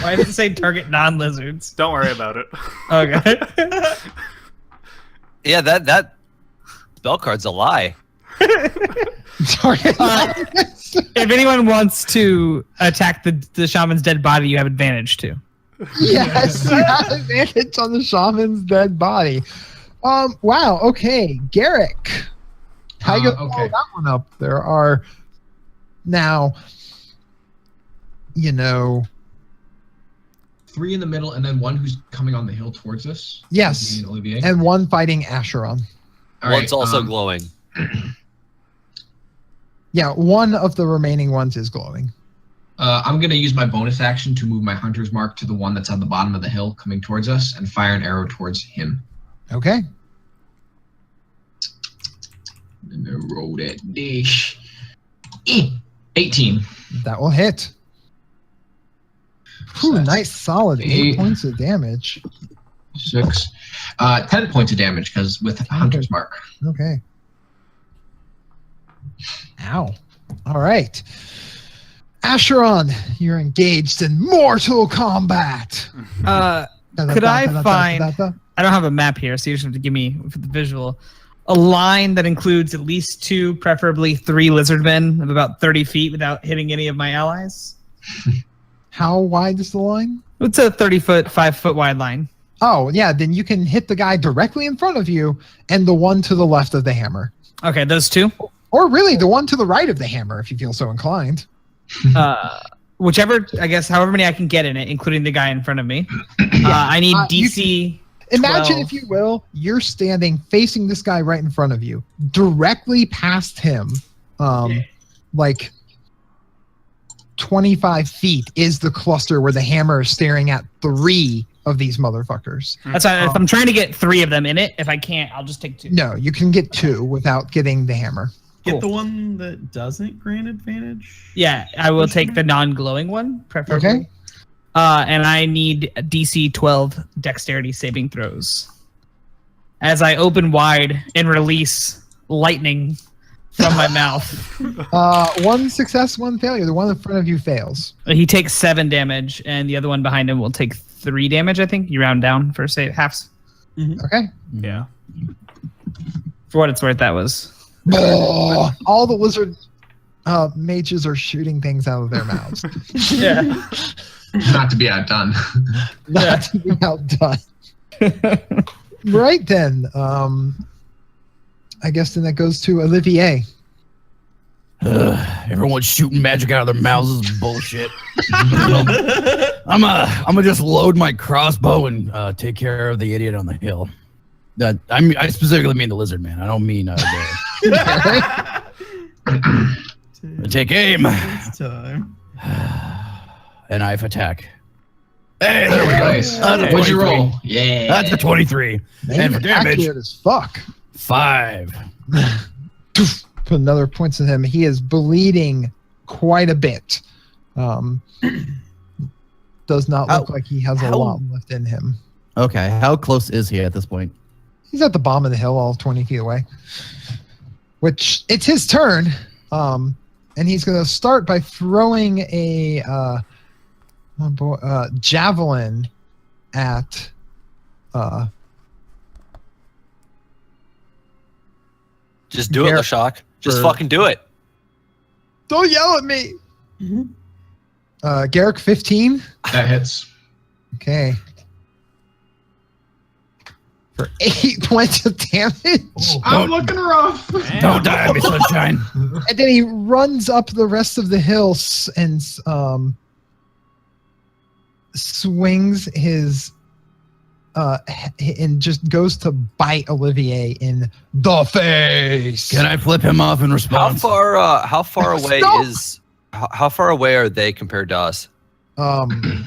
Why did it say target non-lizards? Don't worry about it. Okay. Yeah, that spell card's a lie. Target If anyone wants to attack the shaman's dead body, you have advantage too. Yes, you have advantage on the shaman's dead body. Wow, okay. Garrick. How you gonna follow that one up? There are now, 3 in the middle, and then one who's coming on the hill towards us. Yes. Me and Olivier. and one fighting Asheron. All One's right, also glowing. Yeah, one of the remaining ones is glowing. I'm going to use my bonus action to move my hunter's mark to the one that's on the bottom of the hill coming towards us and fire an arrow towards him. Okay. And then roll that dish. 18. That will hit. Whew, So nice solid 8 8. points of damage. 6. 10 points of damage because with hunter's mark. Okay. Ow. All right. Asheron, you're engaged in mortal combat. Could I find? I don't have a map here, so you just have to give me for the visual a line that includes at least 2, preferably 3 lizard men of about 30 feet without hitting any of my allies. How wide is the line? It's a 30-foot, 5-foot wide line. Oh, yeah, then you can hit the guy directly in front of you and the one to the left of the hammer. Okay, those 2. Or really, the one to the right of the hammer, if you feel so inclined. Whichever, I guess, however many I can get in it, including the guy in front of me. I need you DC. Imagine, 12. if you will, you're standing facing this guy right in front of you. Directly past him, like 25 feet, is the cluster where the hammer is staring at 3 of these motherfuckers. That's why if I'm trying to get 3 of them in it. If I can't, I'll just take 2. No, you can get 2 without getting the hammer. Get the one that doesn't grant advantage. Yeah, I will take the non-glowing one, preferably. Okay. And I need DC 12 dexterity saving throws. As I open wide and release lightning from my mouth. 1 success, 1 failure. The one in front of you fails. He takes 7 damage, and the other one behind him will take 3 damage, I think. You round down for, say, halves. Okay. Yeah. For what it's worth, that was. All the lizard mages are shooting things out of their mouths. Yeah. Not to be outdone. Not to be outdone. Right then. I guess then that goes to Olivier. Everyone's shooting magic out of their mouths is bullshit. I'm gonna just load my crossbow and take care of the idiot on the hill. I specifically mean the lizard man. I don't mean take aim. It's time. A knife attack. Hey, there we go. Nice. That's a What'd you 23. roll? Yeah. That's a 23. And for damage, Accurate as fuck. 5. Put another points in him. He is bleeding quite a bit. Does not look like he has a lot left in him. Okay, how close is he at this point? He's at the bottom of the hill, all 20 feet away. Which, it's his turn. And he's going to start by throwing a javelin at Just do it, Garrett. Lashak. Just For- fucking do it. Don't yell at me. Garrick, 15. That hits. Okay. For 8 points of damage. I'm looking rough. Don't die on me, sunshine. And then he runs up the rest of the hill and swings his and just goes to bite Olivier in the face. Can I flip him off in How response? far away Stop! is how far away are they compared to us? Probably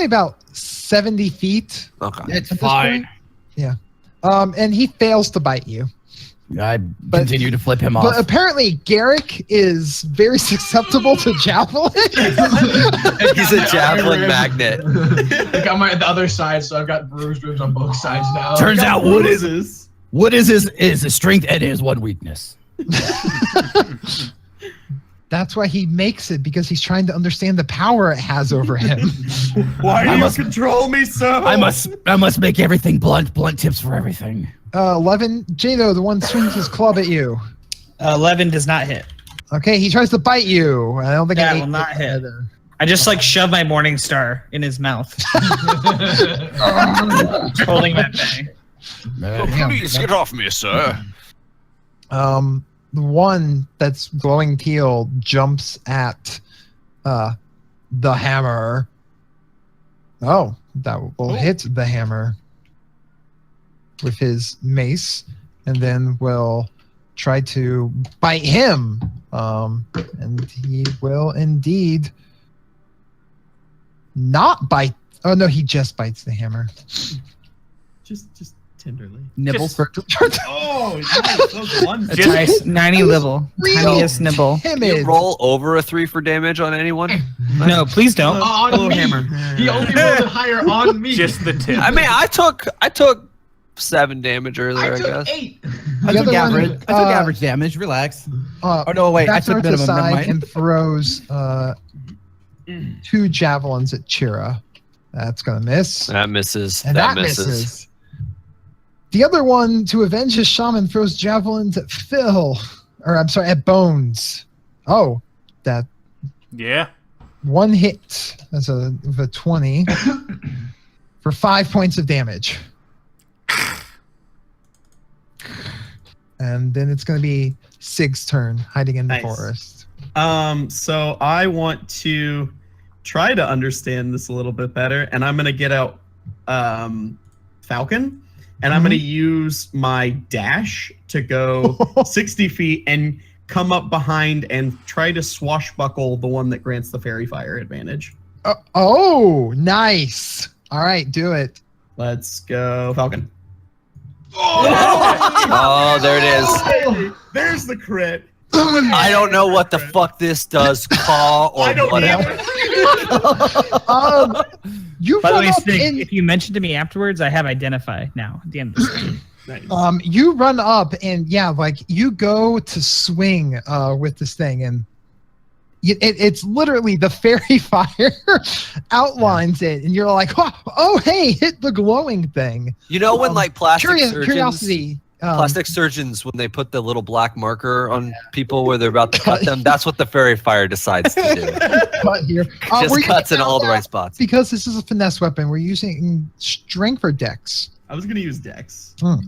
about 70 feet. Okay. It's at this fine. point. Yeah. And he fails to bite you. I continue to flip him But off. apparently Garrick is very susceptible to javelin. He's a javelin magnet. I got my the other side, so I've got bruised ribs on both sides now. Turns out wood is Bruises. his strength and his one weakness. That's why he makes it, because he's trying to understand the power it has over him. Why do I you must- control me so? I must make everything blunt tips for everything. 11. Jado, the one swings his club at you. 11 does not hit. Okay, he tries to bite you. I don't think That I will not hit. I just like shove my morning star in his mouth. Holding him at bay. Please get off me, sir. The one that's glowing teal jumps at the hammer. Oh, that will hit the hammer with his mace, and then will try to bite him. And he will indeed not bite. Oh no, he just bites the hammer. Just tenderly. Nibbles. Oh, nice. Those ones. A nice 90 nibble. Real Tiniest nibble. Can timid. you roll over a 3 for damage on anyone? No, please don't. on Hello, me. hammer. He only rolled it higher on me. Just the tip. I mean, I took 7 damage earlier, I I took guess. 8. I The took other one, average. I took average damage. Relax. Oh no, wait. I backs took her to the minimum. Never side mind. and throws 2 javelins at Chira. That's gonna miss. That misses. And that misses. The other one, to avenge his shaman, throws javelins at Phil. Or, I'm sorry, at Bones. Oh, that Yeah. one hit. That's a 20. For 5 points of damage. And then it's going to be Sig's turn, hiding in the Nice. forest. So I want to try to understand this a little bit better, and I'm gonna get out Falcon, and I'm gonna use my dash to go 60 feet and come up behind and try to swashbuckle the one that grants the fairy fire advantage. Oh, nice. All right, do it. Let's go, Falcon. Oh, there it is. There's the crit. I don't know what the fuck this does, Caw or I don't whatever. You By the run way, up Stig, and if you mention to me afterwards, I have identify now at the end of this. Nice. you run up and like you go to swing with this thing and it's literally the fairy fire outlines it and you're like, oh hey, hit the glowing thing. You know when like plastic curiosity. plastic surgeons, when they put the little black marker on people where they're about to cut them, that's what the fairy fire decides to do. Cut here. Just cuts in all the right spots. Because this is a finesse weapon, we're using strength or dex. I was gonna use Dex. I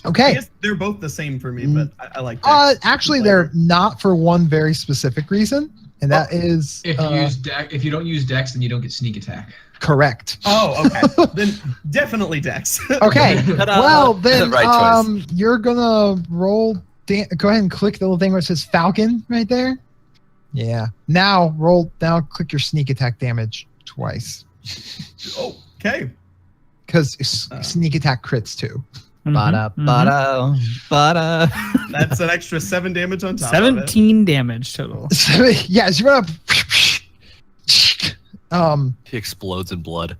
Okay. guess they're both the same for me, but I like Dex. Actually, they're not for one very specific reason, and that is If you use Dex, if you don't use Dex, then you don't get sneak attack. correct. Oh, okay. Then definitely Dex. Okay. Ta-da. Well, then Right choice. you're gonna roll. Go ahead and click the little thing where it says Falcon right there. Yeah. Now click your sneak attack damage twice Oh, okay. because sneak attack crits too. Bada, bada, bada. That's an extra 7 damage on top of it. 17 damage total. So, yeah, as you run up. He explodes in blood.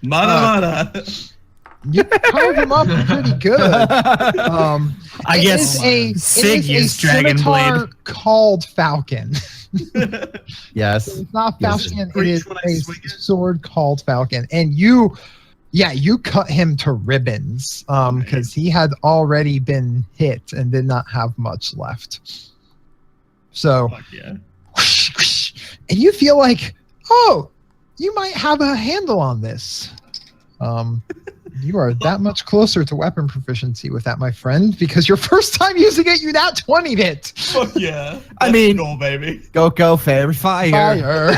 Mada. You carved him up pretty good. I guess Sig used Dragon Blade. Called Falcon. Yes. It's not Yes. Falcon. It Reach is when I a swing it. sword called Falcon, and you cut him to ribbons because he had already been hit and did not have much left. So, Fuck yeah. and you feel like, oh, you might have a handle on this. You are that much closer to weapon proficiency with that, my friend, because your first time using it, you nat 20'd it. Fuck yeah. I That's mean- the goal, baby. Go, fairy fire. Fire.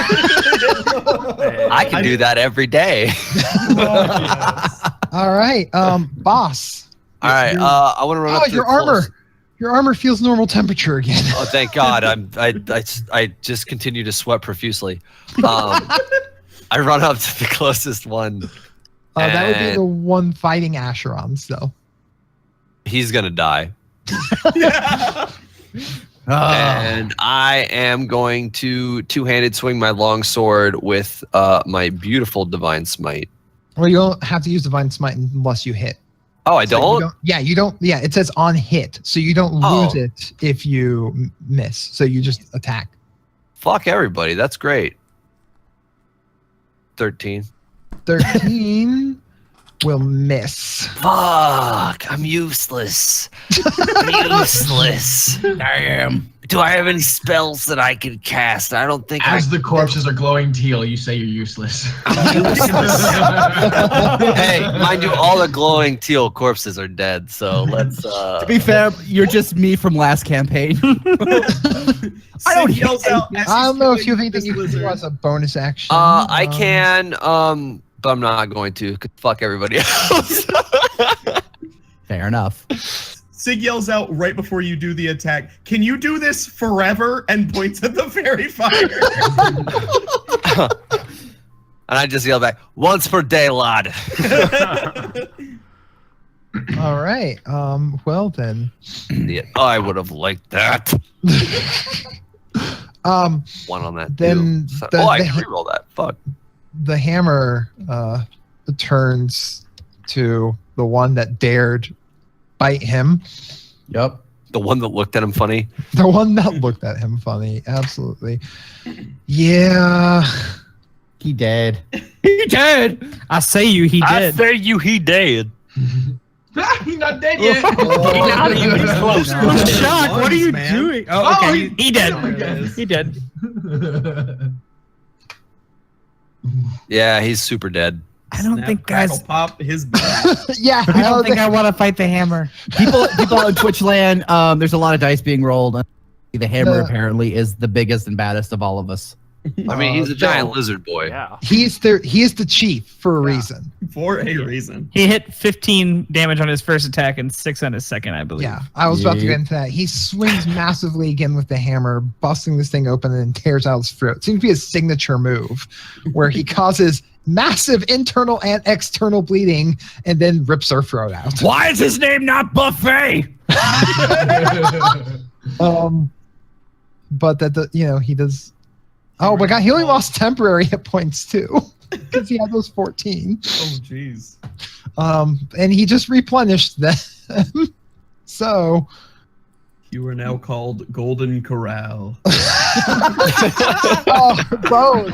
I can do that every day. All right, boss. All right, I want to run up Oh, to your the close- armor. Your armor feels normal temperature again. Oh, thank God! I just continue to sweat profusely. I run up to the closest one. That would be And- the one fighting Asherons, though. He's gonna die, Yeah. and I am going to two-handed swing my long sword with my beautiful divine smite. Well, you don't have to use Divine Smite unless you hit. Oh, I So you don't. Yeah, you don't. Yeah, it says on hit, so you don't Oh. lose it if you miss. So you just attack. Fuck everybody. That's great. 13. 13 will miss. Fuck! I'm useless. I'm useless. I am. Do I have any spells that I can cast? I don't think I As the corpses are glowing teal, you say you're useless. Hey, mind you, all the glowing teal corpses are dead. So let's. To be fair, you're just me from last campaign. I don't Sig yells out. as I don't he's know if you killing have anything this you can do lizard. as a bonus action. I can. But I'm not going to. 'Cause fuck everybody else. Fair enough. Sig yells out right before you do the attack. Can you do this forever? And points at the fairy fire. And I just yell back, "Once per day, lad." All right. Well then. Idiot. I would have liked that. One on that. Then too. the- I the- can reroll that. Fuck. The hammer turns to the one that dared bite him. Yep. The one that looked at him funny. The one that looked at him funny. Absolutely. Yeah. He dead. He dead. I say you, he did. say you, he dead. He's not dead yet. Not even close. I'm shocked. What are you Man. doing? Oh, Oh, okay. he- He did. oh my God. He did. Yeah, he's super dead. I don't Snap, think, crackle, guys. pop his butt. Yeah. I don't think I want to fight the hammer. People on Twitch land, there's a lot of dice being rolled. The hammer The- apparently is the biggest and baddest of all of us. I mean, he's a giant no. lizard boy. Yeah. He is the chief for a reason. For a reason. He hit 15 damage on his first attack and 6 on his second, I believe. Yeah, I was about to get into that. He swings massively again with the hammer, busting this thing open and tears out his throat. Seems to be his signature move, where he causes massive internal and external bleeding and then rips her throat out. Why is his name not Buffet? But he does. Oh my god, he only lost temporary hit points too, because he had those 14. Oh, jeez. And he just replenished them. So You are now called Golden Corral. Bone.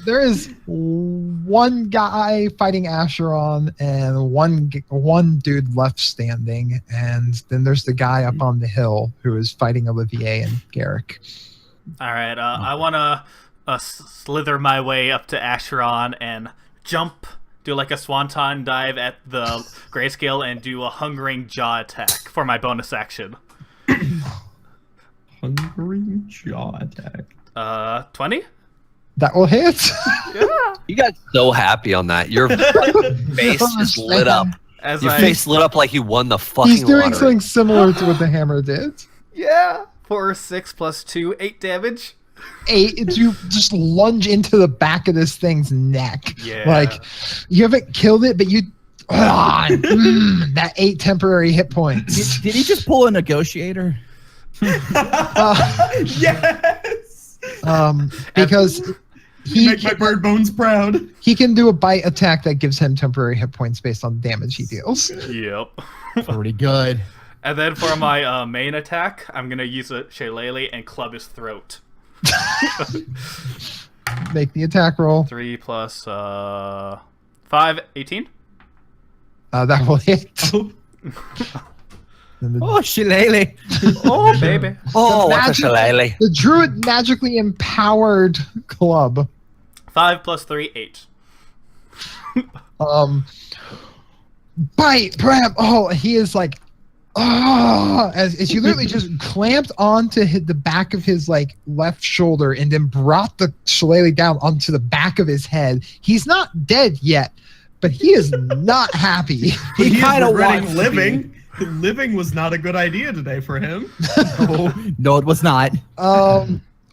There is one guy fighting Acheron and one dude left standing, and then there's the guy up on the hill who is fighting Olivier and Garrick. All right, I want to slither my way up to Acheron and jump, do like a swanton dive at the grayscale, and do a hungering jaw attack for my bonus action. Hungering jaw attack. 20? That will hit. You got so happy on that. Your face just lit up. As Your I, face lit up like you won the fucking He's doing lottery. something similar to what the hammer did. Yeah. 4, 6 plus 2, 8 damage. 8, you just lunge into the back of this thing's neck. Yeah. Like, you haven't killed it, but you... that 8 temporary hit points. Did he just pull a negotiator? Yes! Because You make my bird bones proud. he can do a bite attack that gives him temporary hit points based on the damage he deals. Yep. Pretty good. And then for my main attack, I'm going to use a shillelagh and club his throat. Make the attack roll. 3 plus 5, 18? That will hit. And the, Oh, shillelagh. Oh, baby. Oh, what's a magic- shillelagh? the druid magically empowered club 5 plus 3, 8. bite Bram. Oh, he is like, as you literally just clamped onto the back of his like left shoulder and then brought the shillelagh down onto the back of his head. He's not dead yet, but he is not happy. He is kinda regretting wants to living. Living was not a good idea today for him. No, it was not.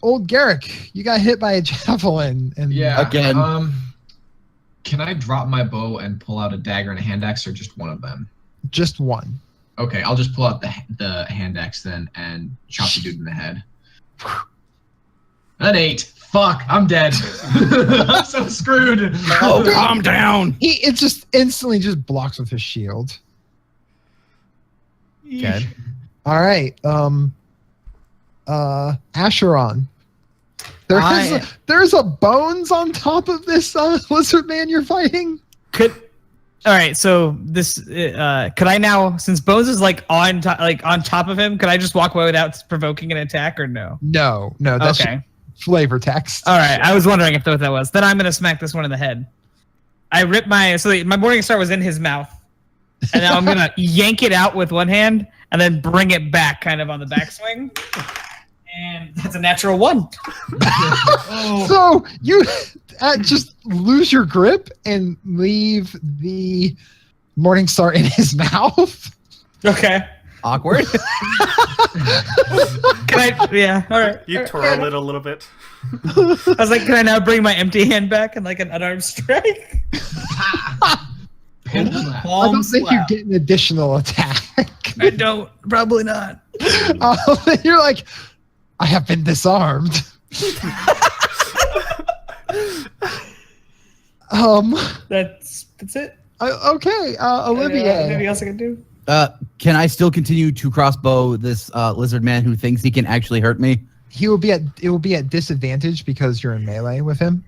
Old Garrick, you got hit by a javelin, and Again. Can I drop my bow and pull out a dagger and a hand axe, or just one of them? just one. Okay, I'll just pull out the hand axe then and chop the dude in the head. An 8. Fuck, I'm dead. I'm so screwed. Oh, calm down. It just instantly just blocks with his shield. Okay. All right. Acheron. There's a bones on top of this lizard man you're fighting. All right, so this could I now, since Bones is like on top of him, could I just walk away without provoking an attack or no? No, that's Okay. flavor text. All right, I was wondering if that's what that was. Then I'm gonna smack this one in the head. I ripped my Morning Star was in his mouth, and now I'm gonna yank it out with one hand and then bring it back, kind of on the backswing. And that's a natural 1. So you just lose your grip and leave the Morning Star in his mouth. Okay. Awkward. Can I? Yeah. All right. You twirl it a little bit. I was like, can I now bring my empty hand back and like an unarmed strike? Pin slap. I Palm don't think you slap. get an additional attack. I don't. Probably not. You're like, I have been disarmed. That's it. Okay, Olivier. Anything else I can do? Can I still continue to crossbow this lizard man who thinks he can actually hurt me? It will be at disadvantage because you're in melee with him.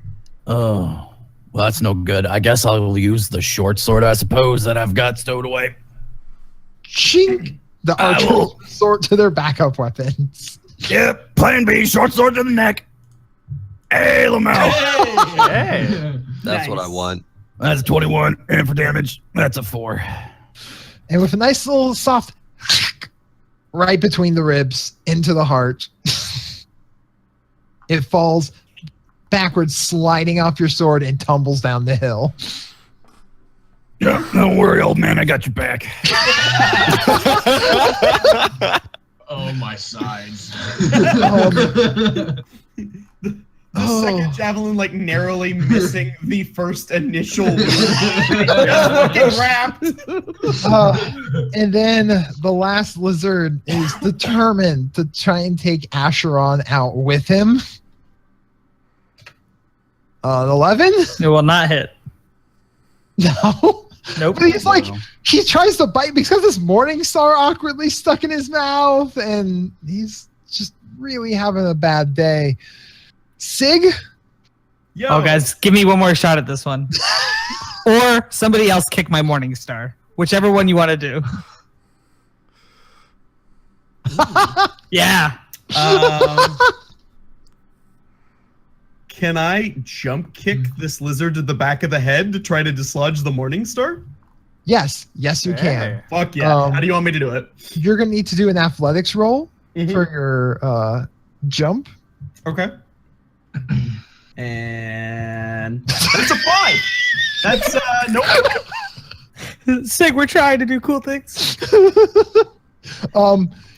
Oh, well, that's no good. I guess I'll use the short sword, I suppose, that I've got stowed away. Chink! The I archers will- sort to their backup weapons. Yep, plan B, short sword to the neck. Hey, Lamau. Hey. That's what I want. That's a 21, and for damage, that's a 4. And with a nice little soft right between the ribs into the heart, it falls backwards, sliding off your sword, and tumbles down the hill. Yeah, don't worry, old man. I got your back. Oh, my sides. The second javelin, like, narrowly missing the first initial wound. Fucking wrapped. And then the last lizard is determined to try and take Acheron out with him. 11? It will not hit. No. Nope. But he's like, he tries to bite because this morning star awkwardly stuck in his mouth, and he's just really having a bad day. Sig? Yo. Oh, guys, give me one more shot at this one. Or somebody else kick my morning star. Whichever one you want to do. Yeah. Can I jump kick this lizard to the back of the head to try to dislodge the morning star? Yes, you can. Fuck yeah. How do you want me to do it? You're going to need to do an athletics roll for your jump. Okay. And that's a 5. That's nope. Sig, we're trying to do cool things.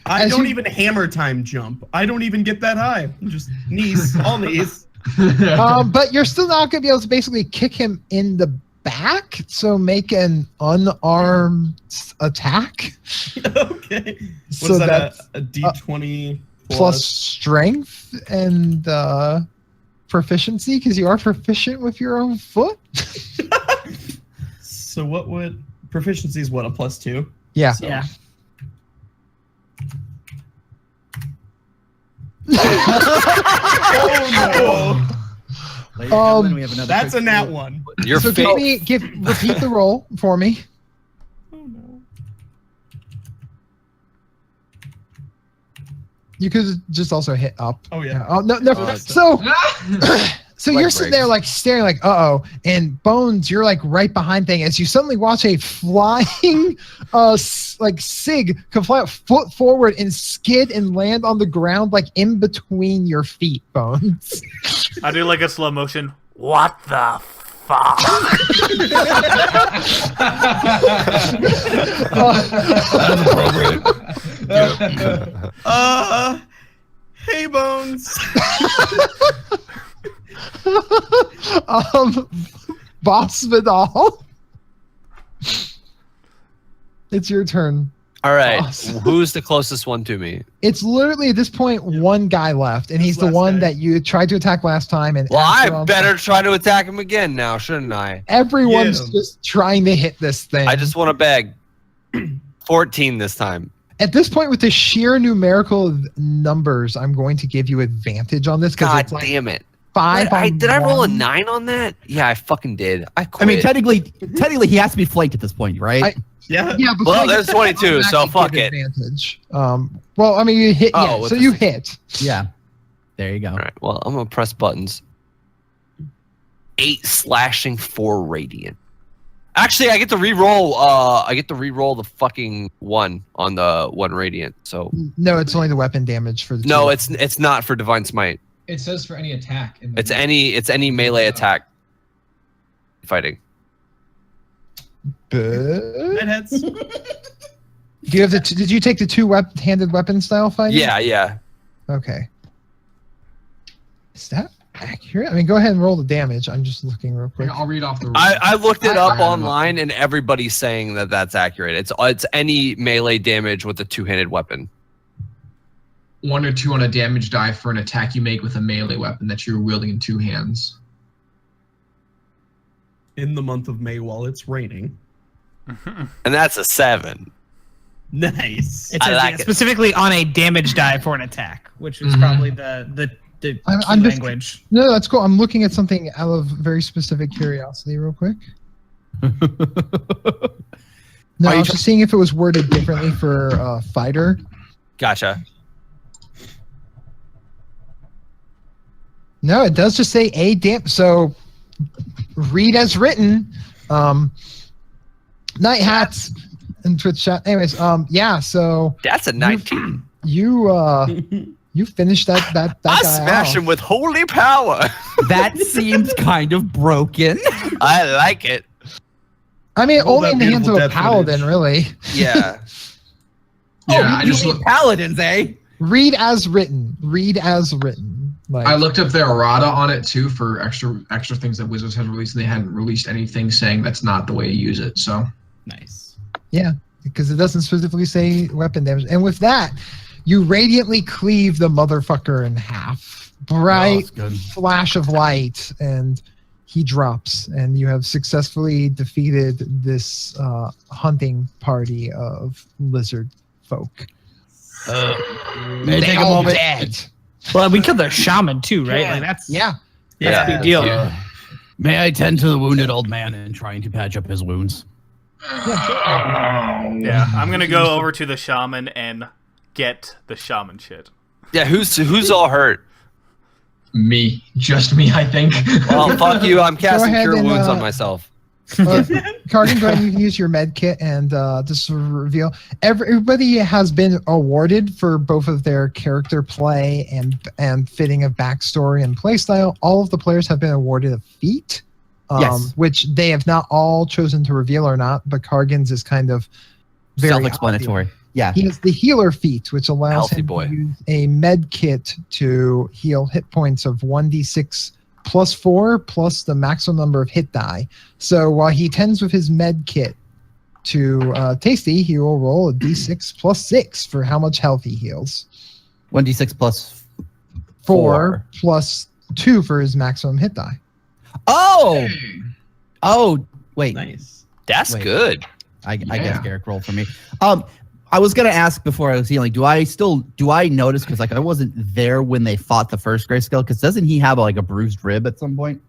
I don't even hammer time jump. I don't even get that high. I'm just knees, all knees. But you're still not going to be able to basically kick him in the back, so make an unarmed attack. Okay. So What is that? that's A D20 plus strength and proficiency, because you are proficient with your own foot. So what would proficiency is what, a +2? Yeah. So. Yeah. Oh Ladies and gentlemen, we have no. another That's a quick nat roll. 1. Your So fate. repeat the roll for me. Oh no. You could just also hit up. Oh yeah. Oh no. So so Leg you're sitting there breaks. like staring like uh-oh, and Bones, you're like right behind thing as you suddenly watch a flying like Sig come fly a foot forward and skid and land on the ground like in between your feet, Bones. I do like a slow motion. What the fuck? Hey Bones. Boss Vidal. It's your turn. All right. Boss. Who's the closest one to me? It's literally at this point one guy left, and he's the last one guy. that you tried to attack last time. And Well, I Acheron's better try to attack him again now, shouldn't I? Everyone's Yeah. just trying to hit this thing. I just want to beg. 14 this time. At this point, with the sheer numerical numbers, I'm going to give you advantage on this because God it's like damn it. 5 on Did I roll a one. 9 on that? Yeah, I fucking did. I quit. I mean, technically, he has to be flanked at this point, right? Yeah. Yeah, but Well, like, there's 22, so actually fuck give it. Advantage. Well, I mean, you hit. Oh, Yeah, with so the- you hit. Yeah. There you go. All right. Well, I'm gonna press buttons. 8 slashing, 4 radiant. Actually, I get to re-roll. I get to re-roll the fucking 1 on the 1 radiant. So No, it's only the weapon damage for the. no, two. it's not for divine smite. It says for any attack. In the It's any melee attack. Fighting. Good. That hits. Do you have the? Did you take the two handed weapon style fighting? Yeah. Okay. Is that accurate? I mean, go ahead and roll the damage. I'm just looking real quick. I'll read off the. I looked it up I- online, and everybody's saying that that's accurate. It's any melee damage with a 2-handed weapon. 1 or 2 on a damage die for an attack you make with a melee weapon that you're wielding in 2 hands. In the month of May while it's raining. And that's a 7. Nice. It I says like yeah, it. specifically on a damage die for an attack, which is Mhm. probably the I'm key just- language. No, that's cool. I'm looking at something out of very specific curiosity, real quick. No, Are I you was just seeing if it was worded differently for fighter. Gotcha. No, it does just say a damn. So read as written. Night hats and Twitch chat. Anyways, yeah. So That's a 19. you You finished that I guy smash off. him with holy power. That seems kind of broken. I like it. I mean, All only that in the hands of beautiful a death paladin, footage. really. Yeah. Yeah, I you just hate look, paladins, eh? Read as written. Read as written. Like, I looked up their errata on it too for extra things that Wizards had released. They hadn't released anything saying that's not the way to use it. So Nice. because it doesn't specifically say weapon damage. And with that, you radiantly cleave the motherfucker in half. Bright good. flash of light, and he drops, and you have successfully defeated this hunting party of lizard folk. May I They take a all moment? dead. Well, we killed their shaman too, right? Yeah. Like that's Yeah. that's a big deal. May I tend to the wounded old man and trying to patch up his wounds? Yeah, I'm gonna go over to the shaman and get the shaman shit. Yeah, who's all hurt? me, just me, I think. Well, fuck you. I'm casting ahead cure and, wounds on myself. Cargan, go ahead and use your med kit and just reveal. Everybody has been awarded for both of their character play and fitting of backstory and playstyle. All of the players have been awarded a feat, Yes. which they have not all chosen to reveal or not, but Cargan's is kind of very Self-explanatory. Yeah. He has the healer feat, which allows Healthy him boy. to use a med kit to heal hit points of 1d6 plus 4 plus the maximum number of hit die. So while he tends with his med kit to Tasty, he will roll a d6 plus 6 for how much health he heals. 1d6 plus 4 plus 2 for his maximum hit die. Oh! Oh, wait. Nice. That's Wait. good. I guess Yeah. Garrick rolled for me. I was gonna ask before I was healing. Do I notice, because like I wasn't there when they fought the first grayscale? Because doesn't he have like a bruised rib at some point?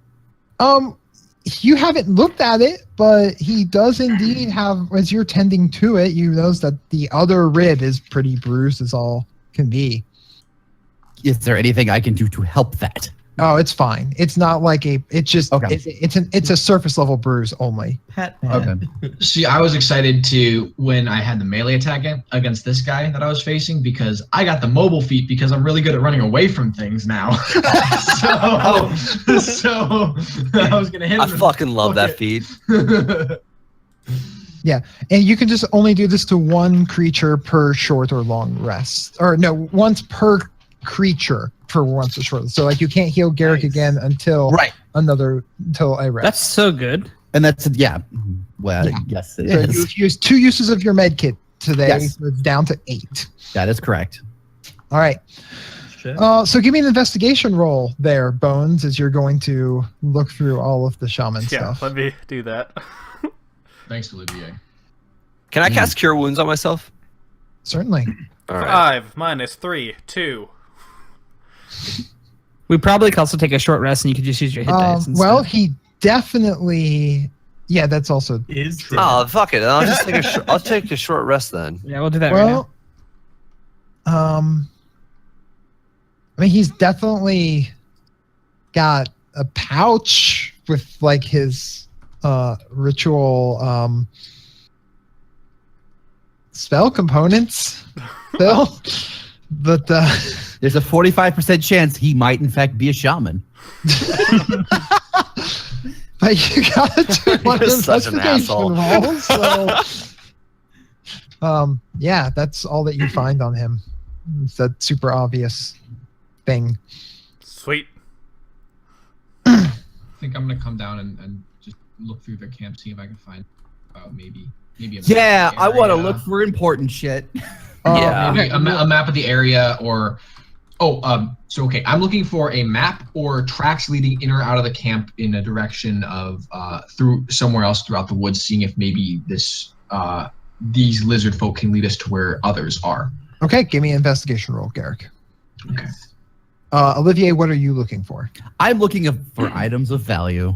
You haven't looked at it, but he does indeed have, as you're tending to it, you notice that the other rib is pretty bruised as all can be. Is there anything I can do to help that? Oh, it's fine. It's not like it's just Okay. it's a surface level bruise only. Pat. Okay. See, I was excited to when I had the melee attack against this guy that I was facing because I got the mobile feat because I'm really good at running away from things now. so I was gonna hit him. I fucking love that feat. And you can just only do this to one creature per short or long rest. Or no, once per creature for once or short. So like you can't heal Garrick again until until I rest. That's so good. And that's well, Yeah. yes, it So is. you've used 2 uses of your med kit today. Yes. So it's down to 8. That is correct. All right. Shit. So give me an investigation roll there, Bones, as you're going to look through all of the shaman Yeah, stuff. let me do that. Thanks, Olivier. Can I cast cure wounds on myself? Certainly. All right. 5 minus 3, 2. We probably could also take a short rest, and you could just use your hit dice. Well, instead. he definitely. Yeah, that's also. Is dead. Oh, fuck it. I'll just take I'll take a short rest then. Yeah, we'll do that right now. Well, I mean, he's definitely got a pouch with like his ritual spell components still, but There's a 45% chance he might in fact be a shaman. but you gotta do one You're such an investigation asshole. roll. So, yeah, that's all that you find on him. It's that super obvious thing. Sweet. I think I'm gonna come down and just look through the camp, see if I can find maybe a map Yeah, of the I want to area. look for important shit. Yeah. Maybe a map of the area or so okay, I'm looking for a map or tracks leading in or out of the camp in a direction of through somewhere else throughout the woods, seeing if maybe these lizard folk can lead us to where others are. Okay, give me an investigation roll, Garrick. Okay. Olivier, what are you looking for? I'm looking for items of value.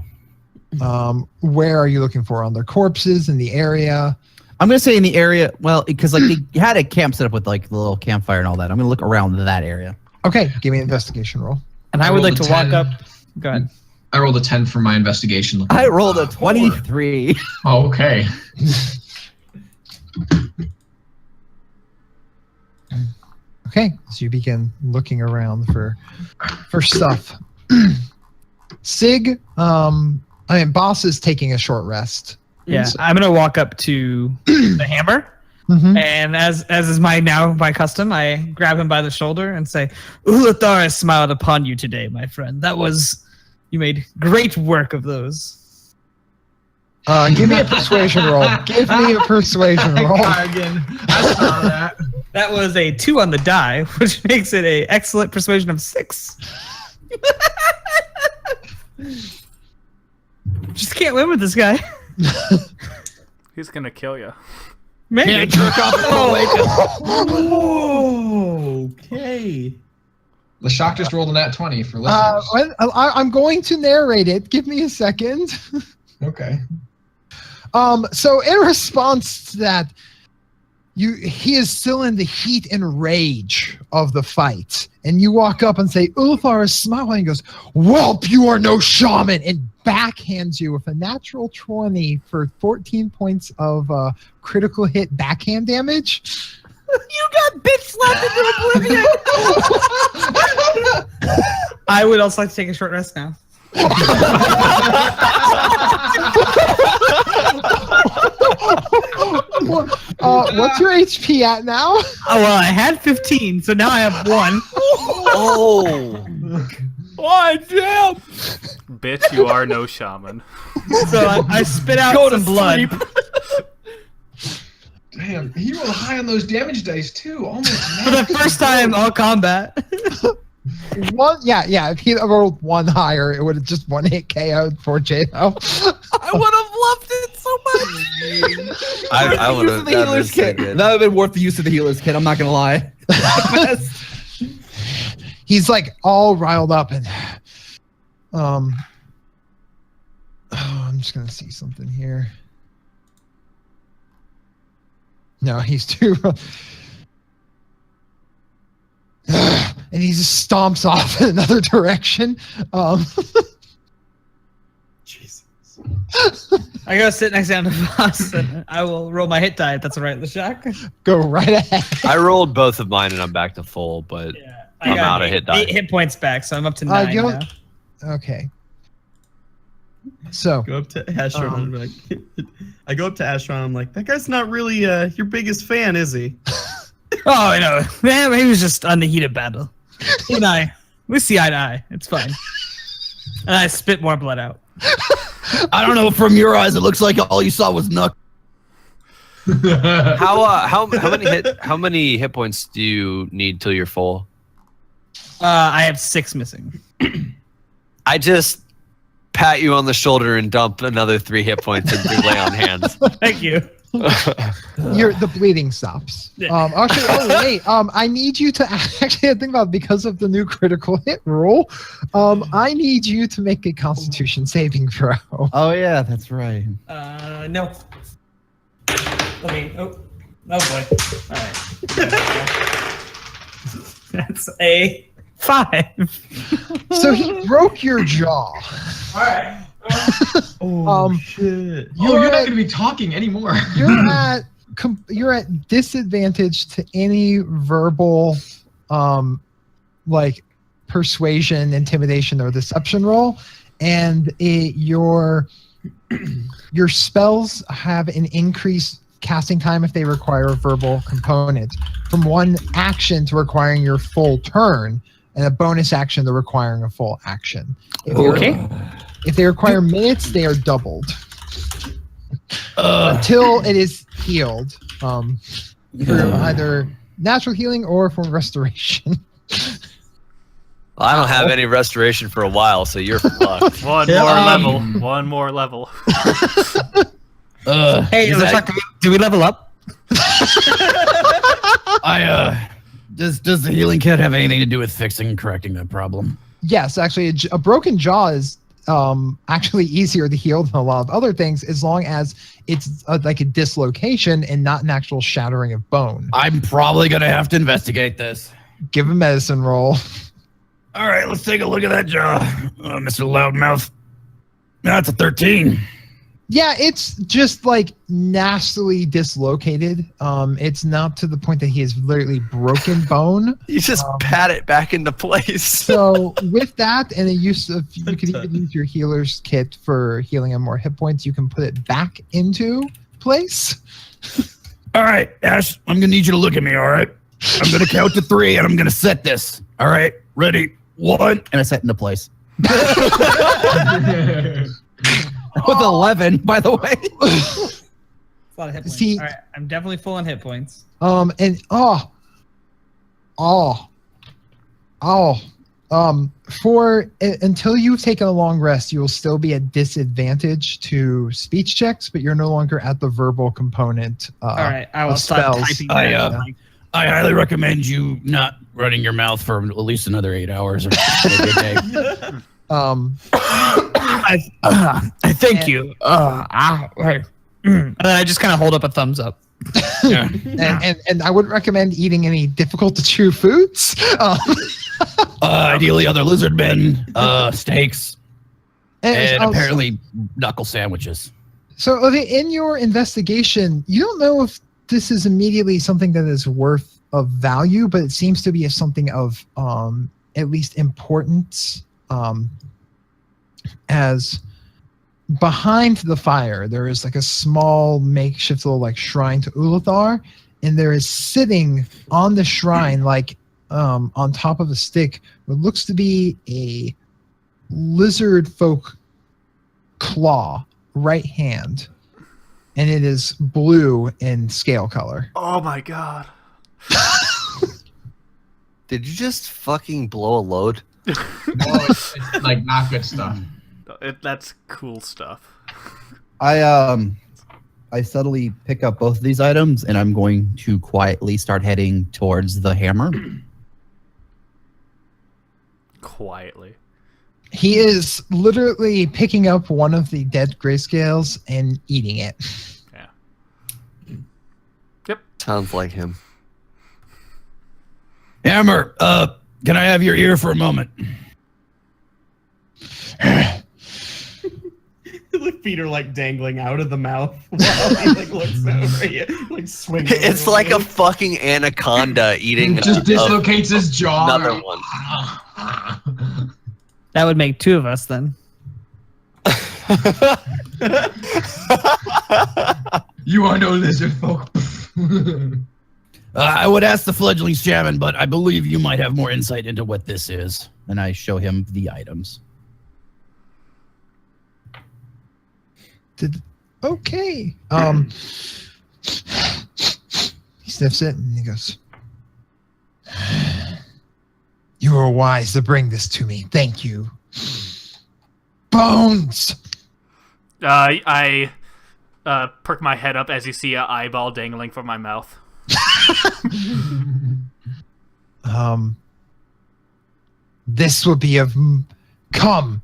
Where are you looking for? On their corpses, in the area? I'm gonna say in the area, well, because like they had a camp set up with like the little campfire and all that. I'm gonna look around that area. Okay, give me an investigation roll. And I I would like rolled to a walk 10. up. Go ahead. I rolled a 10 for my investigation. looking I rolled a for- 23. Oh, okay. Okay, so you begin looking around for stuff. Sig, Boss is taking a short rest. Yeah, I'm gonna walk up to the hammer, Mhm. and as is my custom, I grab him by the shoulder and say, "Ulathar has smiled upon you today, my friend. You made great work of those." Give me a persuasion roll. Give me a persuasion roll. Again, I saw that. That was a 2 on the die, which makes it a excellent persuasion of 6. Just can't win with this guy. He's gonna kill you. Maybe. Okay. Lashak just rolled a nat 20 for listeners. I'm going to narrate it. Give me a second. Okay. So in response to that, he is still in the heat and rage of the fight, and you walk up and say, "Ulthar is smiling." He goes, "Whelp, you are no shaman," and backhands you with a natural 20 for 14 points of critical hit backhand damage. You got bitch slapped into oblivion. I would also like to take a short rest now. What's your HP at now? Oh, well, I had 15, so now I have 1. Oh. Oh, damn! Bitch, you are no shaman. So I spit out some blood. Damn, he rolled high on those damage dice too. Almost. For the first time all combat. Yeah. If he rolled 1 higher, it would have just 1 hit KO'd for J-Lo. I would have loved it so much. I would have. The healer's kit. That would have been worth the use of the healer's kit. I'm not gonna lie. He's like all riled up and I'm just gonna see something here. No, he's too and he just stomps off in another direction. Jesus. I go sit next down to the boss and I will roll my hit die if that's all right, Lashak. Go right ahead. I rolled both of mine and I'm back to full, but I I'm got out of hit die. 8 hit points back, so I'm up to 9 you now. don't- Okay. So Go up to Astron and be like, I go up to Astron. I'm like, that guy's not really your biggest fan, is he? Oh, I know. Man, he was just on the heat of battle. He and I, we see eye to eye. It's fine. And I spit more blood out. I don't know. From your eyes, it looks like all you saw was Nuck. How many hit points do you need till you're full? I have 6 missing. I just pat you on the shoulder and dump another 3 hit points and lay on hands. Thank you. the bleeding stops. Yeah. Wait. I need you to actually think about it, because of the new critical hit rule. I need you to make a Constitution saving throw. Oh yeah, that's right. No. Okay. Oh boy. All right. That's a 5. So he broke your jaw. All right. Oh shit! You're not going to be talking anymore. You're at disadvantage to any verbal, like persuasion, intimidation, or deception roll, and your spells have an increased casting time if they require a verbal component, from 1 action to requiring your full turn, and a bonus action to requiring a full action. If they require minutes, they are doubled until it is healed through either natural healing or from restoration. Well, I don't have any restoration for a while, so you're fucked. One more level. Hey, do we level up? Does the healing kit have anything to do with fixing and correcting that problem? Yes, actually, a broken jaw is actually easier to heal than a lot of other things, as long as it's like a dislocation and not an actual shattering of bone. I'm probably gonna have to investigate this. Give a medicine roll. All right, let's take a look at that jaw, Mr. Loudmouth. That's a 13. Yeah, it's just like nastily dislocated. It's not to the point that he has literally broken bone. You just pat it back into place. So with that and the use of, you could even use your healer's kit for healing him more hit points. You can put it back into place. All right, Ash, I'm gonna need you to look at me. All right, I'm gonna count to 3, and I'm gonna set this. All right, ready? 1. And I set into place. With 11, by the way. It's a lot of hit points. See- All right, I'm definitely full on hit points. And until you've taken a long rest, you will still be at disadvantage to speech checks, but you're no longer at the verbal component. All right, I will of stop spells. typing. I, that. I highly recommend you not running your mouth for at least another 8 hours or maybe a day. I thank you. And then I just kind of hold up a thumbs up. Yeah. And I wouldn't recommend eating any difficult to chew foods. Ideally, other lizard men, steaks, and also- apparently knuckle sandwiches. So, okay, in your investigation, you don't know if this is immediately something that is worth of value, but it seems to be something of at least importance. As behind the fire, there is like a small makeshift little like shrine to Ulathar, and there is sitting on the shrine, like on top of a stick, what looks to be a lizard folk claw, right hand, and it is blue in scale color. Oh my god. Did you just fucking blow a load? Oh, it's like not good stuff. That's cool stuff. I subtly pick up both of these items, and I'm going to quietly start heading towards the hammer. Quietly. He is literally picking up one of the dead grayscales and eating it. Yeah. Sounds like him. Hammer, can I have your ear for a moment? The feet are like dangling out of the mouth while he like looks over you, like swinging. It's like a fucking anaconda eating Just dislocates his jaw. another one. That would make 2 of us then. You are no lizard folk. I would ask the fledgling shaman, but I believe you might have more insight into what this is. And I show him the items. Okay. He sniffs it and he goes, "You were wise to bring this to me. Thank you. Bones!" I perk my head up as you see an eyeball dangling from my mouth. This would be come.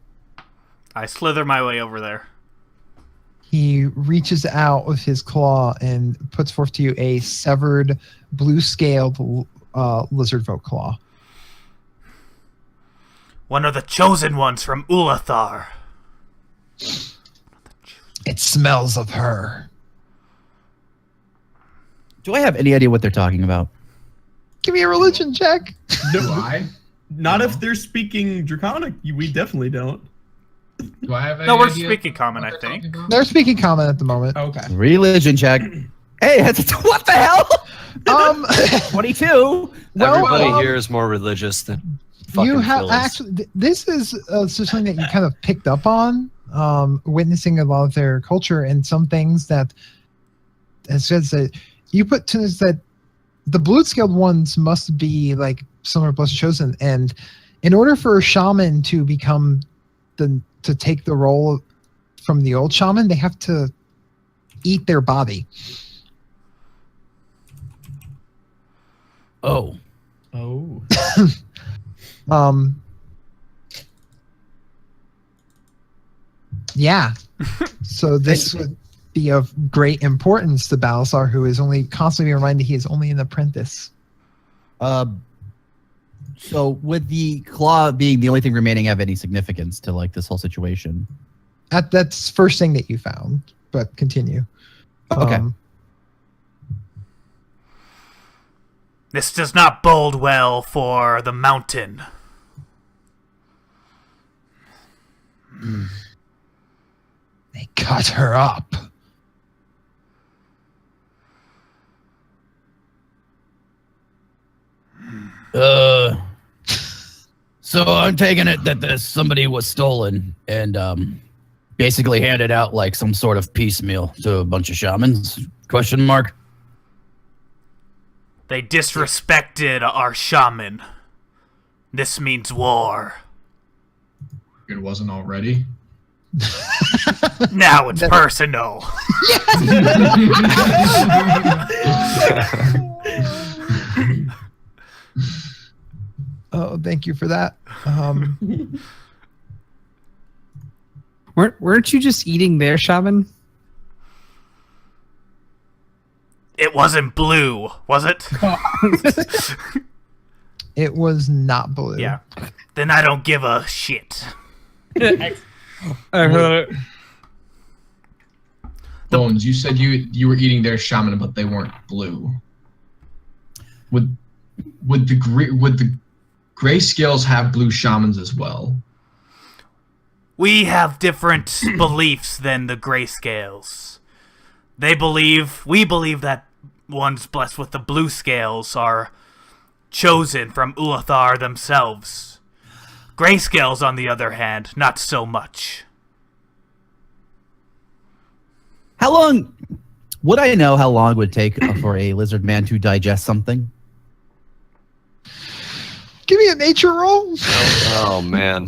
I slither my way over there. He reaches out with his claw and puts forth to you a severed, blue-scaled lizard folk claw. One of the chosen ones from Ulathar. It smells of her. Do I have any idea what they're talking about? Give me a religion check. Do I? Not if they're speaking Draconic. We definitely don't. Do I have any No, we're idea speaking common, what I they're think. talking about? They're speaking common at the moment. Okay. Religion check. Hey, what the hell? 22. Well, Everybody here is more religious than fucking you have Phyllis. actually. This is something that you kind of picked up on, witnessing a lot of their culture and some things that, as says that you put to this that the blue scaled ones must be like some are blessed chosen, and in order for a shaman to become to take the role from the old shaman, they have to eat their body. Oh. Oh. Yeah. So this would be of great importance to Balasar, who is only constantly reminded he is only an apprentice. So would the claw being the only thing remaining have any significance to like this whole situation? That's first thing that you found, but continue. Okay. This does not bode well for the mountain. They cut her up. So I'm taking it that somebody was stolen and basically handed out like some sort of piecemeal to a bunch of shamans? Question mark. They disrespected our shaman. This means war. It wasn't already. Now it's personal. Oh, thank you for that. Weren't you just eating their shaman? It wasn't blue, was it? It was not blue. Yeah. Then I don't give a shit. Bones, you said you were eating their shaman, but they weren't blue. Would the grayscales have blue shamans as well? We have different beliefs than the grayscales. We believe that ones blessed with the blue scales are chosen from Ulathar themselves. Grayscales, on the other hand, not so much. How long would I know how long it would take for a lizard man to digest something? Give me a nature roll. Oh man.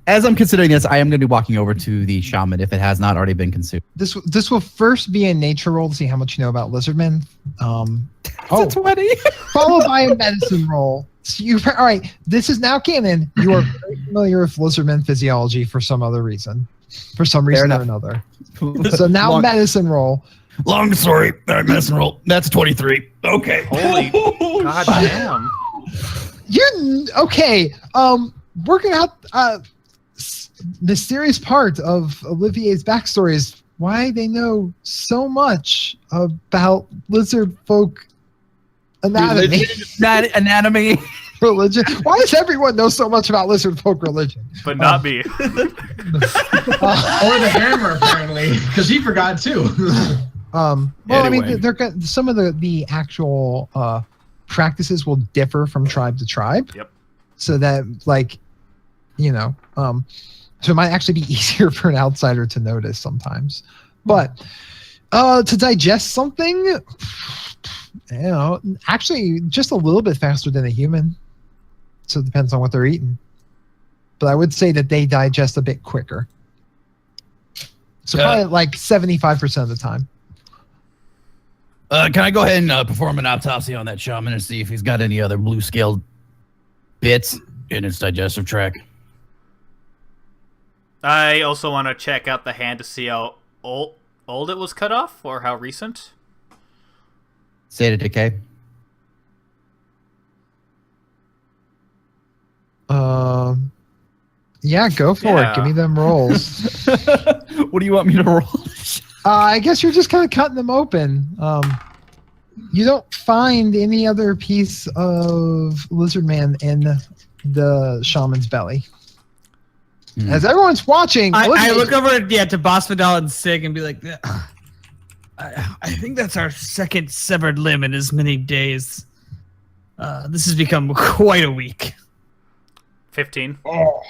As I'm considering this, I am going to be walking over to the shaman if it has not already been consumed. This will first be a nature roll to see how much you know about lizardmen. It's a 20. Followed by a medicine roll. So all right, this is now canon. You are very familiar with lizardmen physiology for some other reason. For some reason or another. So now medicine roll. Long story. All right, medicine roll. That's 23. Okay. Holy goddamn. You're okay. Working out mysterious part of Olivier's backstory is why they know so much about lizard folk anatomy. Anatomy. Religion. Why does everyone know so much about lizard folk religion? But not me. Or the hammer, apparently, because he forgot too. Well, Anyway. I mean, they're some of the actual practices will differ from tribe to tribe. Yep. So that, like, so it might actually be easier for an outsider to notice sometimes. But to digest something, actually just a little bit faster than a human. So it depends on what they're eating. But I would say that they digest a bit quicker. So probably like 75% of the time. Can I go ahead and perform an autopsy on that shaman and see if he's got any other blue scaled bits in his digestive tract? I also want to check out the hand to see how old it was cut off, or how recent. State of decay. Yeah, go for it. Give me them rolls. What do you want me to roll? I guess you're just kind of cutting them open. You don't find any other piece of lizard man in the shaman's belly. As everyone's watching, I look over to Boss Vidal and Sig and be like, I think that's our second severed limb in as many days. This has become quite a week. 15. Oh.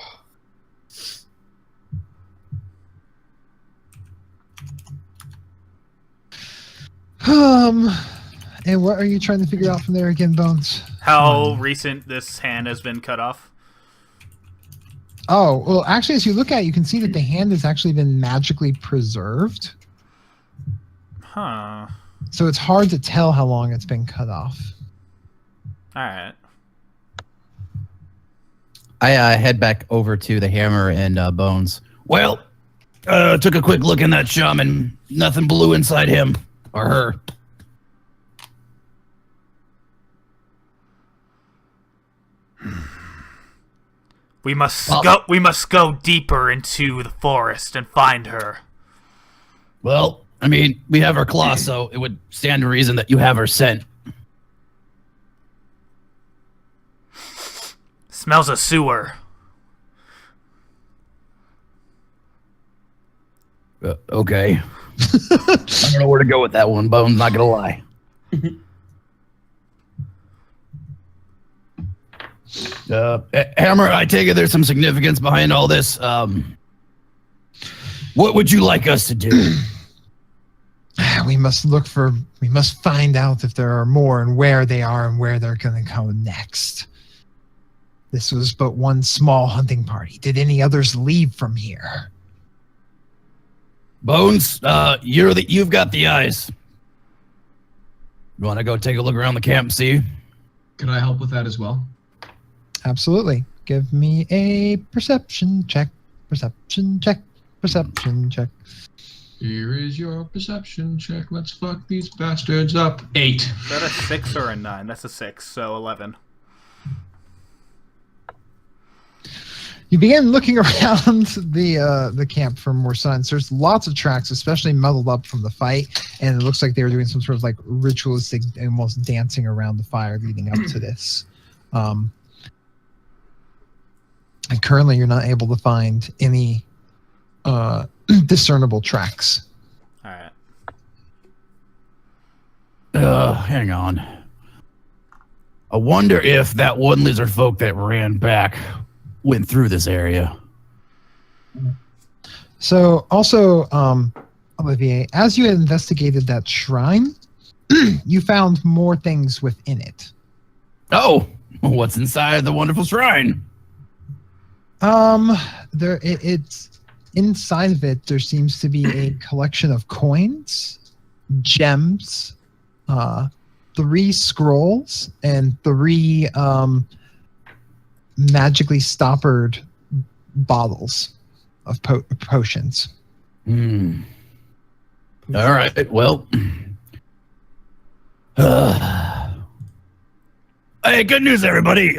And what are you trying to figure out from there again, Bones? How recent this hand has been cut off? Oh, well, actually, as you look at it, you can see that the hand has actually been magically preserved. Huh. So it's hard to tell how long it's been cut off. Alright. I head back over to the hammer and bones. Well, took a quick look in that shaman. Nothing blue inside him or her. We must go deeper into the forest and find her. Well, I mean, we have her claw, so it would stand to reason that you have her scent. Smells of sewer. Okay. I don't know where to go with that one, Bones, not gonna lie. Hammer, I take it there's some significance behind all this. What would you like us to do? We must find out if there are more and where they are and where they're going to go next. This was but one small hunting party. Did any others leave from here? Bones, you've got the eyes. You want to go take a look around the camp and see? Could I help with that as well? Absolutely. Give me a perception check. Perception check. Perception check. Here is your perception check. Let's fuck these bastards up. 8. Is that a 6 or a 9? That's a 6, so 11. You begin looking around the camp for more signs. There's lots of tracks, especially muddled up from the fight, and it looks like they were doing some sort of like ritualistic, almost dancing around the fire leading up to this. And currently, you're not able to find any discernible tracks. All right. Hang on. I wonder if that one lizard folk that ran back went through this area. So also, Olivier, as you had investigated that shrine, you found more things within it. Oh, what's inside the wonderful shrine? It's inside of it. There seems to be a collection of coins, gems, 3 scrolls, and 3 magically stoppered bottles of potions. All right. Well. Hey, good news, everybody.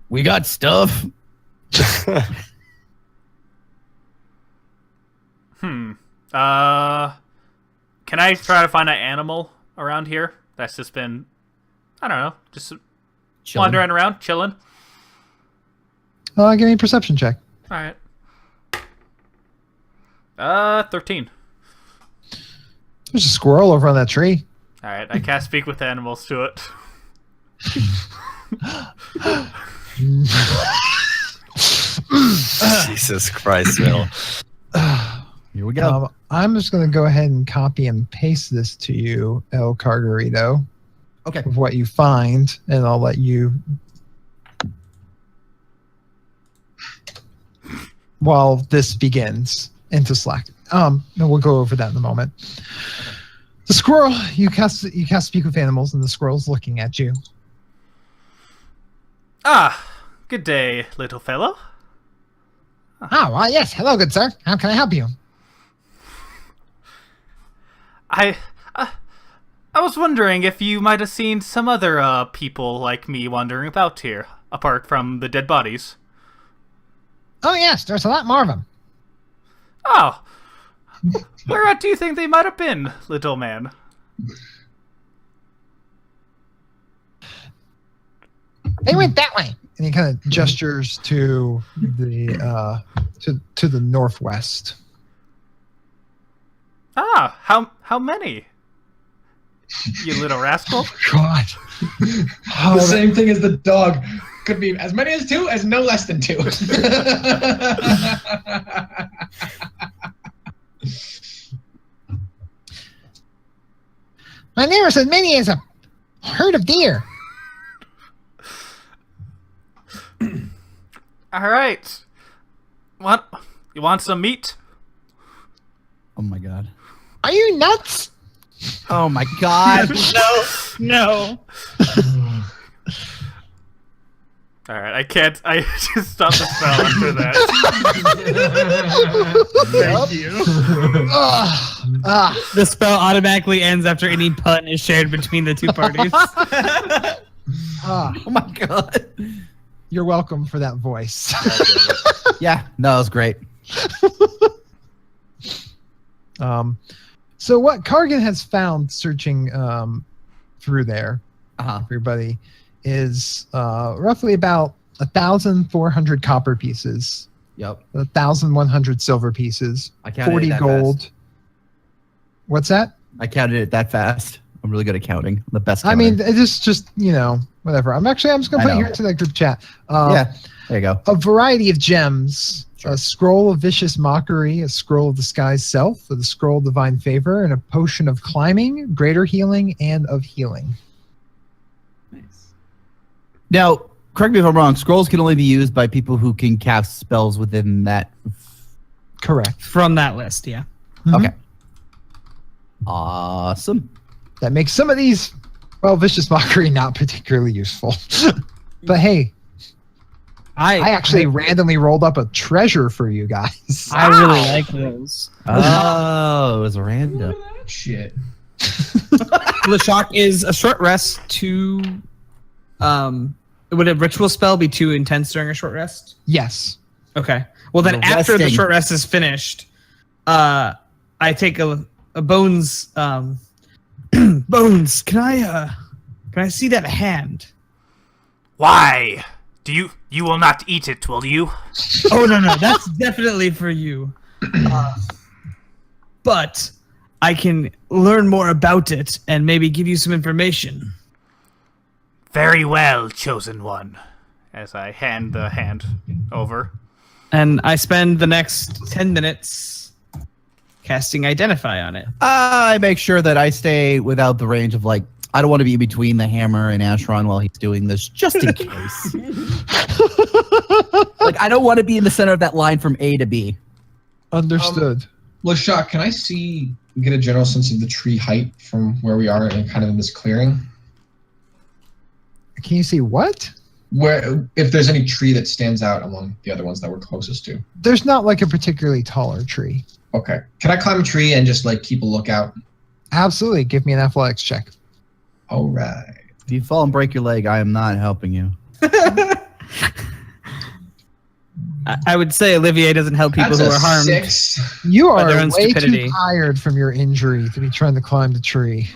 We got stuff. Can I try to find an animal around here that's just been, I don't know, just wandering around, chilling? Give me a perception check. All right. 13. There's a squirrel over on that tree. All right, I cast Speak with Animals to it. Jesus Christ, Will. Here we go. I'm just going to go ahead and copy and paste this to you, El Cargarito. Okay. Of what you find, and I'll let you. While this begins into Slack. And we'll go over that in a moment. The squirrel, you cast Speak with Animals, and the squirrel's looking at you. Ah, good day, little fellow. Oh, yes. Hello, good sir. How can I help you? I was wondering if you might have seen some other people like me wandering about here, apart from the dead bodies. Oh, yes. There's a lot more of them. Oh, where do you think they might have been, little man? They went that way. And he kind of gestures to the to the northwest. Ah, how many? You little rascal. God. The same thing as the dog. Could be as many as 2, as no less than 2. My neighbor said many as a herd of deer. All right. What? You want some meat? Oh my god. Are you nuts? Oh my god. No. All right, I can't. I just stopped the spell after that. Thank you. The spell automatically ends after any pun is shared between the two parties. Oh my god. You're welcome for that voice. Yeah, no, that was great. So what Kargan has found searching through there, everybody, is roughly about 1,400 copper pieces, Yep. 1,100 silver pieces, I counted 40 it that gold. fast. What's that? I counted it that fast. I'm really good at counting. I'm the best. I Counter. mean, it's just whatever. I'm just gonna I put it know. here into the group chat. yeah. There you go. A variety of gems. Sure. A scroll of vicious mockery, a scroll of the sky's self, a scroll of divine favor, and a potion of climbing, greater healing, and of healing. Nice. Now, correct me if I'm wrong. Scrolls can only be used by people who can cast spells within that. Correct. From that list, yeah. Mhm. Okay. Awesome. That makes some of these, vicious mockery not particularly useful. But hey, I actually randomly rolled up a treasure for you guys. I really like those. Oh, it was random. Shit. The shock is a short rest to. Would a ritual spell be too intense during a short rest? Yes. Okay. Well, then The after the resting. short rest is finished, I take a bones. Bones, can I see that hand? Why? You will not eat it, will you? Oh no, that's definitely for you. But I can learn more about it and maybe give you some information. Very well, chosen one. As I hand the hand over. And I spend the next 10 minutes casting Identify on it. I make sure that I stay without the range of I don't want to be between the hammer and Ashron while he's doing this, just in case. I don't want to be in the center of that line from A to B. Understood. Lashak, can I get a general sense of the tree height from where we are and kind of in this clearing? Can you see what? Where, if there's any tree that stands out among the other ones that we're closest to? There's not a particularly taller tree. Okay. Can I climb a tree and just keep a lookout? Absolutely. Give me an athletics check. All right. If you fall and break your leg, I am not helping you. I would say Olivier doesn't help people That's who a are harmed. 6. You By are their own way stupidity. too tired from your injury to be trying to climb the tree.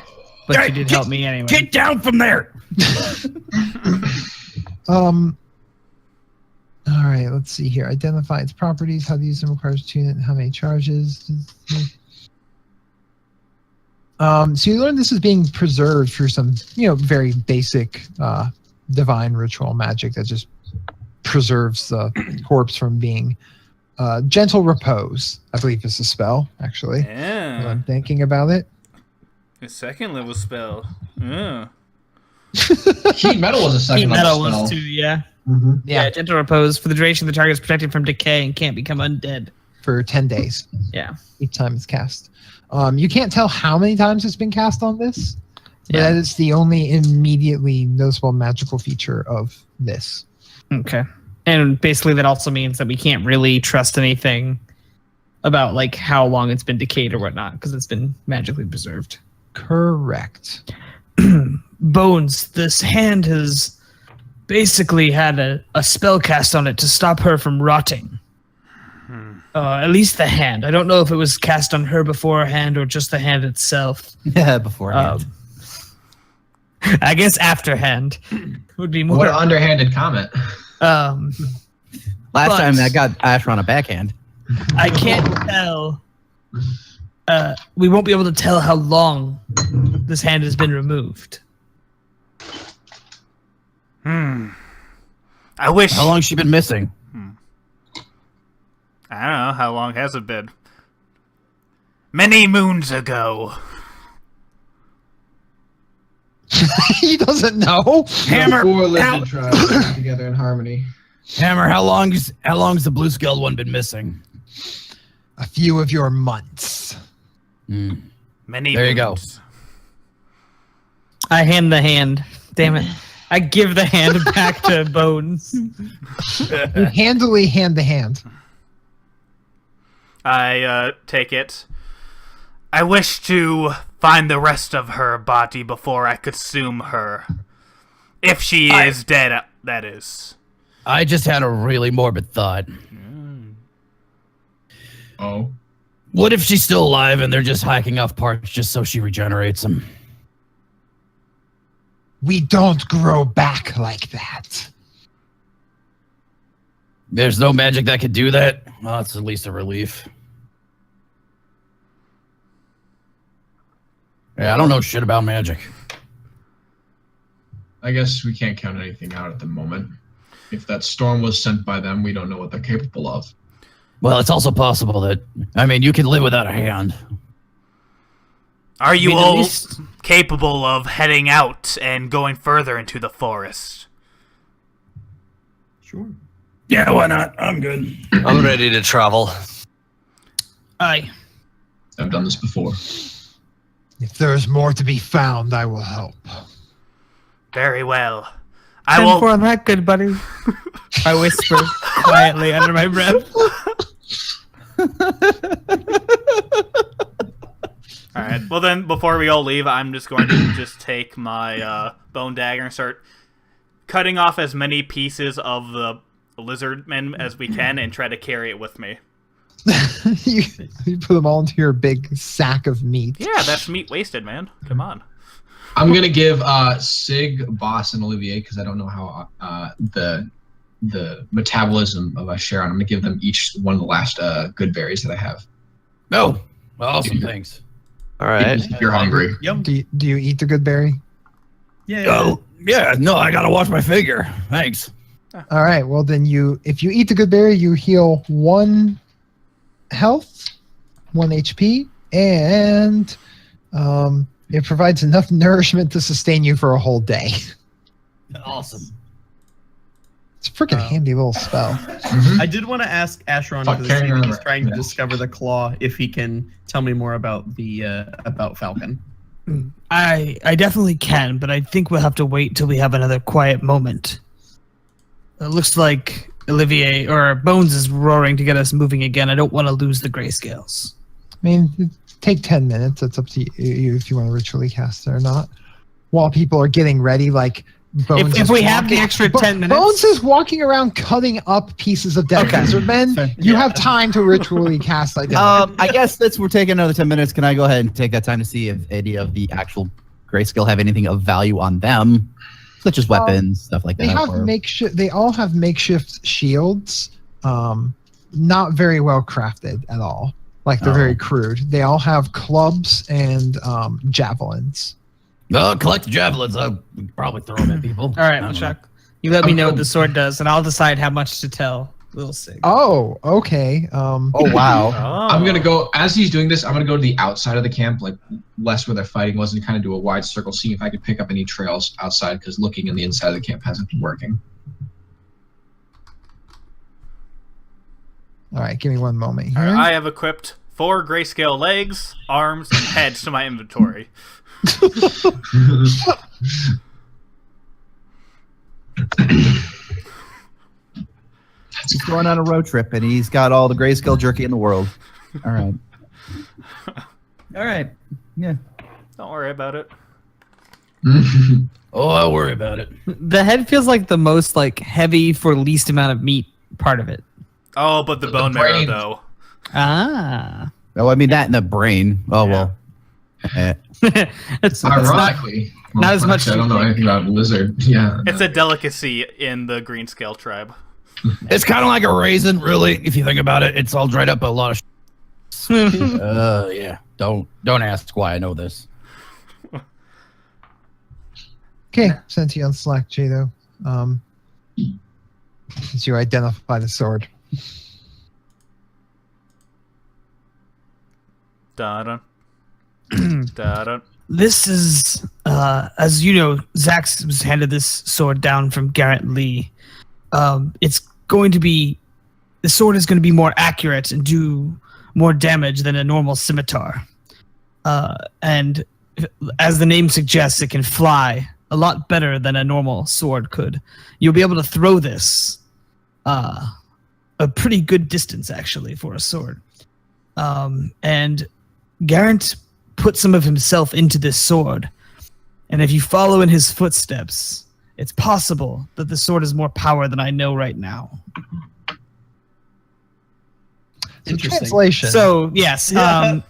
But you did help me anyway. Get down from there! All right, let's see here. Identify its properties, how to use them requires tune it, how many charges. So you learn this is being preserved through some, very basic divine ritual magic that just preserves the corpse from being gentle repose, I believe is the spell, actually. When Yeah. I'm thinking about it. A second level spell. Yeah. Heat metal was a second Heat metal level spell. was too, yeah. Mm-hmm. Yeah, gentle repose. For the duration, the target is protected from decay and can't become undead. For 10 days. Yeah. Each time it's cast. You can't tell how many times it's been cast on this. But Yeah. that is the only immediately noticeable magical feature of this. Okay. And basically that also means that we can't really trust anything about how long it's been decayed or whatnot because it's been magically preserved. Correct. Bones, this hand has basically had a spell cast on it to stop her from rotting. At least the hand. I don't know if it was cast on her beforehand or just the hand itself. Yeah, beforehand. I guess afterhand would be more. What an underhanded comment. Last but- time I got Ashron a backhand. I can't tell. We won't be able to tell how long this hand has been removed. I wish. How long's she been missing? I don't know. How long has it been? Many moons ago. He doesn't know. Hammer! Four lizard out. tribes work together in harmony. Hammer, how long's the blue scaled one been missing? A few of your months. Many There you go. moons. I hand the hand. Damn it. I give the hand back to Bones. You handily hand the hand. I take it. I wish to find the rest of her body before I consume her. If she is dead, that is. I just had a really morbid thought. Oh. What if she's still alive and they're just hacking off parts just so she regenerates them? We don't grow back like that. There's no magic that could do that? Well, it's at least a relief. Yeah, I don't know shit about magic. I guess we can't count anything out at the moment. If that storm was sent by them, we don't know what they're capable of. Well, it's also possible that, I mean, you can live without a hand. Are you I mean, at all least- capable of heading out and going further into the forest? Sure. Yeah, why not? I'm good. I'm ready to travel. Aye. I've done this before. If there's more to be found, I will help. Very well. I 10 will. for that, good buddy. I whisper quietly under my breath. All right. Well, then, before we all leave, I'm just going to just take my bone dagger and start cutting off as many pieces of the lizard men as we can and try to carry it with me. you put them all into your big sack of meat. Yeah, that's meat wasted, man. Come on. I'm gonna give Sig, Boss, and Olivier, because I don't know how the metabolism of Sharon. I'm gonna give them each one of the last good berries that I have. No. Awesome, thanks. All right. If you're hungry. Yum. Do you eat the good berry? Yeah. Oh, yeah, no, I gotta watch my figure. Thanks. All right. Well, then if you eat the good berry, you heal 1 health, 1 HP, and it provides enough nourishment to sustain you for a whole day. Awesome. It's a freaking handy little spell. Mhm. I did want to ask Ashron, Fuck, because carrying he's on. trying to Yeah. discover the claw, if he can tell me more about the about Falcon. I definitely can, but I think we'll have to wait till we have another quiet moment. It looks like Olivier or Bones is roaring to get us moving again. I don't want to lose the grayscales. I mean, take 10 minutes. It's up to you if you want to ritually cast it or not. While people are getting ready, like Bones. If is we have the walking- extra 10 minutes. Bones is walking around cutting up pieces of dead Okay. lizard men. Sorry. You have time to ritually cast identify. I guess since we're taking another 10 minutes, can I go ahead and take that time to see if any of the actual grayscale have anything of value on them, such as weapons, stuff like They that? have or- makeshift. They all have makeshift shields. Not very well crafted at all. Like they're Oh. very crude. They all have clubs and javelins. Well, collect the javelins. I'll probably throw them at people. All right, I don't know. Chuck. You let me know what the sword does, and I'll decide how much to tell Little Sig. Oh, okay. Oh, wow. I'm gonna go as he's doing this. I'm gonna go to the outside of the camp, like less where they're fighting was, and kind of do a wide circle, seeing if I could pick up any trails outside. Because looking in the inside of the camp hasn't been working. All right, give me one moment here. All right, I have equipped 4 grayscale legs, arms, and heads to my inventory. He's going on a road trip, and he's got all the grayscale jerky in the world. All right. All right. Yeah. Don't worry about it. Oh, I'll worry about it. The head feels like the most like heavy for least amount of meat part of it. Oh, but the The bone marrow, brain. though. Ah. Oh, I mean that in the brain. Oh well. it's not, Ironically, not as much- I don't know anything about lizard. Yeah. It's a delicacy in the Greenscale tribe. It's kind of like a raisin, really, if you think about it. It's all dried up a lot of yeah. Don't ask why I know this. Okay, sent you on Slack, Jado. Since you identify the sword. Da-dun. Da-dun. This is, as you know, Zax was handed this sword down from Garrett Lee. It's going to be, the sword is going to be more accurate and do more damage than a normal scimitar. And as the name suggests, it can fly a lot better than a normal sword could. You'll be able to throw this a pretty good distance, actually, for a sword. And Garrett put some of himself into this sword. And if you follow in his footsteps, it's possible that the sword has more power than I know right now. Interesting. Translation. So yes, Yeah.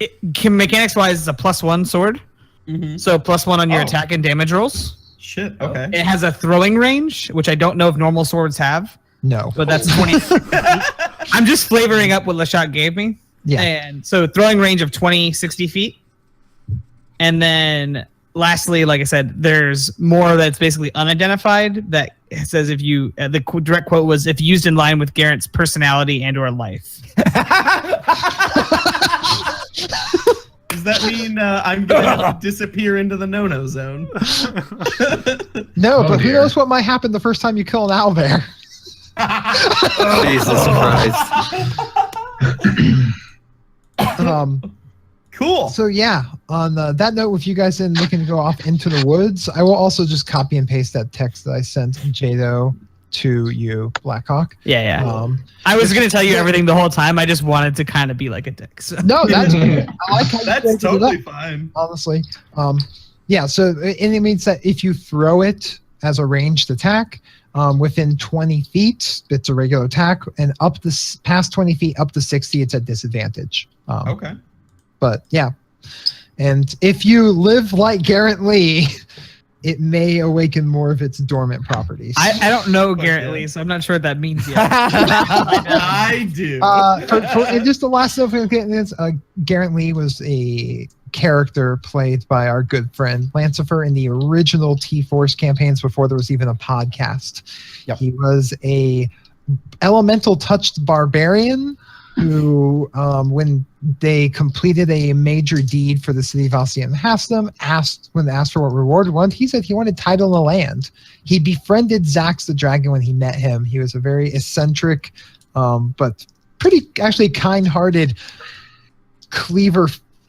mechanics wise, it's a +1 sword. Mhm. So +1 on your Oh. attack and damage rolls. Shit. Okay. It has a throwing range, which I don't know if normal swords have, no. but that's 20. I'm just flavoring up what Lashot gave me. Yeah. And so throwing range of 20, 60 feet. And then lastly, like I said, there's more that's basically unidentified that says if you, direct quote was, if used in line with Garrett's personality and or life. Does that mean I'm gonna disappear into the no-no zone? No, Oh, but who dear. knows what might happen the first time you kill an owlbear. Jesus Christ. Cool. So yeah, on that note, if you guys didn't looking to go off into the woods, I will also just copy and paste that text that I sent Jado to you, Blackhawk. Yeah. I was going to tell you everything the whole time. I just wanted to kind of be like a dick. So. No, that's good. I like how you That's break it up, totally fine. honestly. Yeah, so and it means that if you throw it as a ranged attack, within 20 feet, it's a regular attack, and up to past 20 feet, up to 60, it's at disadvantage. Okay. But yeah, and if you live like Garrett Lee, it may awaken more of its dormant properties. I don't know Garrett Okay. Lee, so I'm not sure what that means yet. I do. And just the last stuff, Garrett Lee was a character played by our good friend Lancifer in the original T-Force campaigns before there was even a podcast. Yep. He was a elemental touched barbarian who, when they completed a major deed for the city of Alcyon Hastem, when they asked for what reward he wanted, he said he wanted title of land. He befriended Zax the dragon when he met him. He was a very eccentric, but pretty actually kind-hearted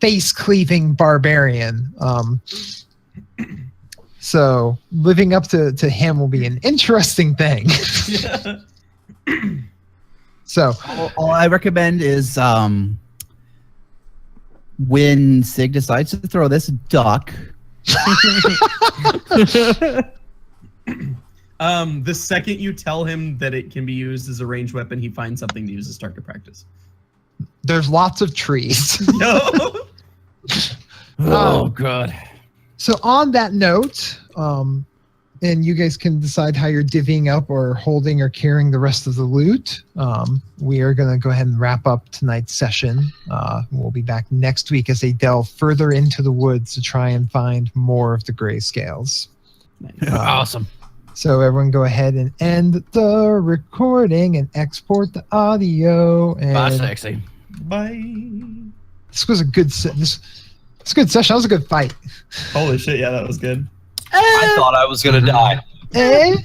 face cleaving barbarian. So living up to him will be an interesting thing. So All I recommend is when Sig decides to throw this duck. The second you tell him that it can be used as a ranged weapon, he finds something to use as target practice. there's lots of trees. No. Oh, God. So on that note, and you guys can decide how you're divvying up or holding or carrying the rest of the loot. We are going to go ahead and wrap up tonight's session. We'll be back next week as they delve further into the woods to try and find more of the grayscales. Awesome. So everyone go ahead and end the recording and export the audio. Bye, And sexy. Bye. this was a good this was a good session. That was a good fight. Holy shit! Yeah, that was good. I thought I was gonna die. Eh?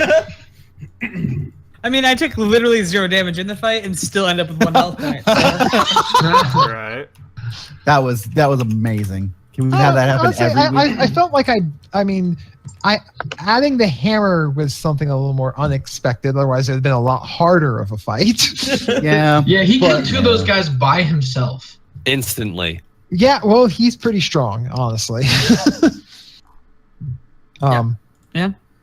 I mean, I took literally 0 damage in the fight and still end up with 1 health point. So. Right. That was amazing. Can we have that happen Honestly, every week? I felt like adding the hammer was something a little more unexpected. Otherwise, it would have been a lot harder of a fight. Yeah. Yeah, he killed But- two of those guys by himself. Instantly. Yeah, well, he's pretty strong, honestly.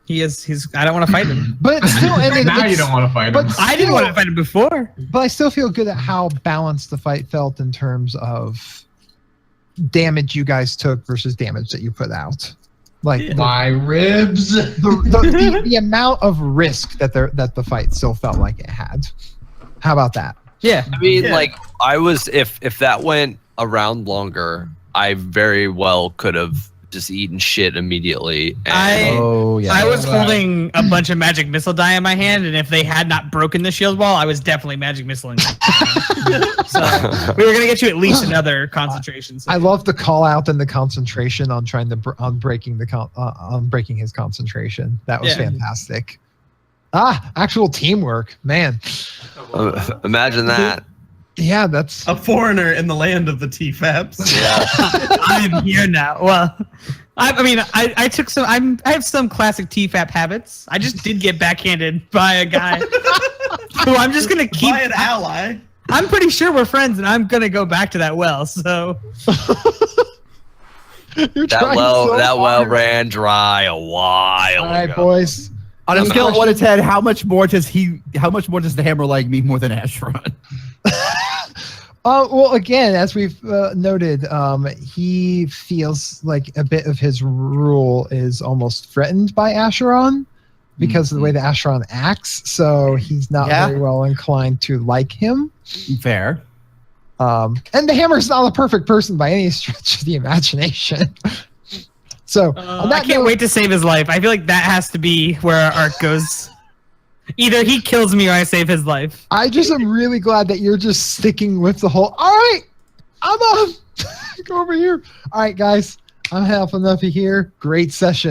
He is. He's. I don't want to fight him. But still, Now you don't want to fight him. but I didn't want to fight him before. But I still feel good at how balanced the fight felt in terms of damage you guys took versus damage that you put out. Like My ribs. the amount of risk that the fight still felt like it had. How about that? Yeah. I mean, Yeah. like, I was if that went around longer, I very well could have just eaten shit immediatui. And Oh yeah. I was holding a bunch of magic missile die in my hand, and if they had not broken the shield wall, I was definitely magic missiling. So we were gonna get you at least another concentration. So. I love the call out and the concentration on trying to on breaking his concentration. That was Yeah. fantastic. Actual teamwork, man. imagine that. Yeah, that's A foreigner in the land of the TFAPs. I'm here now. Well, I took some. I have some classic TFAP habits. I just did get backhanded by a guy who I'm just gonna keep. By an ally. I'm pretty sure we're friends, and I'm gonna go back to that well. So You're That trying well so that well hard. ran dry a while All right, ago. boys. On a scale of 1 to 10, how much more does the hammer like me more than Ashron? Well, again, as we've noted, he feels like a bit of his rule is almost threatened by Acheron because of the way that Acheron acts. So he's not very well inclined to like him. Fair. And the hammer's not a perfect person by any stretch of the imagination. So I can't wait to save his life. I feel like that has to be where our arc goes. Either he kills me or I save his life. I just am really glad that you're just sticking with the whole. All right, I'm up. Go over here. All right, guys, I'm half enough of here. Great session.